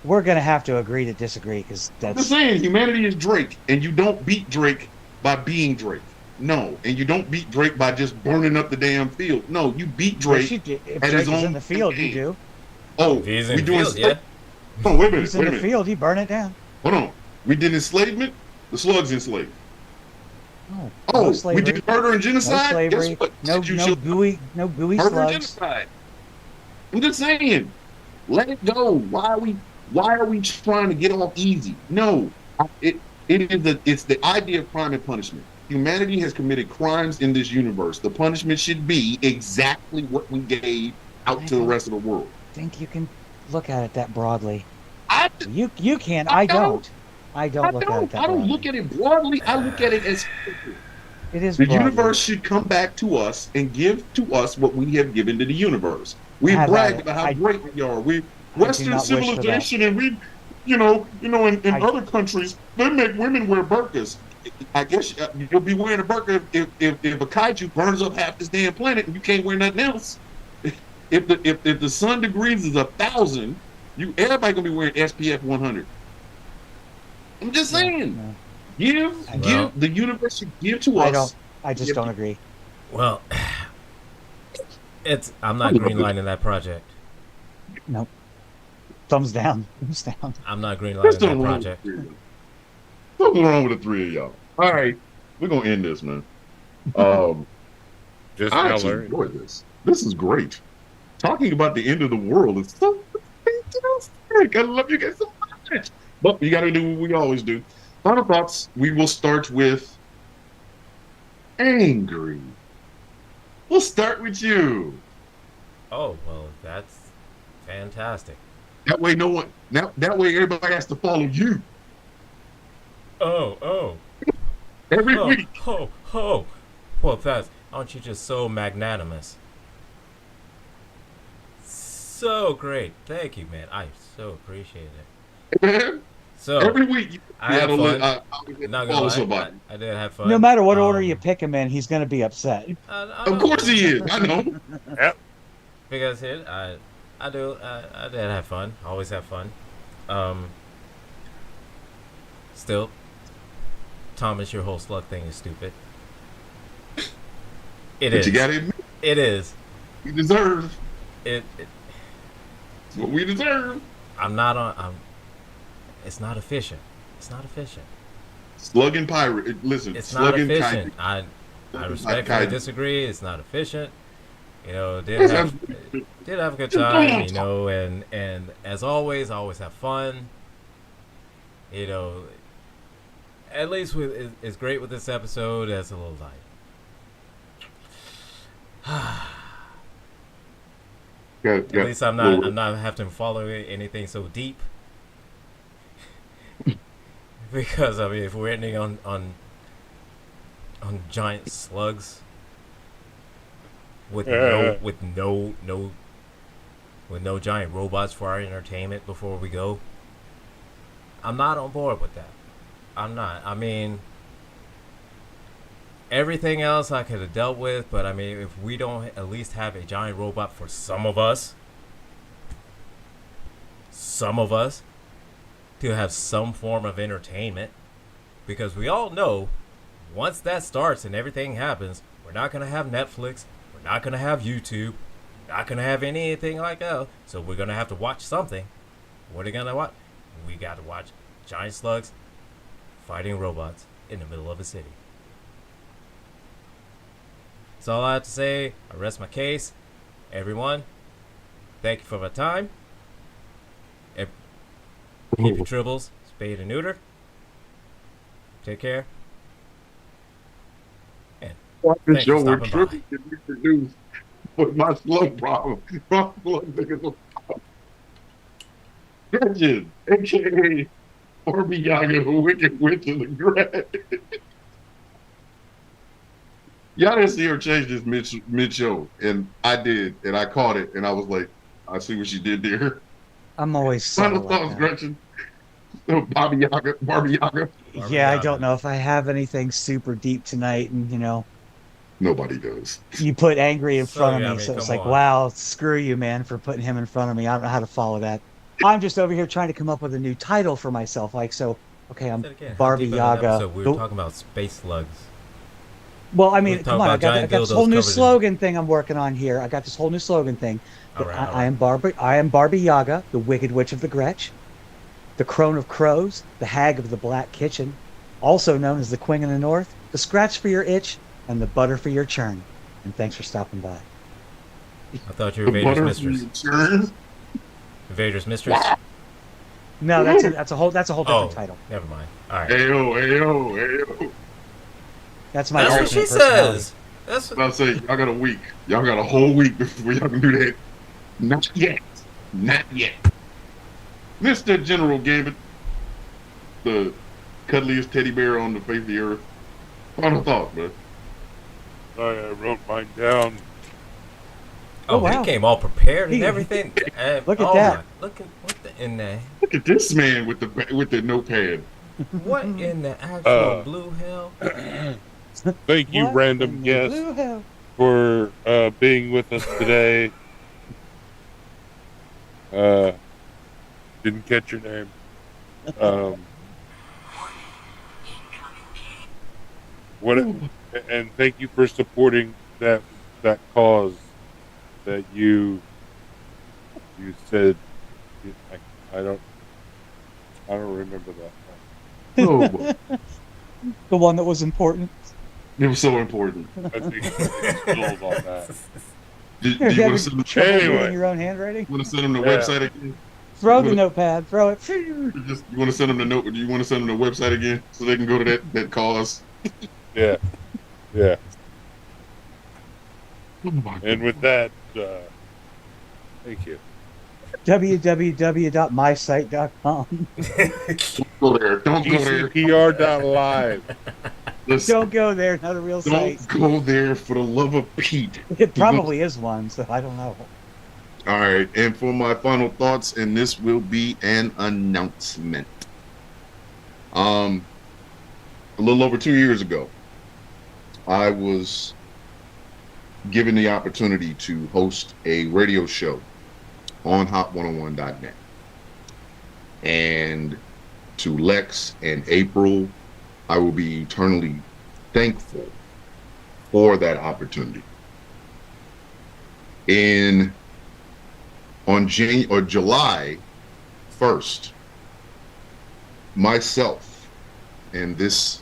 We're gonna have to agree to disagree because I'm that's just saying, humanity is Drake, and you don't beat Drake by being Drake. No, and you don't beat Drake by just burning up the damn field. No, you beat Drake. If at Drake his is in own the field, you game. do. Oh, If he's we in the doing field, yeah. Oh, wait a If minute. he's Wait in a the minute. field, you burn it down. Hold on. We did enslavement. The slugs enslaved. No, Oh, no we slavery, did murder and no genocide. slavery, Guess what? no You no should- gooey murder and slugs. genocide. I'm just saying, let it go. Why are we trying to get off easy? No, it's the idea of crime and punishment. Humanity has committed crimes in this universe. The punishment should be exactly what we gave out to the rest of the world. I think you can look at it that broadly. I You can. I I don't. don't. I don't look at it that I don't broadly. look at it broadly. I look at it as It is the broadly. universe should come back to us and give to us what we have given to the universe. We Have brag at it. about how I- great we are. We do Western not wish for that. civilization, and we, in I- other countries, they make women wear burqas. I guess you'll be wearing a burqa if a kaiju burns up half this damn planet and you can't wear nothing else. If the sun degrees is 1,000, everybody gonna be wearing SPF 100. I'm just saying, No, give the universe should give to I us. don't. I just Yep. don't agree. Well, I'm not greenlighting that project. Thumbs down. Thumbs down. I'm not There's greenlighting that something wrong with project. the three of y'all. Something wrong with the three of y'all. All right, we're gonna end this, man. Just I now actually learned. enjoyed this. This is great. Talking about the end of the world is so fantastic. I love you guys so much. But you gotta do what we always do. Final thoughts. We will start with angry. We'll start with you. Oh well, that's fantastic. That way, no one. That way, everybody has to follow you Oh, every oh, week. oh. Well, aren't you just so magnanimous? So great. Thank you, man. I so appreciate it. Man, So every week you I had gotta fun. follow Not gonna lie, somebody. I did have fun. No matter what order Um, you pick him in, he's going to be upset. Of course he is. I know. Because here, I did have fun. Always have fun. Still, Thomas, your whole slug thing is stupid. It But is. you gotta admit, It is. we deserve. It. It's what we deserve. I'm not on. It's not efficient. It's not efficient. Slug and pirate. Listen, It's slug not and efficient. kaiju. I respectfully Kaiju. disagree. It's not efficient. You know, Yes, did have a good time. You know, and as always, I always have fun. You know, at least it's great with this episode. As a little light. At least I'm not having to follow anything so deep. Because I mean, if we're ending on giant slugs with no giant robots for our entertainment before we go, I'm not on board with that. I'm not. I mean, everything else I could have dealt with, but I mean, if we don't at least have a giant robot for some of us to have some form of entertainment, because we all know once that starts and everything happens, we're not going to have Netflix, we're not going to have YouTube, not going to have anything like that, so we're going to have to watch something. What are we going to watch? We got to watch giant slugs fighting robots in the middle of a city. That's all I have to say. I rest my case. Everyone, thank you for my time. Keep your tribbles, spayed and neuter. Take care. watch the Thanks for show where stopping Trippy can be produced with my slow problem. My slow niggas Gretchen, aka Barbie Yaga, the Wicked Witch of the Grass. Y'all didn't see her change this mid show, and I did, and I caught it, and I was like, I see what she did there. I'm always Final subtle like thoughts, that. Gretchen. Barbie Yaga. Yeah, I don't know if I have anything super deep tonight, and Nobody does. you put angry in So, front of yeah, me, I mean, so it's come like, on. wow, screw you, man, for putting him in front of me. I don't know how to follow that. I'm just over here trying to come up with a new title for myself. Like, so, okay, I'm Said again, how Barbie deep in an Yaga. episode we were talking about space slugs. Well, I we mean, were come talking on, I about got giant this dildos whole new covered in- slogan thing I'm working on here. I got this whole new slogan thing. All right, all I am right. I am Barbie Yaga, the Wicked Witch of the Gretch, the Crone of Crows, the Hag of the Black Kitchen, also known as the Queen of the North, the Scratch for your itch, and the Butter for your churn. And thanks for stopping by. I thought you were The Vader's butter mistress. churn. Vader's mistress? No, that's a whole different Oh, title. never mind. All right. Ayo. That's my That's what alternate she personality. says. That's I'll say, y'all got a week. Y'all got a whole week before y'all can do that. Not yet. Mr. General Gambit, the cuddliest teddy bear on the face of the earth. Final thought, bro. Sorry, I wrote mine down. Oh, Oh, wow. he came all prepared and He- everything. Look at that. Look at what the in the Look at this man with the notepad. what in the actual Uh, blue hell? Thank you, What random in the guest, blue hell? for being with us today. Didn't catch your name. What? And thank you for supporting that cause that you said. I don't remember that. Oh, boy. The one that was important. It was so important. I think it's on that. Do You're you want having to send them, trouble Anyway. reading your own handwriting? the Yeah. website again? Throw the What- notepad. Throw it. You want to send them the note? Do you want to send them the website again so they can go to that cause? Yeah. Oh my And with that, thank you. www.mysite.com. Go there. Don't go there. GCPR.live. Listen, Don't go there. Not a real site. don't go there for the love of Pete. It probably is one, so I don't know. All right, and for my final thoughts, and this will be an announcement. A little over 2 years ago, I was given the opportunity to host a radio show on hot101.net. And to Lex and April, I will be eternally thankful for that opportunity. On July 1st, myself and this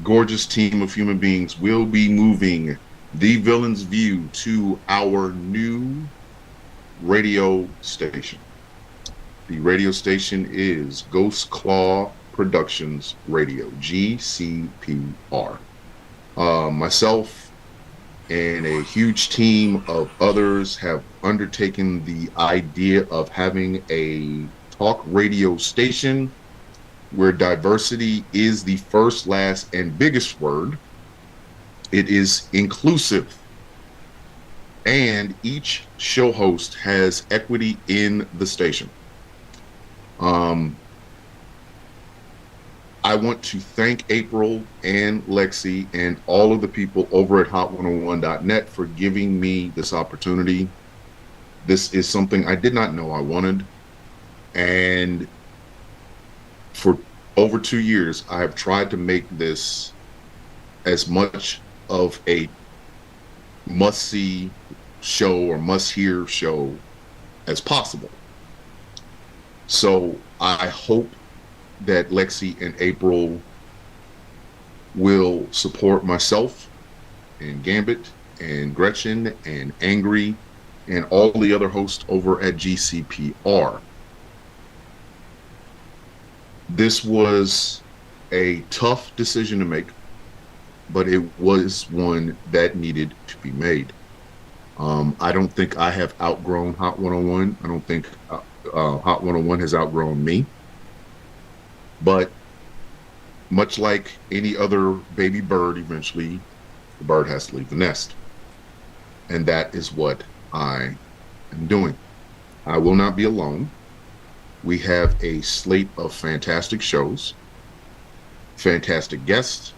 gorgeous team of human beings will be moving The Villain's View to our new radio station. The radio station is Ghost Claw Productions Radio, GCPR. Myself and a huge team of others have undertaken the idea of having a talk radio station where diversity is the first, last, and biggest word. It is inclusive. And each show host has equity in the station. I want to thank April and Lexi and all of the people over at hot101.net for giving me this opportunity. This is something I did not know I wanted. And for over 2 years, I have tried to make this as much of a must-see show or must-hear show as possible. So I hope that Lexi and April will support myself and Gambit and Gretchen and Angry and all the other hosts over at GCPR. This was a tough decision to make. but it was one that needed to be made. I don't think I have outgrown Hot 101. I don't think Hot 101 has outgrown me. But much like any other baby bird, eventually the bird has to leave the nest. And that is what I am doing. I will not be alone. We have a slate of fantastic shows, fantastic guests.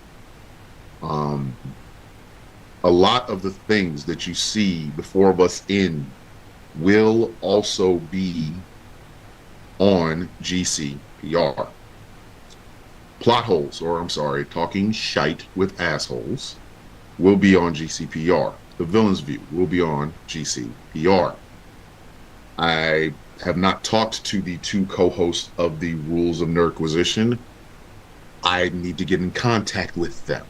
A lot of the things that you see the four of us in will also be on GCPR. Plot holes, or I'm sorry, talking shite with assholes, will be on GCPR. The Villain's View will be on GCPR. I have not talked to the two co-hosts of the Rules of Nerdquisition. I need to get in contact with them.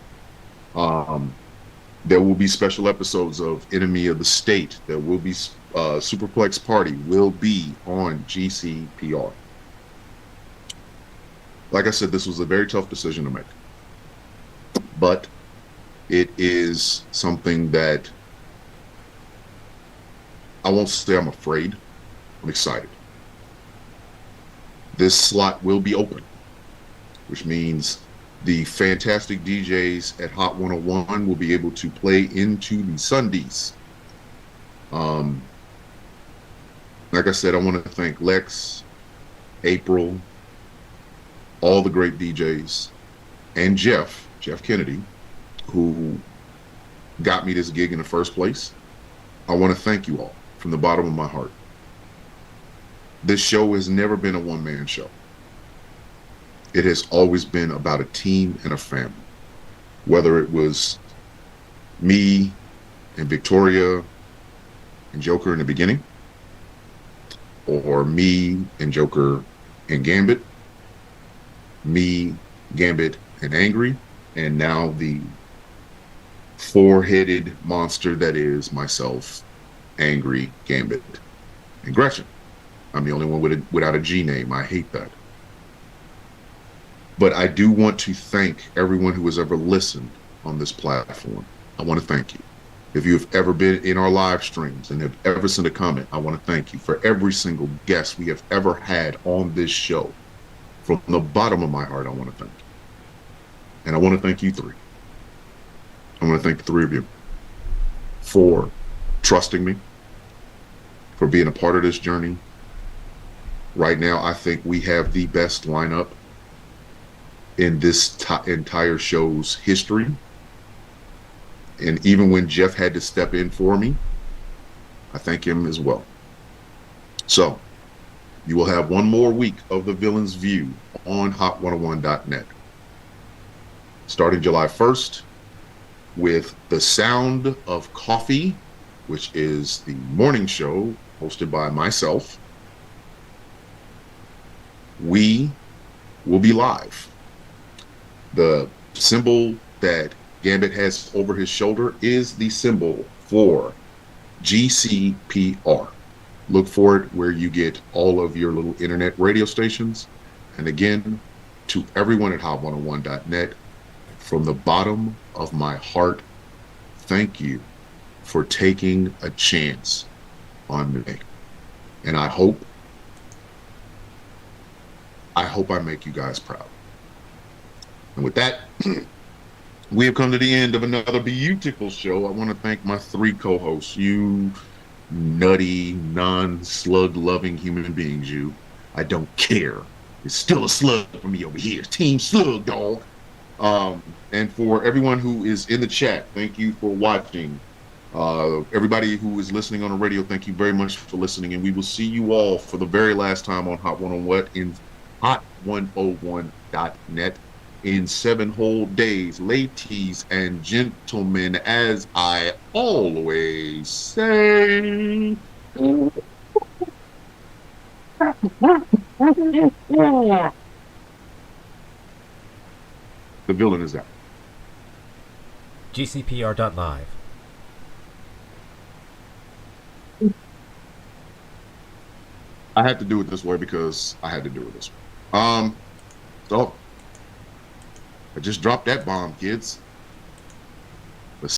There will be special episodes of Enemy of the State. There will be Superplex Party will be on GCPR. Like I said, this was a very tough decision to make. But it is something that I won't say I'm afraid. I'm excited. This slot will be open, which means the fantastic DJs at Hot 101 will be able to play into the Sundays. Like I said, I want to thank Lex, April, all the great DJs, and Jeff Kennedy, who got me this gig in the first place. I want to thank you all from the bottom of my heart. This show has never been a one-man show. It has always been about a team and a family. Whether it was me and Victoria and Joker in the beginning, or me and Joker and Gambit, me, Gambit, and Angry, and now the four-headed monster that is myself, Angry, Gambit, and Gretchen. I'm the only one without a G name. I hate that. But I do want to thank everyone who has ever listened on this platform. I want to thank you. If you have ever been in our live streams and have ever sent a comment, I want to thank you. For every single guest we have ever had on this show, from the bottom of my heart, I want to thank you. And I want to thank you three. I want to thank the three of you for trusting me, for being a part of this journey. Right now, I think we have the best lineup in this entire show's history. And even when Jeff had to step in for me, I thank him as well. So, you will have one more week of The Villain's View on hot101.net. Starting July 1st with The Sound of Coffee, which is the morning show hosted by myself. We will be live. The symbol that Gambit has over his shoulder is the symbol for GCPR. Look for it where you get all of your little internet radio stations. And again, to everyone at hot101.net, from the bottom of my heart, thank you for taking a chance on me. And I hope I make you guys proud. And with that, we have come to the end of another beautiful show. I want to thank my three co-hosts, you nutty, non-slug-loving human beings, you. I don't care. It's still a slug for me over here. Team Slug, dog. And for everyone who is in the chat, thank you for watching. Everybody who is listening on the radio, thank you very much for listening. And we will see you all for the very last time on Hot 101 in hot101.net in 7 whole days. Ladies and gentlemen, as I always say, the villain is out. GCPR.live. I had to do it this way because I had to do it this way. So I just dropped that bomb, kids.